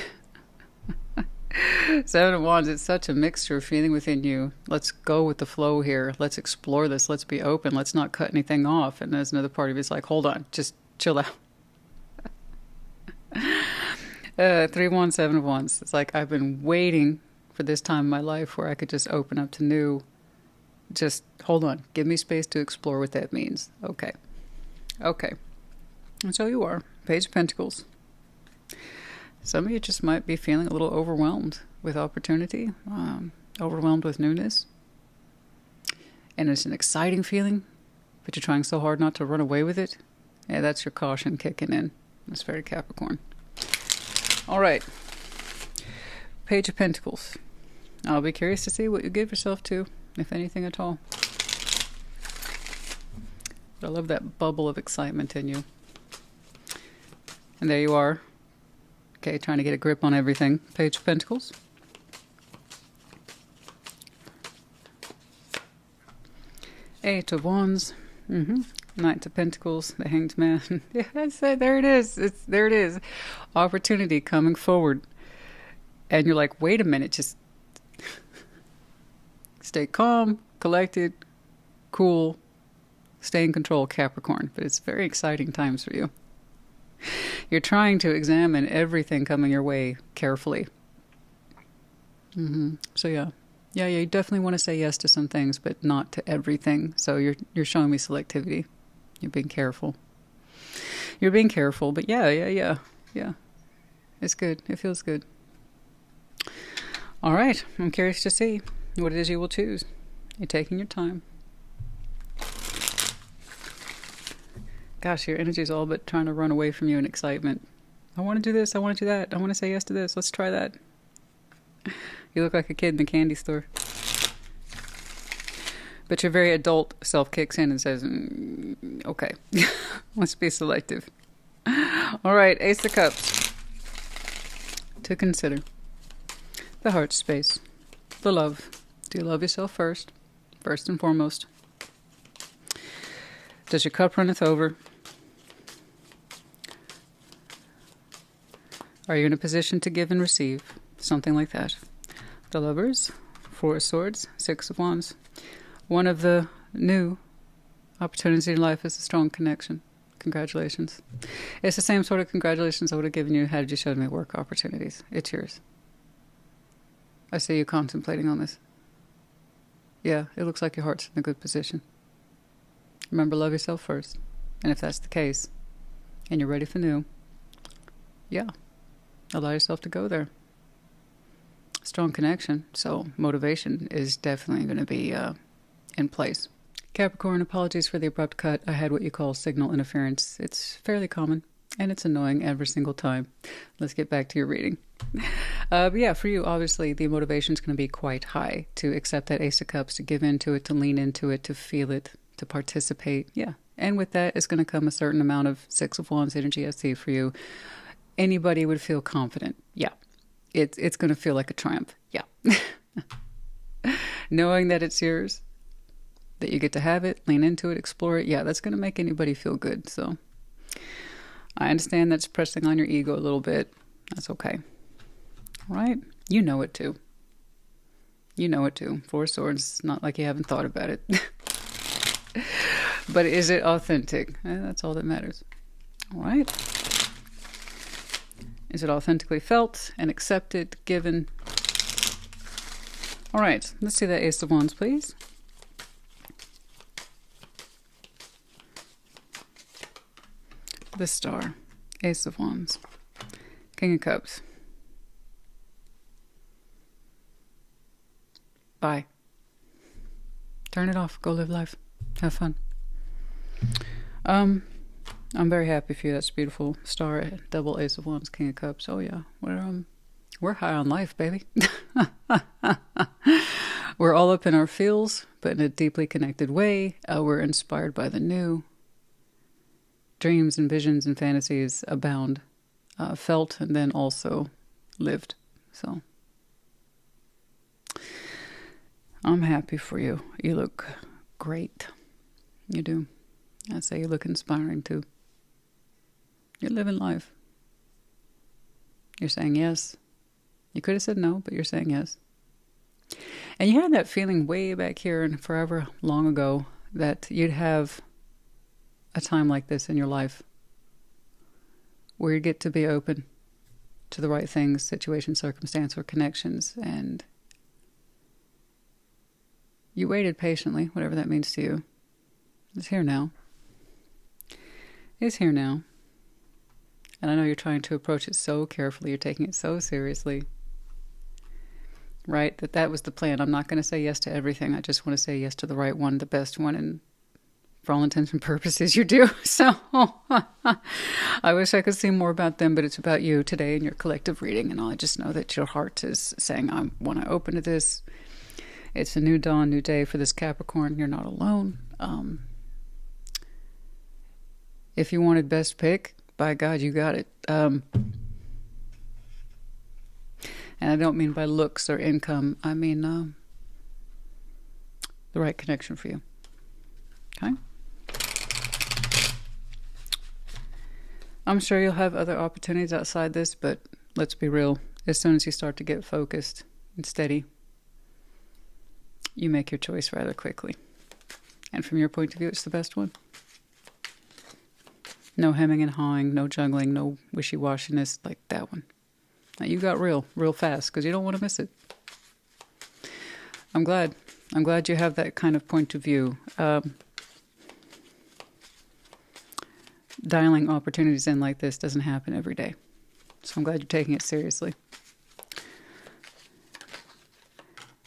Seven of Wands, it's such a mixture of feeling within you. Let's go with the flow here. Let's explore this. Let's be open. Let's not cut anything off. And there's another part of you that's like, hold on, just chill out. Three of Wands, Seven of Wands. It's like I've been waiting for this time in my life where I could just open up to new. Just hold on. Give me space to explore what that means. Okay. Okay. And so you are. Page of Pentacles. Some of you just might be feeling a little overwhelmed with opportunity, overwhelmed with newness. And it's an exciting feeling, but you're trying so hard not to run away with it. Yeah, that's your caution kicking in. That's very Capricorn. All right. Page of Pentacles. I'll be curious to see what you give yourself to, if anything at all. I love that bubble of excitement in you. And there you are. Okay, trying to get a grip on everything. Page of Pentacles. Eight of Wands. Knight of Pentacles. The Hanged Man. Yeah, I said, there it is. There it is. Opportunity coming forward. And you're like, wait a minute. Just stay calm, collected, cool. Stay in control, Capricorn. But it's very exciting times for you. You're trying to examine everything coming your way carefully. So yeah, you definitely want to say yes to some things, but not to everything. So you're showing me selectivity. You're being careful. You're being careful, but yeah. It's good. It feels good. All right, I'm curious to see what it is you will choose. You're taking your time. Gosh, your energy is all but trying to run away from you in excitement. I want to do this. I want to do that. I want to say yes to this. Let's try that. You look like a kid in the candy store. But your very adult self kicks in and says, okay, let's be selective. All right, Ace of Cups. To consider. The heart space. The love. Do you love yourself first? First and foremost. Does your cup runneth over? Are you in a position to give and receive? Something like that. The Lovers, Four of Swords, Six of Wands. One of the new opportunities in life is a strong connection. Congratulations. It's the same sort of congratulations I would have given you had you showed me work opportunities. It's yours. I see you contemplating on this. Yeah, it looks like your heart's in a good position. Remember, love yourself first. And if that's the case, and you're ready for new, yeah, allow yourself to go there. Strong connection, so motivation is definitely going to be in place. Capricorn, apologies for the abrupt cut. I had what you call signal interference. It's fairly common, and it's annoying every single time. Let's get back to your reading. But yeah, for you, obviously, the motivation is going to be quite high to accept that Ace of Cups, to give into it, to lean into it, to feel it, to participate. Yeah, and with that is going to come a certain amount of Six of Wands energy, I see, for you. Anybody would feel confident. Yeah, it's going to feel like a triumph. Yeah. Knowing that it's yours, that you get to have it, lean into it, explore it. Yeah, that's going to make anybody feel good. So I understand that's pressing on your ego a little bit. That's okay. All right? You know it too. You know it too. Four of Swords, not like you haven't thought about it. But is it authentic? That's all that matters. All right? Is it authentically felt and accepted, given? All right, let's see that Ace of Wands, please. The Star, Ace of Wands, King of Cups. Bye. Turn it off. Go live life. Have fun. I'm very happy for you. That's beautiful. Star, double Ace of Wands, King of Cups. Oh yeah, we're high on life, baby. We're all up in our feels, but in a deeply connected way. We're inspired by the new. Dreams and visions and fantasies abound, felt and then also lived. So I'm happy for you. You look great. You do. I say you look inspiring too. You're living life. You're saying yes. You could have said no, but you're saying yes. And you had that feeling way back here and forever long ago that you'd have a time like this in your life where you get to be open to the right things, situation, circumstance, or connections, and you waited patiently, whatever that means to you. It's here now. It's here now. And I know you're trying to approach it so carefully, you're taking it so seriously. Right? That was the plan. I'm not going to say yes to everything. I just want to say yes to the right one, the best one, and for all intents and purposes, you do. So I wish I could see more about them, but it's about you today and your collective reading. And I just know that your heart is saying, I want to open to this. It's a new dawn, new day for this Capricorn. You're not alone. If you wanted best pick, by God, you got it. And I don't mean by looks or income. I mean the right connection for you. Okay? I'm sure you'll have other opportunities outside this, but let's be real. As soon as you start to get focused and steady, you make your choice rather quickly. And from your point of view, it's the best one. No hemming and hawing, no juggling, no wishy-washiness like that one. Now you got real fast because you don't want to miss it. I'm glad you have that kind of point of view. Dialing opportunities in like this doesn't happen every day. So I'm glad you're taking it seriously.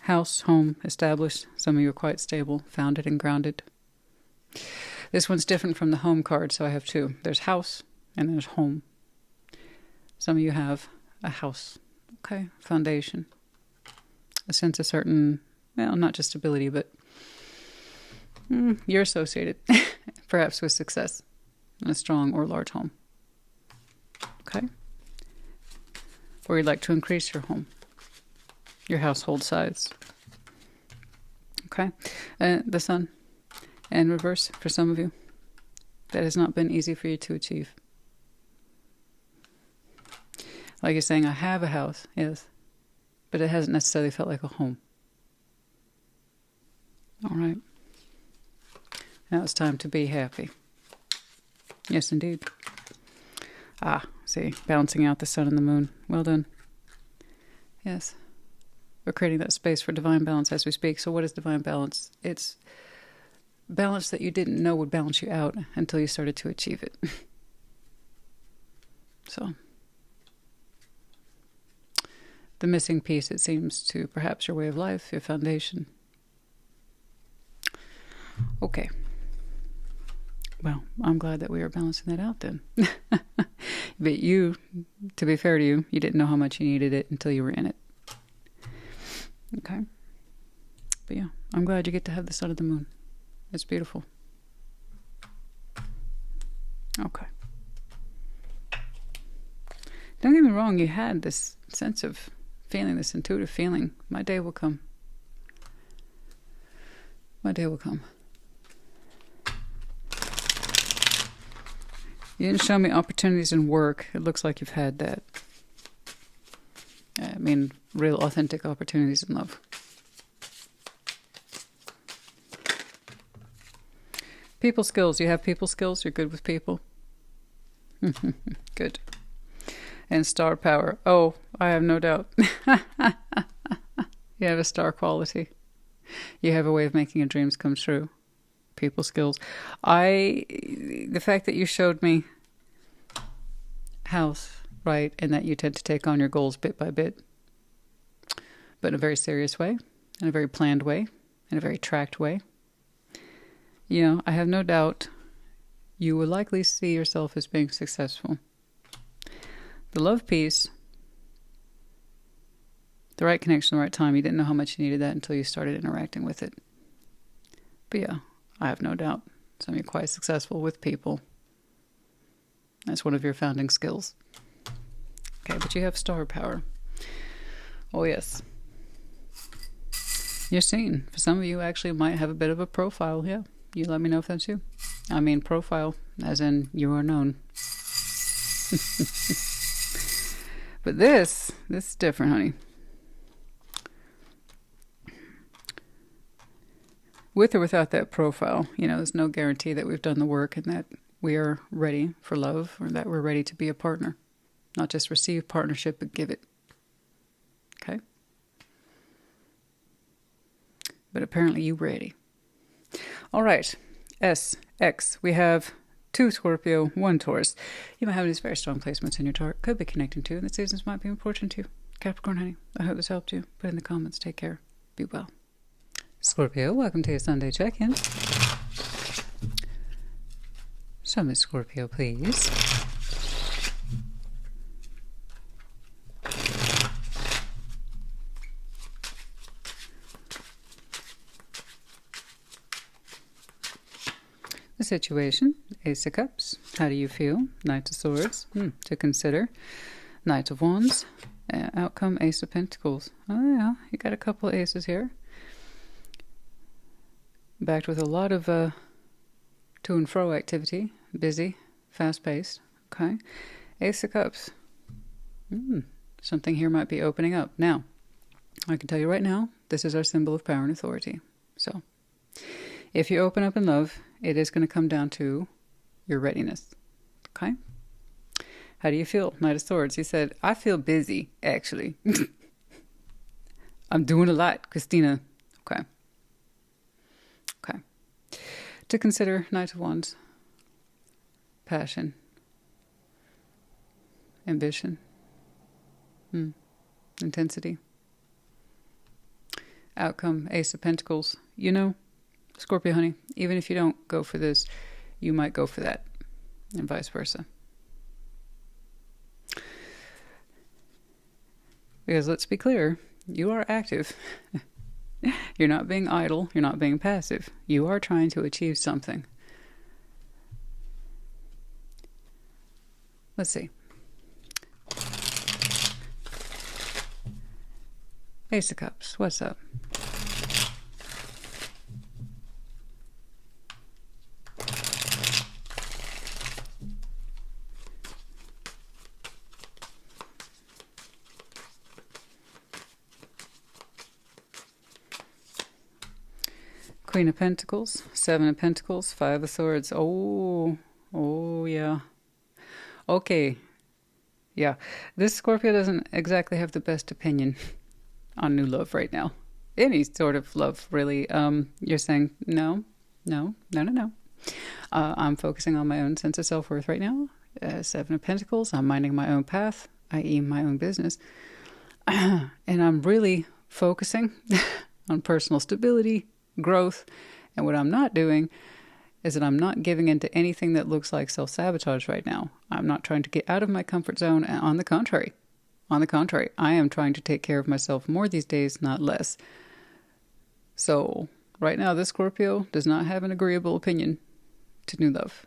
House, home, established. Some of you are quite stable, founded and grounded. This one's different from the home card, so I have two. There's house and there's home. Some of you have a house, okay, foundation. A sense of certain, well, not just stability, but you're associated, perhaps with success in a strong or large home. Okay? Or you'd like to increase your home, your household size. Okay? The Sun in reverse for some of you. That has not been easy for you to achieve. Like you're saying, I have a house, yes, but it hasn't necessarily felt like a home. All right. Now it's time to be happy. Yes, indeed. Ah, see, balancing out the sun and the moon. Well done. Yes. We're creating that space for divine balance as we speak. So what is divine balance? It's balance that you didn't know would balance you out until you started to achieve it. So the missing piece, it seems, to perhaps your way of life, your foundation. Okay. Well, I'm glad that we are balancing that out then. But you, to be fair to you, you didn't know how much you needed it until you were in it. Okay. But yeah, I'm glad you get to have the sun and the moon. It's beautiful. Okay. Don't get me wrong, you had this sense of feeling, this intuitive feeling. My day will come. My day will come. You didn't show me opportunities in work. It looks like you've had that. I mean, real authentic opportunities in love. People skills. You have people skills? You're good with people? Good. And star power. Oh, I have no doubt. You have a star quality. You have a way of making your dreams come true. People skills. The fact that you showed me house, right, and that you tend to take on your goals bit by bit, but in a very serious way, in a very planned way, in a very tracked way. You know, I have no doubt you will likely see yourself as being successful. The love piece, the right connection, the right time, you didn't know how much you needed that until you started interacting with it. But yeah, I have no doubt some of you are quite successful with people. That's one of your founding skills. Okay, but you have star power. Oh, yes. You're seen. For some of you, actually might have a bit of a profile. Yeah, you let me know if that's you. I mean profile, as in you are known. But this is different, honey. With or without that profile, you know, there's no guarantee that we've done the work and that we are ready for love or that we're ready to be a partner. Not just receive partnership, but give it. Okay? But apparently you're ready. All right. S, X. We have 2 Scorpio, 1 Taurus. You might have these very strong placements in your chart. Could be connecting to, and the seasons might be important to you. Capricorn, honey, I hope this helped you. Put in the comments. Take care. Be well. Scorpio, welcome to your Sunday check-in. Show me Scorpio, please. The situation, Ace of Cups. How do you feel? Knight of Swords, to consider. Knight of Wands. Outcome, Ace of Pentacles. Oh yeah, you got a couple of aces here. Backed with a lot of to and fro activity. Busy, fast-paced. Okay. Ace of Cups. Something here might be opening up. Now, I can tell you right now, this is our symbol of power and authority. So, if you open up in love, it is going to come down to your readiness. Okay? How do you feel? Knight of Swords. He said, I feel busy, actually. I'm doing a lot, Christina. Okay. Okay. To consider, Knight of Wands. Passion. Ambition. Intensity. Outcome, Ace of Pentacles. You know, Scorpio, honey, even if you don't go for this, you might go for that, and vice versa. Because let's be clear, you are active. You're not being idle. You're not being passive. You are trying to achieve something. Let's see. Ace of Cups, what's up? Queen of Pentacles, Seven of Pentacles, Five of Swords. Oh, yeah. Okay. Yeah. This Scorpio doesn't exactly have the best opinion on new love right now. Any sort of love, really. You're saying, no. I'm focusing on my own sense of self-worth right now. Seven of Pentacles, I'm minding my own path, i.e. my own business. And I'm really focusing on personal stability, growth, and what I'm not doing is that I'm not giving into anything that looks like self-sabotage right now. I'm not trying to get out of my comfort zone. On the contrary, I am trying to take care of myself more these days, not less. So right now, this Scorpio does not have an agreeable opinion to new love.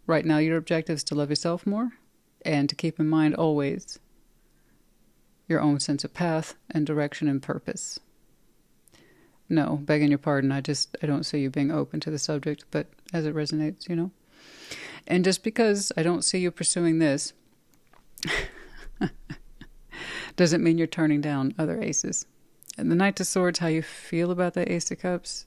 Right now, your objective is to love yourself more and to keep in mind always your own sense of path and direction and purpose. No, begging your pardon, I don't see you being open to the subject, but as it resonates, you know? And just because I don't see you pursuing this, doesn't mean you're turning down other aces. And the Knight of Swords, how you feel about the Ace of Cups,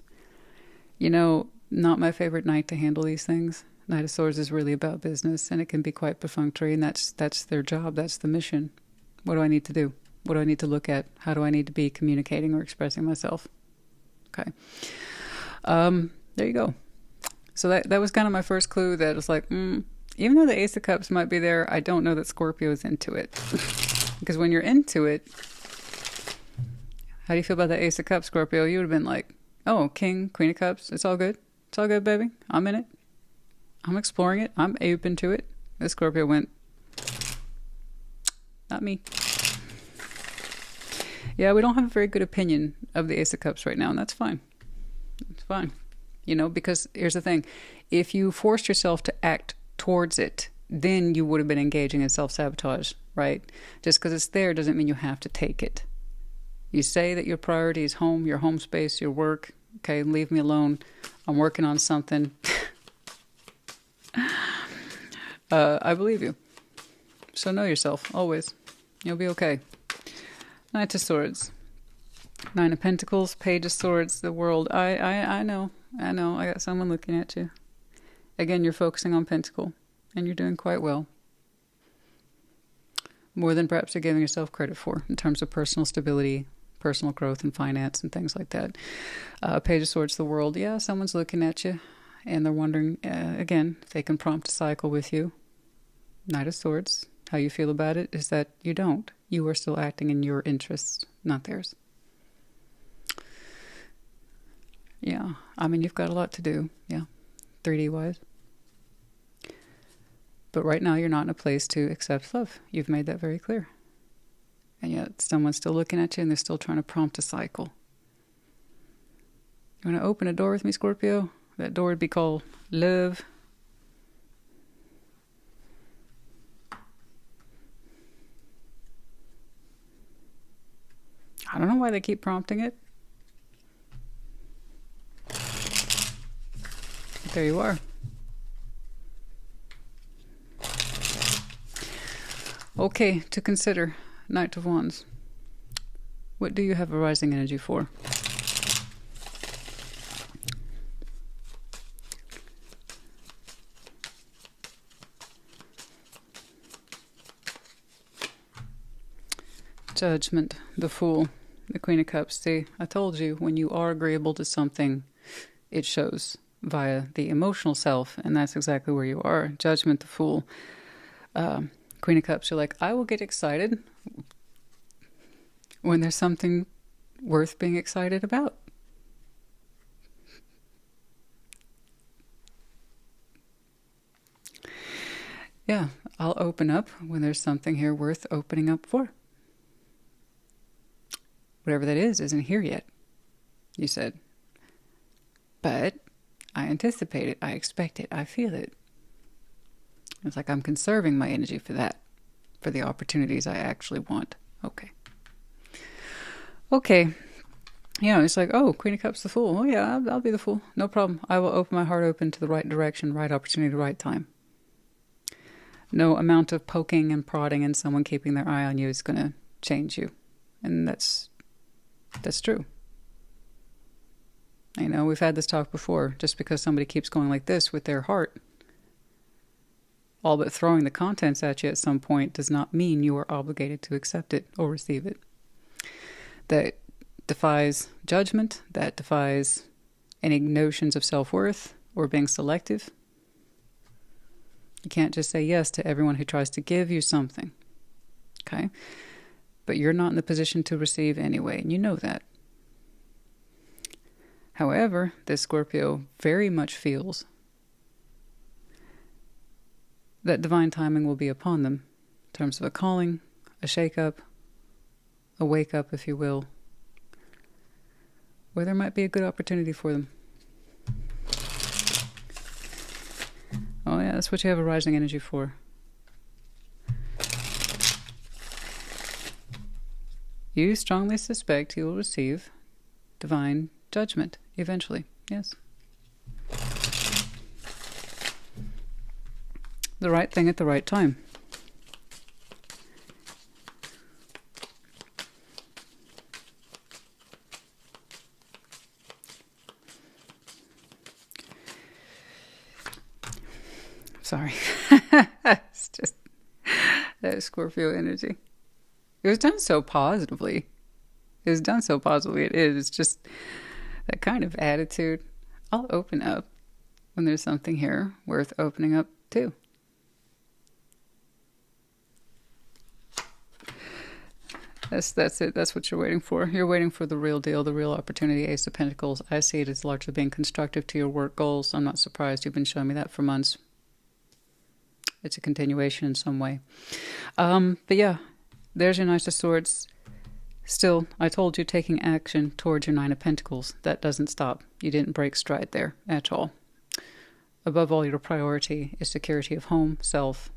you know, not my favorite knight to handle these things. Knight of Swords is really about business, and it can be quite perfunctory, and that's their job, that's the mission. What do I need to do? What do I need to look at? How do I need to be communicating or expressing myself? Okay. There you go. So that was kind of my first clue that was like, even though the Ace of Cups might be there, I don't know that Scorpio is into it. Because when you're into it, how do you feel about the Ace of Cups, Scorpio? You would have been like, oh, King, Queen of Cups, it's all good. It's all good, baby. I'm in it. I'm exploring it. I'm open to it. This Scorpio went, not me. Yeah, we don't have a very good opinion of the Ace of Cups right now, and that's fine. It's fine. You know, because here's the thing. If you forced yourself to act towards it, then you would have been engaging in self-sabotage, right? Just because it's there doesn't mean you have to take it. You say that your priority is home, your home space, your work. Okay, leave me alone. I'm working on something. I believe you. So know yourself, always. You'll be okay. Knight of Swords. Nine of Pentacles, Page of Swords, the World. I know. I got someone looking at you. Again, you're focusing on Pentacle, and you're doing quite well. More than perhaps you're giving yourself credit for in terms of personal stability, personal growth, and finance, and things like that. Page of Swords, the World. Yeah, someone's looking at you, and they're wondering, again, if they can prompt a cycle with you. Knight of Swords. How you feel about it is that you don't. You are still acting in your interests, not theirs. Yeah, I mean, you've got a lot to do, yeah, 3D-wise. But right now, you're not in a place to accept love. You've made that very clear. And yet, someone's still looking at you, and they're still trying to prompt a cycle. You want to open a door with me, Scorpio? That door would be called love. I don't know why they keep prompting it. But there you are. Okay, to consider, Knight of Wands. What do you have a rising energy for? Judgment, the Fool, the Queen of Cups. See, I told you, when you are agreeable to something, it shows via the emotional self, and that's exactly where you are. Judgment, the Fool. Queen of Cups, you're like, I will get excited when there's something worth being excited about. Yeah, I'll open up when there's something here worth opening up for. Whatever that is isn't here yet, you said. But I anticipate it, I expect it, I feel it. It's like I'm conserving my energy for that, for the opportunities I actually want. Okay. Okay. You know, it's like, oh, Queen of Cups, the Fool. Oh, yeah, I'll be the Fool. No problem. I will open my heart open to the right direction, right opportunity, right time. No amount of poking and prodding and someone keeping their eye on you is going to change you. And that's true. You know, we've had this talk before. Just because somebody keeps going like this with their heart, all but throwing the contents at you at some point, does not mean you are obligated to accept it or receive it. That defies judgment, that defies any notions of self-worth or being selective. You can't just say yes to everyone who tries to give you something, okay? But you're not in the position to receive anyway, and you know that. However, this Scorpio very much feels that divine timing will be upon them in terms of a calling, a shake-up, a wake-up, if you will, where there might be a good opportunity for them. Oh yeah, that's what you have a rising energy for. You strongly suspect you will receive divine judgment eventually. Yes. The right thing at the right time. Sorry. It's just that Scorpio energy. It was done so positively. It was done so positively. It is. It's just that kind of attitude. I'll open up when there's something here worth opening up to. That's it. That's what you're waiting for. You're waiting for the real deal, the real opportunity. Ace of Pentacles. I see it as largely being constructive to your work goals. I'm not surprised. You've been showing me that for months. It's a continuation in some way. But yeah, there's your Knight of Swords. Still, I told you, taking action towards your Nine of Pentacles. That doesn't stop. You didn't break stride there at all. Above all, your priority is security of home, self,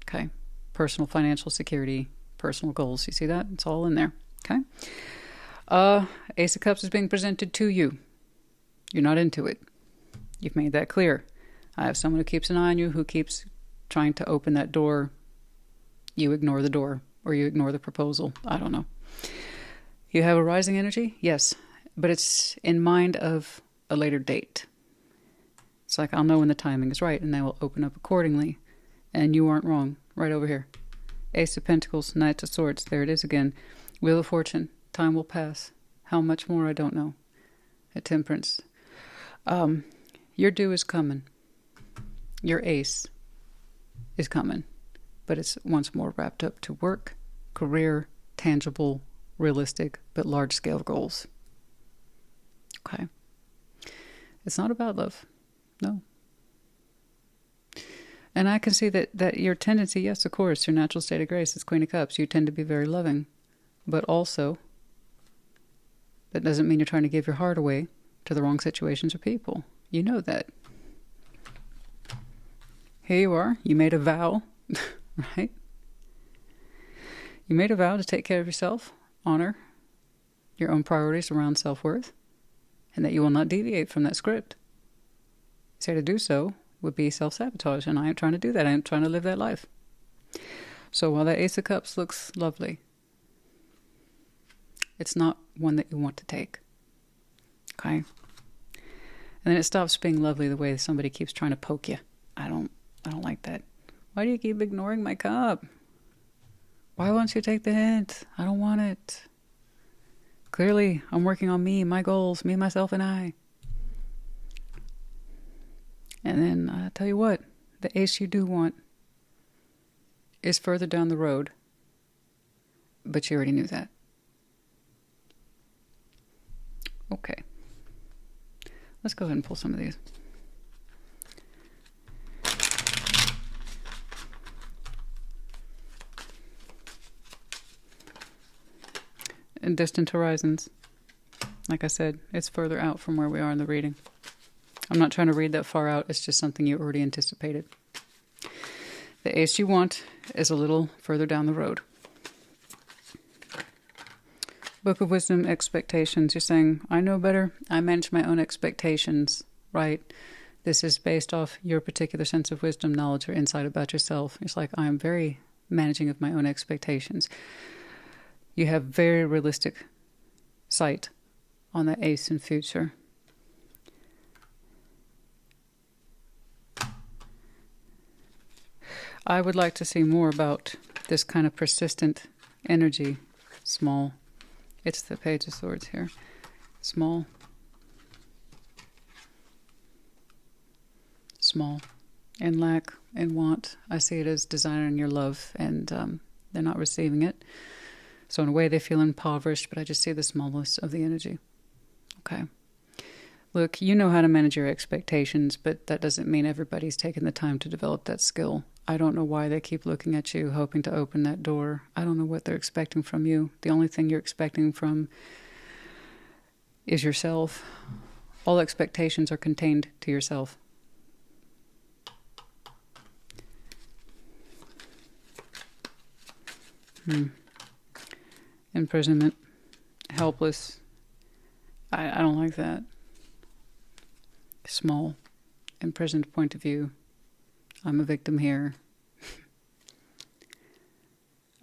okay? Personal financial security, personal goals. You see that? It's all in there, okay? Ace of Cups is being presented to you. You're not into it. You've made that clear. I have someone who keeps an eye on you, who keeps trying to open that door. You ignore the door, or you ignore the proposal. I don't know. You have a rising energy? Yes. But it's in mind of a later date. It's like, I'll know when the timing is right, and I will open up accordingly. And you aren't wrong. Right over here. Ace of Pentacles, Knight of Swords. There it is again. Wheel of Fortune. Time will pass. How much more, I don't know. A Temperance. Your due is coming. Your ace is coming. But it's once more wrapped up to work, career, tangible, realistic, but large-scale goals. Okay. It's not about love. No. And I can see that your tendency, yes, of course, your natural state of grace is Queen of Cups. You tend to be very loving. But also, that doesn't mean you're trying to give your heart away to the wrong situations or people. You know that. Here you are. You made a vow, right? You made a vow to take care of yourself, honor your own priorities around self-worth, and that you will not deviate from that script. So to do so would be self-sabotage, and I am trying to do that. I am trying to live that life. So while that Ace of Cups looks lovely, it's not one that you want to take. Okay? And then it stops being lovely the way somebody keeps trying to poke you. I don't like that. Why do you keep ignoring my cup? Why won't you take the hint? I don't want it. Clearly, I'm working on me, my goals, me, myself, and I. And then, I'll tell you what, the ace you do want is further down the road, but you already knew that. Okay. Let's go ahead and pull some of these. And distant horizons. Like I said, it's further out from where we are in the reading. I'm not trying to read that far out. It's just something you already anticipated. The ace you want is a little further down the road. Book of Wisdom, expectations. You're saying, I know better. I manage my own expectations, right? This is based off your particular sense of wisdom, knowledge, or insight about yourself. It's like, I am very managing of my own expectations. You have very realistic sight on the ace in future. I would like to see more about this kind of persistent energy. Small. It's the Page of Swords here. Small. Small. In lack, in want. I see it as desiring your love, and they're not receiving it. So in a way they feel impoverished, but I just see the smallness of the energy. Okay. Look, you know how to manage your expectations, but that doesn't mean everybody's taken the time to develop that skill. I don't know why they keep looking at you, hoping to open that door. I don't know what they're expecting from you. The only thing you're expecting from is yourself. All expectations are contained to yourself. Imprisonment. Helpless. I don't like that. Small. Imprisoned point of view. I'm a victim here.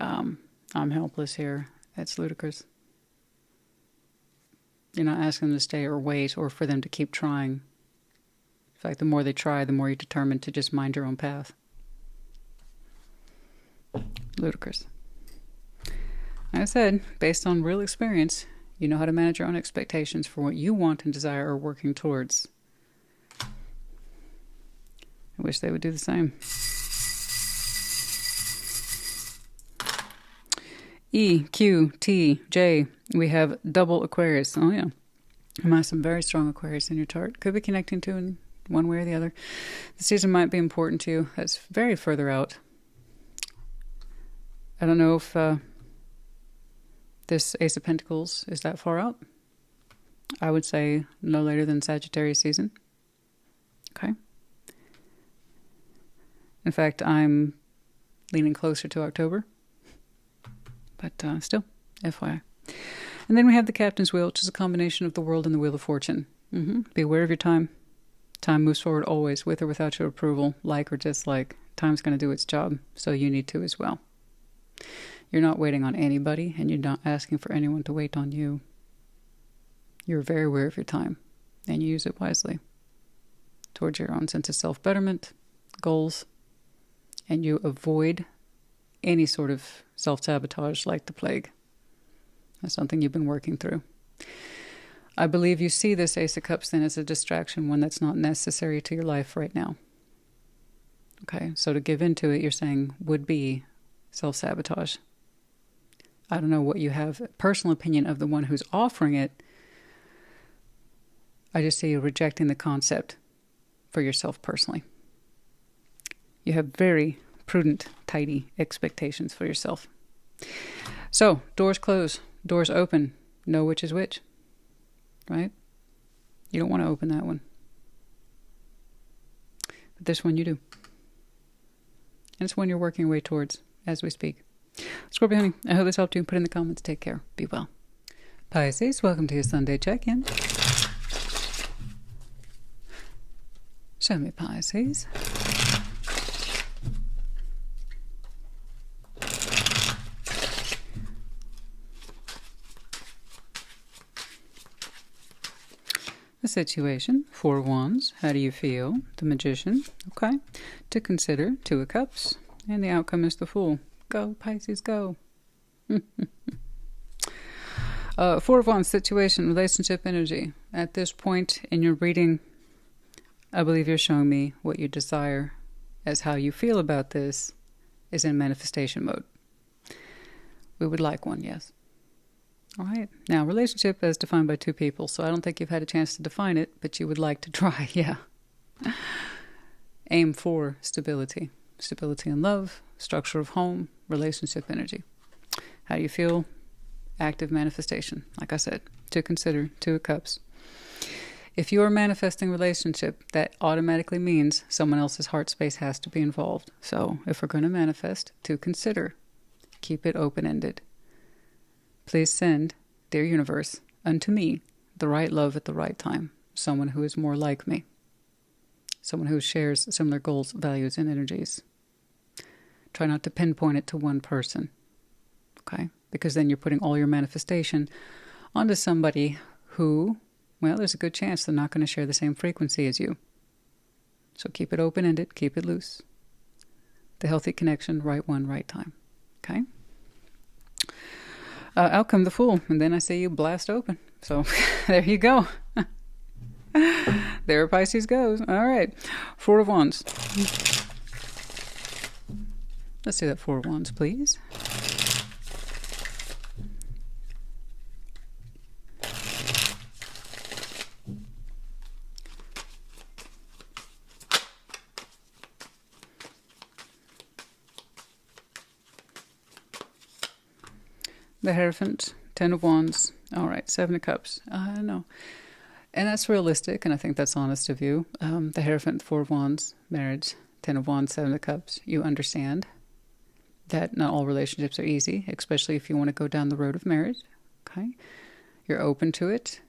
I'm helpless here. That's ludicrous. You're not asking them to stay or wait or for them to keep trying. In fact, the more they try, the more you're determined to just mind your own path. Ludicrous. Like I said, based on real experience, you know how to manage your own expectations for what you want and desire or working towards. I wish they would do the same. E, Q, T, J. We have double Aquarius. Oh, yeah. You might have some very strong Aquarius in your chart. Could be connecting to in one way or the other. The season might be important to you. That's very further out. I don't know if this Ace of Pentacles is that far out. I would say no later than Sagittarius season. Okay. In fact, I'm leaning closer to October. But still, FYI. And then we have the Captain's Wheel, which is a combination of the World and the Wheel of Fortune. Be aware of your time. Time moves forward always, with or without your approval, like or dislike. Time's going to do its job, so you need to as well. You're not waiting on anybody, and you're not asking for anyone to wait on you. You're very aware of your time, and you use it wisely towards your own sense of self-betterment, goals, and you avoid any sort of self-sabotage like the plague. That's something you've been working through. I believe you see this Ace of Cups then as a distraction, one that's not necessary to your life right now. Okay, so to give into it, you're saying, would be self-sabotage. I don't know what you have, personal opinion of the one who's offering it. I just see you rejecting the concept for yourself personally. You have very prudent, tidy expectations for yourself. So, doors close, doors open, know which is which, right? You don't want to open that one. But this one you do. And it's one you're working your way towards as we speak. Scorpio honey, I hope this helped you. Put in the comments. Take care. Be well. Pisces, welcome to your Sunday check-in. Show me Pisces. The situation, 4 of Wands. How do you feel? The Magician. Okay. To consider, 2 of Cups. And the outcome is the Fool. Go, Pisces, go. 4 of Wands, situation, relationship energy. At this point in your reading, I believe you're showing me what you desire as how you feel about this is in manifestation mode. We would like one, yes. All right. Now, relationship as defined by 2 people, so I don't think you've had a chance to define it, but you would like to try, yeah. Aim for stability. Stability in love, structure of home, relationship energy. How do you feel? Active manifestation, like I said, to consider, 2 of Cups. If you are manifesting relationship, that automatically means someone else's heart space has to be involved. So if we're going to manifest, to consider, keep it open-ended. Please send dear universe, unto me, the right love at the right time. Someone who is more like me. Someone who shares similar goals, values, and energies. Try not to pinpoint it to one person. Okay? Because then you're putting all your manifestation onto somebody who, well, there's a good chance they're not going to share the same frequency as you. So keep it open-ended, keep it loose. The healthy connection, right one, right time. Okay? Outcome, the Fool. And then I say you blast open. So there you go. There Pisces goes. All right. Four of Wands. Let's do that Four of Wands, please. The Hierophant, Ten of Wands. All right, Seven of Cups. I don't know. And that's realistic, and I think that's honest of you. The Hierophant, Four of Wands, marriage, Ten of Wands, Seven of Cups. You understand that not all relationships are easy, especially if you want to go down the road of marriage. Okay? You're open to it,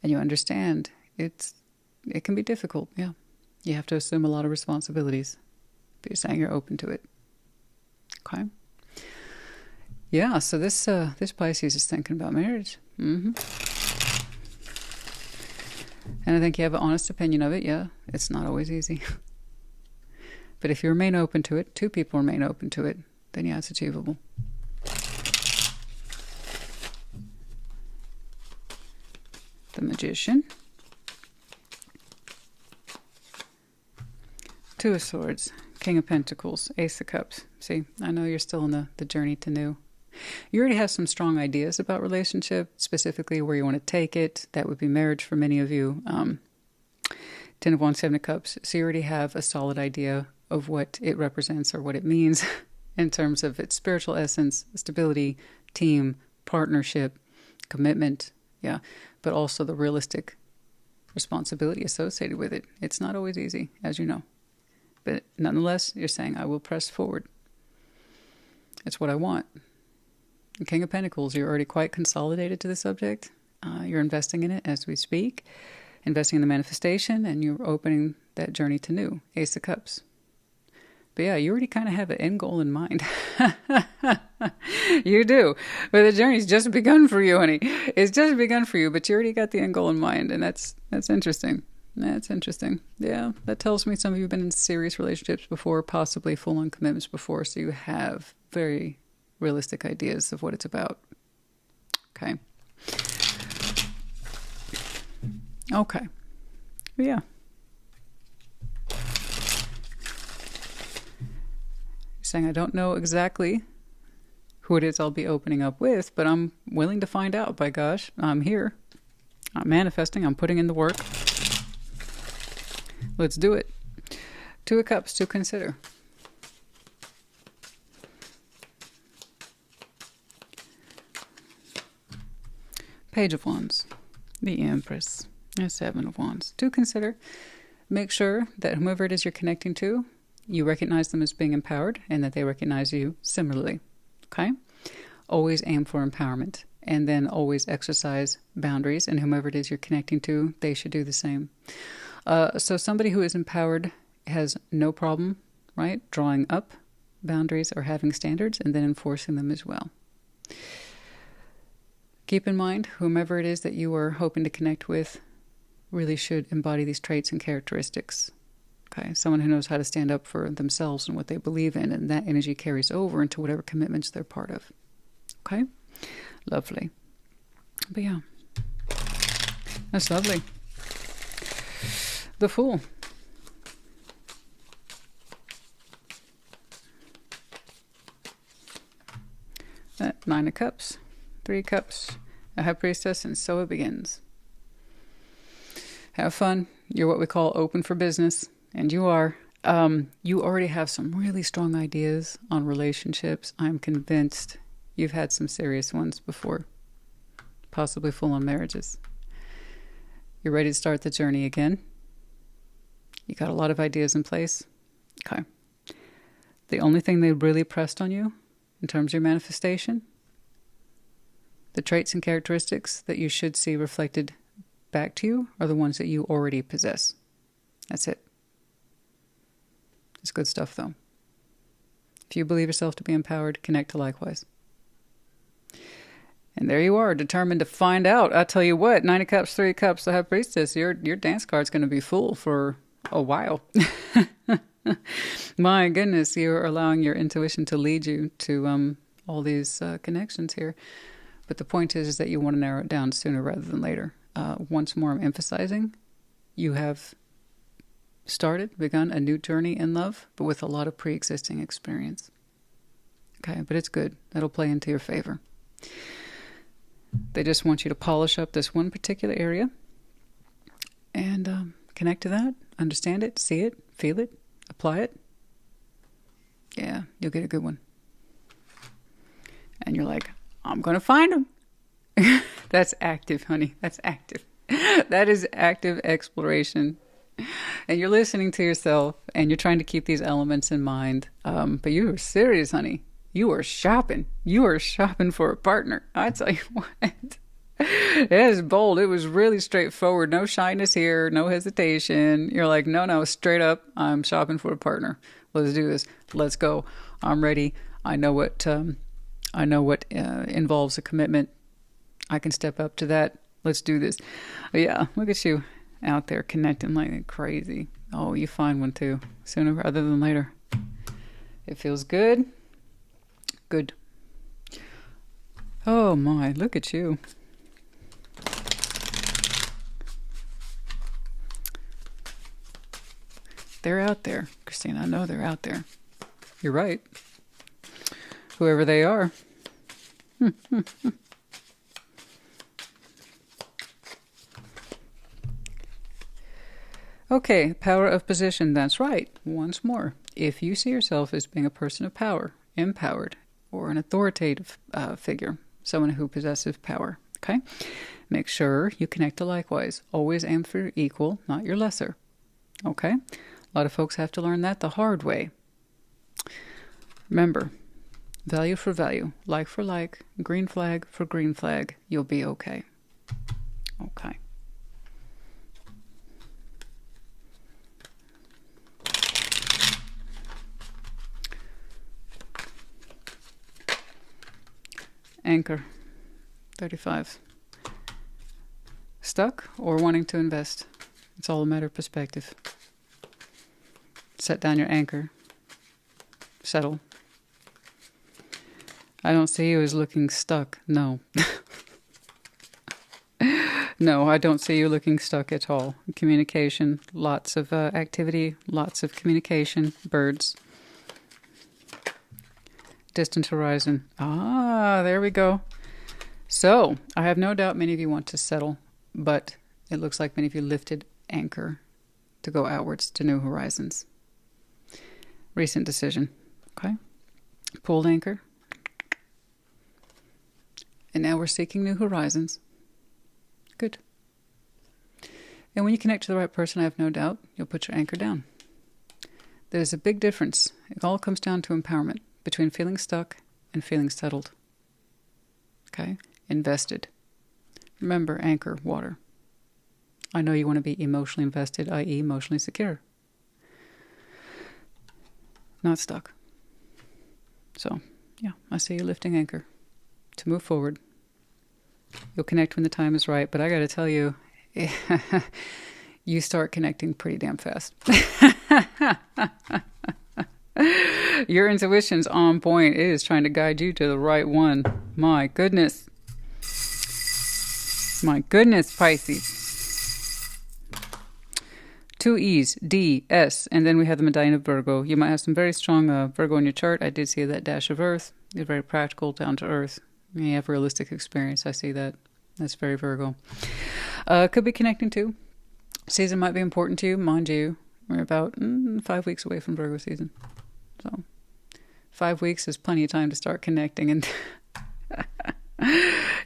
and you understand it can be difficult, yeah. You have to assume a lot of responsibilities, but you're saying you're open to it. Okay? Yeah, so this Pisces is thinking about marriage. Mm-hmm. And I think you have an honest opinion of it. Yeah, it's not always easy. But if you remain open to it, two people remain open to it, then yeah, it's achievable. The Magician. Two of Swords. King of Pentacles. Ace of Cups. See, I know you're still on the journey to new. You already have some strong ideas about relationship, specifically where you want to take it. That would be marriage for many of you. Ten of Wands, Seven of Cups. So you already have a solid idea of what it represents or what it means in terms of its spiritual essence, stability, team, partnership, commitment, yeah, but also the realistic responsibility associated with it. It's not always easy, as you know. But nonetheless, you're saying, I will press forward. It's what I want. The King of Pentacles, you're already quite consolidated to the subject. You're investing in it as we speak, investing in the manifestation, and you're opening that journey to new. Ace of Cups. But yeah, you already kind of have an end goal in mind. You do. But the journey's just begun for you, honey. It's just begun for you, but you already got the end goal in mind, and that's interesting. That's interesting. Yeah, that tells me some of you have been in serious relationships before, possibly full-on commitments before, so you have very realistic ideas of what it's about. Okay. Okay. Yeah. You're saying I don't know exactly who it is I'll be opening up with, but I'm willing to find out, by gosh. I'm here. I'm manifesting. I'm putting in the work. Let's do it. Two of Cups to consider. Page of Wands, the Empress, and Seven of Wands. To consider, make sure that whomever it is you're connecting to, you recognize them as being empowered and that they recognize you similarly. Okay? Always aim for empowerment, and then always exercise boundaries, and whomever it is you're connecting to, they should do the same. So somebody who is empowered has no problem, right, drawing up boundaries or having standards and then enforcing them as well. Keep in mind, whomever it is that you are hoping to connect with really should embody these traits and characteristics. Okay, someone who knows how to stand up for themselves and what they believe in, and that energy carries over into whatever commitments they're part of. Okay, lovely. But yeah, that's lovely. The Fool. Nine of Cups. Three of Cups, a High Priestess, and so it begins. Have fun. You're what we call open for business, and you are. You already have some really strong ideas on relationships. I'm convinced you've had some serious ones before, possibly full-on marriages. You're ready to start the journey again. You got a lot of ideas in place. Okay. The only thing they really pressed on you in terms of your manifestation, The traits and characteristics that you should see reflected back to you are the ones that you already possess. That's it. It's good stuff, though. If you believe yourself to be empowered, connect to likewise. And there you are, determined to find out. I tell you what, 9 of Cups, 3 of Cups, the High Priestess, your dance card's going to be full for a while. My goodness, you're allowing your intuition to lead you to all these connections here. But the point is that you want to narrow it down sooner rather than later. Once more, I'm emphasizing, you have begun a new journey in love, but with a lot of pre-existing experience. Okay, but it's good. That'll play into your favor. They just want you to polish up this one particular area and connect to that, understand it, see it, feel it, apply it. Yeah, you'll get a good one. And you're like, I'm going to find them. That's active, honey. That's active. That is active exploration. And you're listening to yourself and you're trying to keep these elements in mind. But you are serious, honey. You are shopping. You are shopping for a partner. I tell you what. It is bold. It was really straightforward. No shyness here. No hesitation. You're like, no, straight up. I'm shopping for a partner. Let's do this. Let's go. I'm ready. I know what involves a commitment. I can step up to that. Let's do this. Yeah, look at you out there connecting like crazy. Oh, you find one too. Sooner rather than later. It feels good. Good. Oh my, look at you. They're out there, Christine. I know they're out there. You're right. Whoever they are. Okay, power of position. That's right. Once more, if you see yourself as being a person of power, empowered, or an authoritative figure, someone who possesses power, okay? Make sure you connect to likewise. Always aim for your equal, not your lesser, okay? A lot of folks have to learn that the hard way. Remember, value for value, like for like, green flag for green flag, you'll be okay. Okay. Anchor, 35. Stuck or wanting to invest? It's all a matter of perspective. Set down your anchor. Settle. I don't see you as looking stuck. No. No, I don't see you looking stuck at all. Communication, lots of activity, lots of communication, birds. Distant horizon. Ah, there we go. So, I have no doubt many of you want to settle, but it looks like many of you lifted anchor to go outwards to new horizons. Recent decision. Okay. Pulled anchor. And now we're seeking new horizons. Good. And when you connect to the right person, I have no doubt you'll put your anchor down. There's a big difference. It all comes down to empowerment between feeling stuck and feeling settled. Okay? Invested. Remember, anchor, water. I know you want to be emotionally invested, i.e. emotionally secure. Not stuck. So, yeah, I see you lifting anchor to move forward. You'll connect when the time is right, but I got to tell you, you start connecting pretty damn fast. Your intuition's on point. It is trying to guide you to the right one. My goodness. My goodness, Pisces. 2 E's, D, S, and then we have the medallion of Virgo. You might have some very strong Virgo in your chart. I did see that dash of earth. You're very practical, down to earth. You have realistic experience. I see that. That's very Virgo. Could be connecting too. Season might be important to you. Mind you, we're about 5 weeks away from Virgo season. So 5 weeks is plenty of time to start connecting. And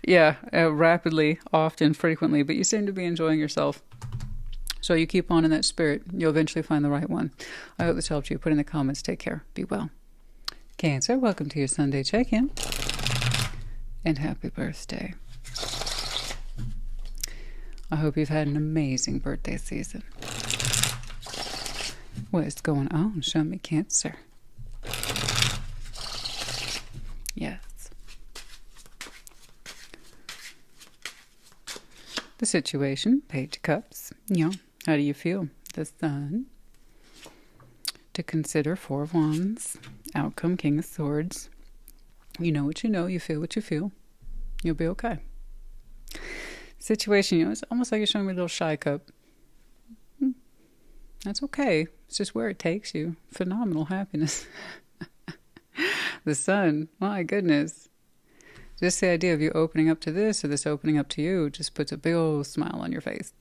yeah, rapidly, often, frequently. But you seem to be enjoying yourself. So you keep on in that spirit. You'll eventually find the right one. I hope this helped you. Put in the comments. Take care. Be well. Cancer, welcome to your Sunday check-in. and happy birthday. I hope you've had an amazing birthday season. What is going on? Show me, Cancer. Yes. The situation, Page of Cups. Yeah. How do you feel? The Sun. To consider, Four of Wands. Outcome, King of Swords. You know what you know. You feel what you feel. You'll be okay. Situation, you know, it's almost like you're showing me a little shy cup. That's okay. It's just where it takes you. Phenomenal happiness. The Sun, my goodness. Just the idea of you opening up to this or this opening up to you just puts a big old smile on your face.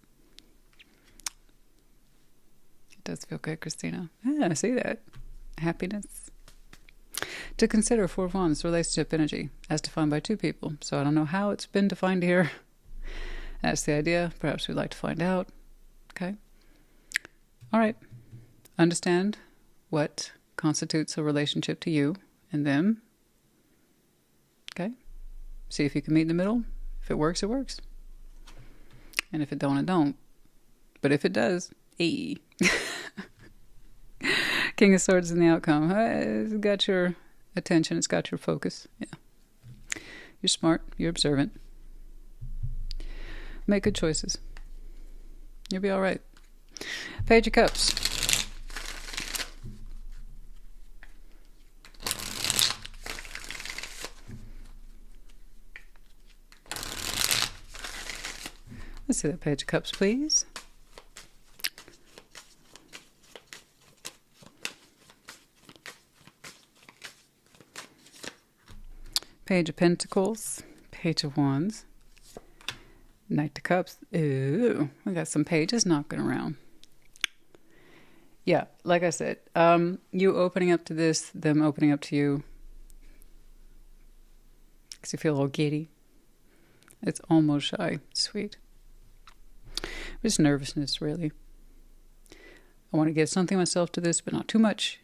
It does feel good, Christina. Yeah, I see that. Happiness. To consider, Four of Wands, relationship energy, as defined by two people. So I don't know how it's been defined here. That's the idea. Perhaps we'd like to find out. Okay. All right. Understand what constitutes a relationship to you and them. Okay. See if you can meet in the middle. If it works, it works. And if it don't, it don't. But if it does, hey. King of Swords in the outcome. It's got your attention. It's got your focus. Yeah. You're smart. You're observant. Make good choices. You'll be all right. Page of Cups. Let's see that Page of Cups, please. Page of Pentacles. Page of Wands. Knight of Cups. Ooh, we got some pages knocking around. Yeah, like I said, you opening up to this, them opening up to you. Makes you feel a little giddy. It's almost shy. Sweet. Just nervousness, really. I want to give something myself to this, but not too much.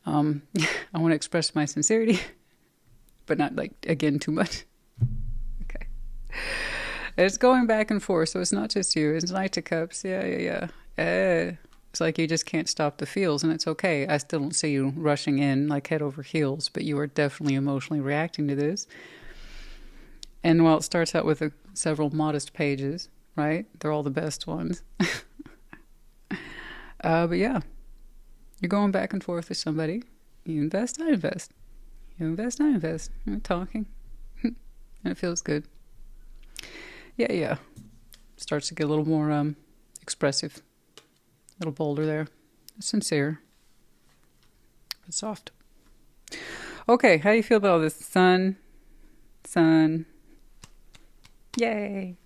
I want to express my sincerity, but not, like, again, too much. Okay. It's going back and forth, so it's not just you. It's Knight of Cups. Yeah. It's like you just can't stop the feels, and it's okay. I still don't see you rushing in like head over heels, but you are definitely emotionally reacting to this. And while it starts out with several modest pages, right? They're all the best ones. But yeah, you're going back and forth with somebody. You invest, I invest. You invest, I invest. You're talking. And it feels good. Yeah. Starts to get a little more expressive. A little bolder there. Sincere. But soft. Okay, how do you feel about all this? Sun. Yay.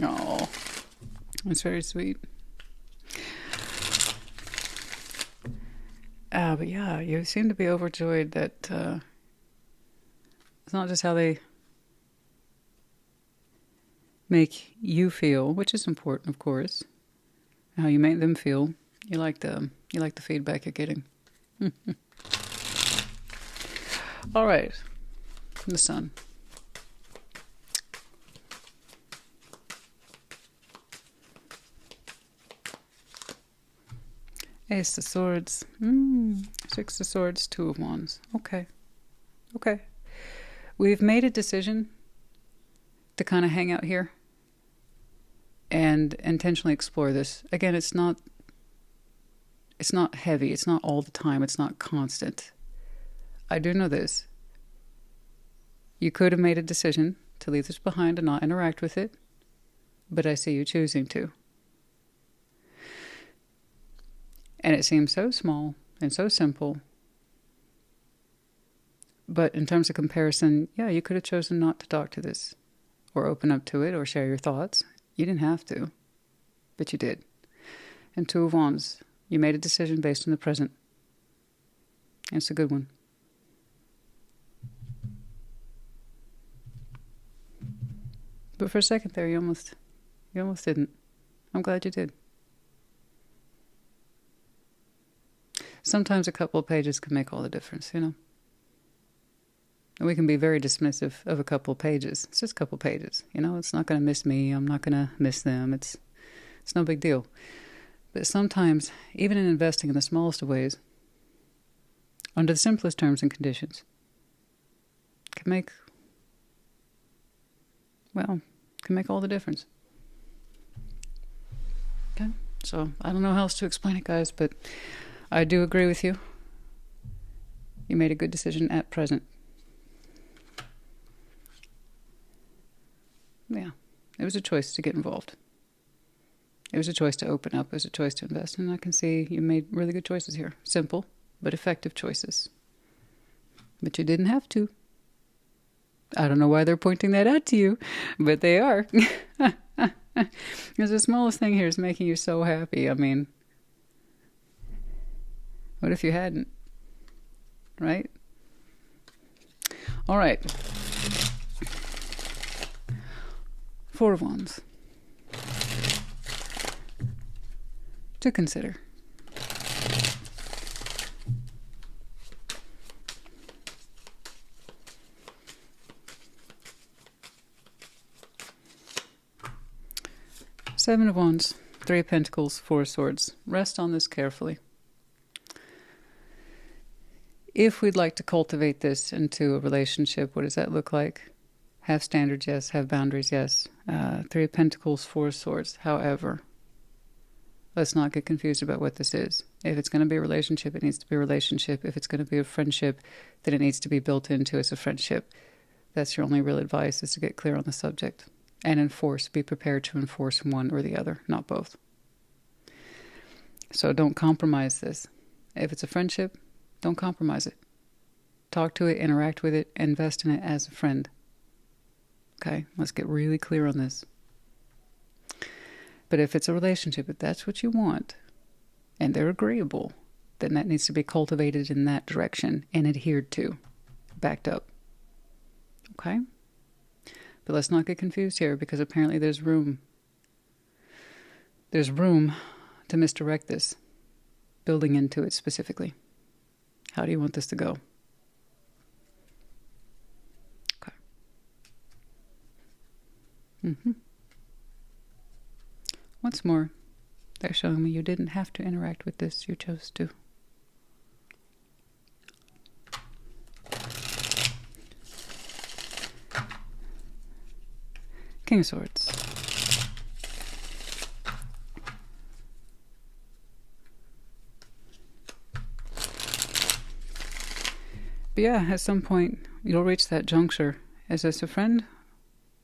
Oh, that's very sweet. But yeah, you seem to be overjoyed that it's not just how they make you feel, which is important, of course. How you make them feel. You like the feedback you're getting. All right, the Sun. Ace of Swords. Six of Swords, Two of Wands. Okay. We've made a decision to kind of hang out here and intentionally explore this. Again, it's not heavy. It's not all the time. It's not constant. I do know this. You could have made a decision to leave this behind and not interact with it, but I see you choosing to. And it seems so small and so simple. But in terms of comparison, yeah, you could have chosen not to talk to this or open up to it or share your thoughts. You didn't have to, but you did. And Two of Wands, you made a decision based on the present. And it's a good one. But for a second there, you almost didn't. I'm glad you did. Sometimes a couple of pages can make all the difference, you know. And we can be very dismissive of a couple pages. It's just a couple pages. You know, it's not going to miss me. I'm not going to miss them. It's no big deal. But sometimes, even in investing in the smallest of ways, under the simplest terms and conditions, can make all the difference. Okay? So, I don't know how else to explain it, guys, but I do agree with you. You made a good decision at present. Yeah, it was a choice to get involved. It was a choice to open up. It was a choice to invest. And I can see you made really good choices here. Simple, but effective choices. But you didn't have to. I don't know why they're pointing that out to you, but they are. Because the smallest thing here is making you so happy. I mean, what if you hadn't? Right? All right. 4 of Wands. To consider. Seven of Wands, 3 of Pentacles, 4 of Swords. Rest on this carefully. If we'd like to cultivate this into a relationship, what does that look like? Have standards, yes. Have boundaries, yes. 3 of Pentacles, 4 of Swords. However, let's not get confused about what this is. If it's going to be a relationship, it needs to be a relationship. If it's going to be a friendship, then it needs to be built into as a friendship. That's your only real advice, is to get clear on the subject. And enforce. Be prepared to enforce one or the other, not both. So don't compromise this. If it's a friendship, don't compromise it. Talk to it, interact with it, invest in it as a friend. Okay, let's get really clear on this. But if it's a relationship, if that's what you want, and they're agreeable, then that needs to be cultivated in that direction and adhered to, backed up. Okay? But let's not get confused here, because apparently there's room. There's room to misdirect this, building into it specifically. How do you want this to go? Okay. What's more, they're showing me you didn't have to interact with this, you chose to. King of Swords. But yeah, at some point, you'll reach that juncture. Is this a friend?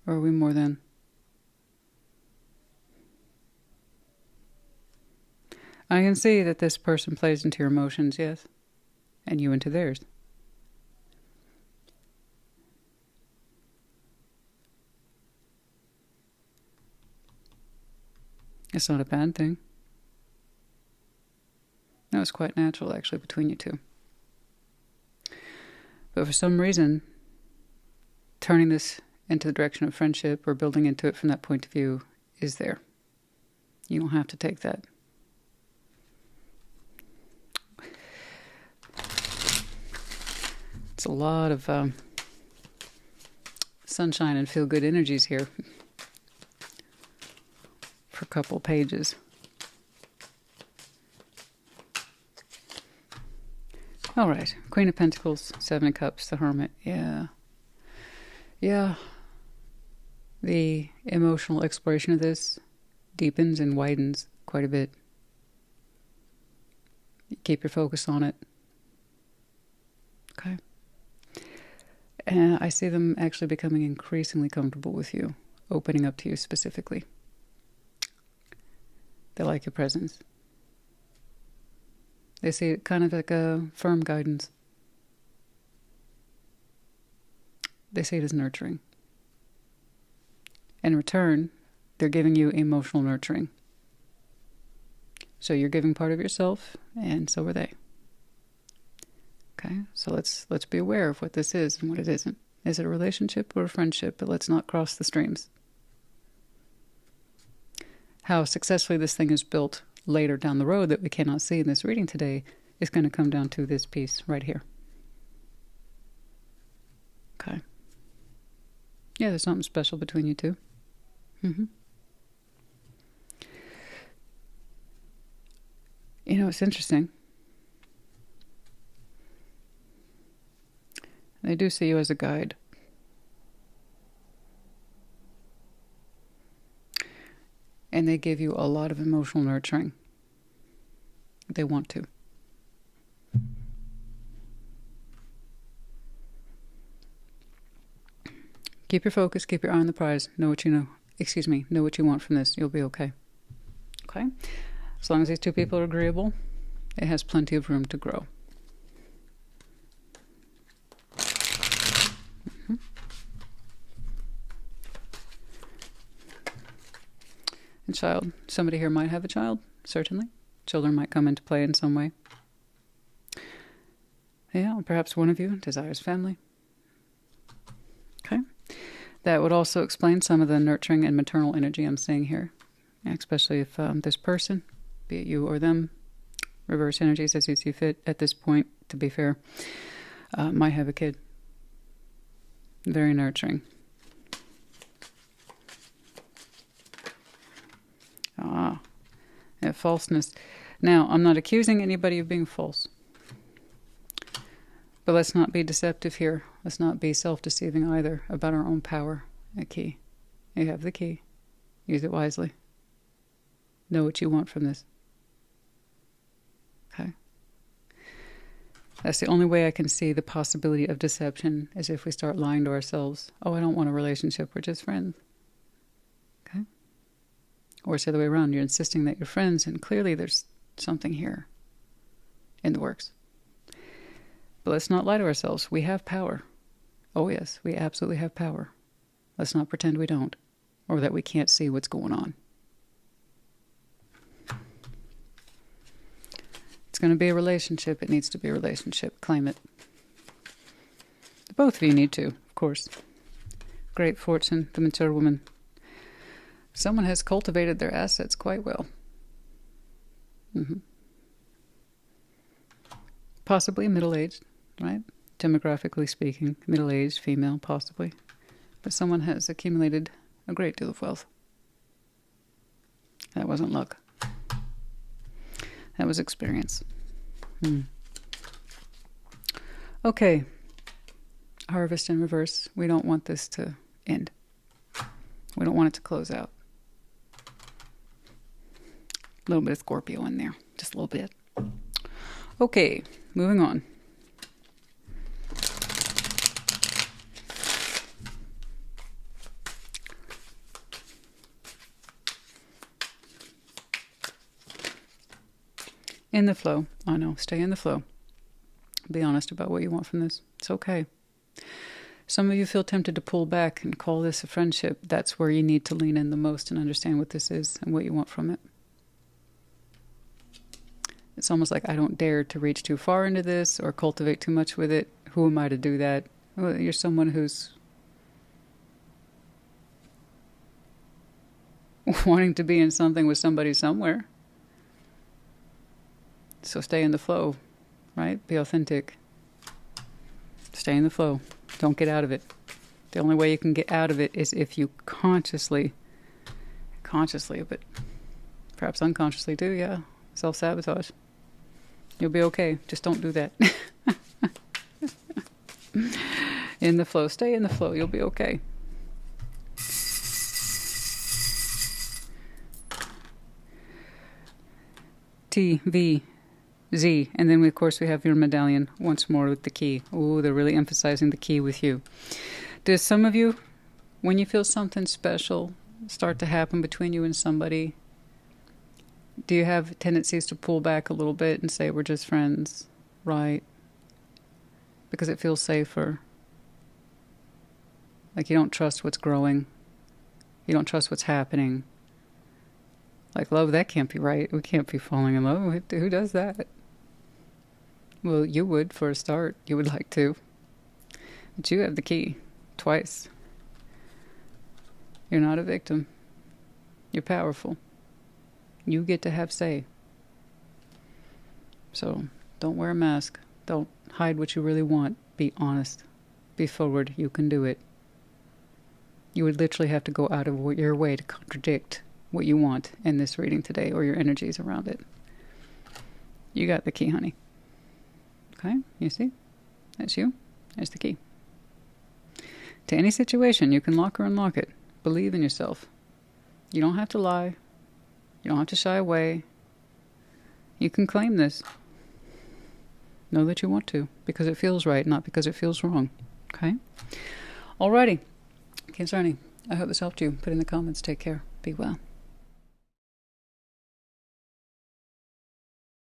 Or are we more than? I can see that this person plays into your emotions, yes. And you into theirs. It's not a bad thing. No, it's quite natural, actually, between you two. But for some reason, turning this into the direction of friendship or building into it from that point of view is there. You don't have to take that. It's a lot of sunshine and feel-good energies here for a couple pages. All right, Queen of Pentacles, 7 of Cups, the Hermit. Yeah. The emotional exploration of this deepens and widens quite a bit. Keep your focus on it. Okay. And I see them actually becoming increasingly comfortable with you, opening up to you specifically. They like your presence. They see it kind of like a firm guidance. They see it as nurturing. In return, they're giving you emotional nurturing. So you're giving part of yourself, and so are they. Okay, so let's be aware of what this is and what it isn't. Is it a relationship or a friendship? But let's not cross the streams. How successfully this thing is built later down the road that we cannot see in this reading today is going to come down to this piece right here. Yeah, there's something special between you two. You know, it's interesting. They do see you as a guide. And they give you a lot of emotional nurturing. They want to. Keep your focus, keep your eye on the prize. Know what you know. Know what you want from this. You'll be okay. Okay? As long as these two people are agreeable, it has plenty of room to grow. And child, somebody here might have a child, certainly. Children might come into play in some way. Yeah, perhaps one of you desires family. Okay. That would also explain some of the nurturing and maternal energy I'm seeing here, especially if this person, be it you or them, reverse energies as you see fit at this point, to be fair, might have a kid. Very nurturing. Yeah, falseness. Now, I'm not accusing anybody of being false. But let's not be deceptive here. Let's not be self-deceiving either about our own power. A key. You have the key. Use it wisely. Know what you want from this. Okay? That's the only way I can see the possibility of deception, is if we start lying to ourselves. Oh, I don't want a relationship. We're just friends. Okay? Or it's the other way around. You're insisting that you're friends, and clearly there's something here in the works. But let's not lie to ourselves. We have power. Oh yes, we absolutely have power. Let's not pretend we don't, or that we can't see what's going on. It's going to be a relationship. It needs to be a relationship. Claim it. Both of you need to, of course. Great fortune, the mature woman. Someone has cultivated their assets quite well. Possibly middle-aged, right? Demographically speaking, middle-aged, female, possibly. But someone has accumulated a great deal of wealth. That wasn't luck. That was experience. Okay. Harvest in reverse. We don't want this to end. We don't want it to close out. A little bit of Scorpio in there. Just a little bit. Okay, moving on. In the flow. I know. Stay in the flow. Be honest about what you want from this. It's okay. Some of you feel tempted to pull back and call this a friendship. That's where you need to lean in the most and understand what this is and what you want from it. It's almost like I don't dare to reach too far into this or cultivate too much with it. Who am I to do that? Well, you're someone who's wanting to be in something with somebody somewhere. So stay in the flow, right? Be authentic. Stay in the flow. Don't get out of it. The only way you can get out of it is if you consciously, but perhaps unconsciously too, yeah, self-sabotage. You'll be okay. Just don't do that. In the flow. Stay in the flow. You'll be okay. T, V, Z. And then, of course, we have your medallion once more with the key. Oh, they're really emphasizing the key with you. Does some of you, when you feel something special start to happen between you and somebody, do you have tendencies to pull back a little bit and say, we're just friends, right? Because it feels safer. Like you don't trust what's growing. You don't trust what's happening. Like, love, that can't be right. We can't be falling in love. Who does that? Well, you would for a start. You would like to. But you have the key. Twice. You're not a victim. You're powerful. You get to have say. So, don't wear a mask. Don't hide what you really want. Be honest. Be forward. You can do it. You would literally have to go out of your way to contradict what you want in this reading today, or your energies around it. You got the key, honey. Okay, you see? That's you. There's the key. To any situation, you can lock or unlock it. Believe in yourself. You don't have to lie. You don't have to shy away. You can claim this. Know that you want to, because it feels right, not because it feels wrong. Okay? Alrighty. Concerning. I hope this helped you. Put in the comments. Take care. Be well.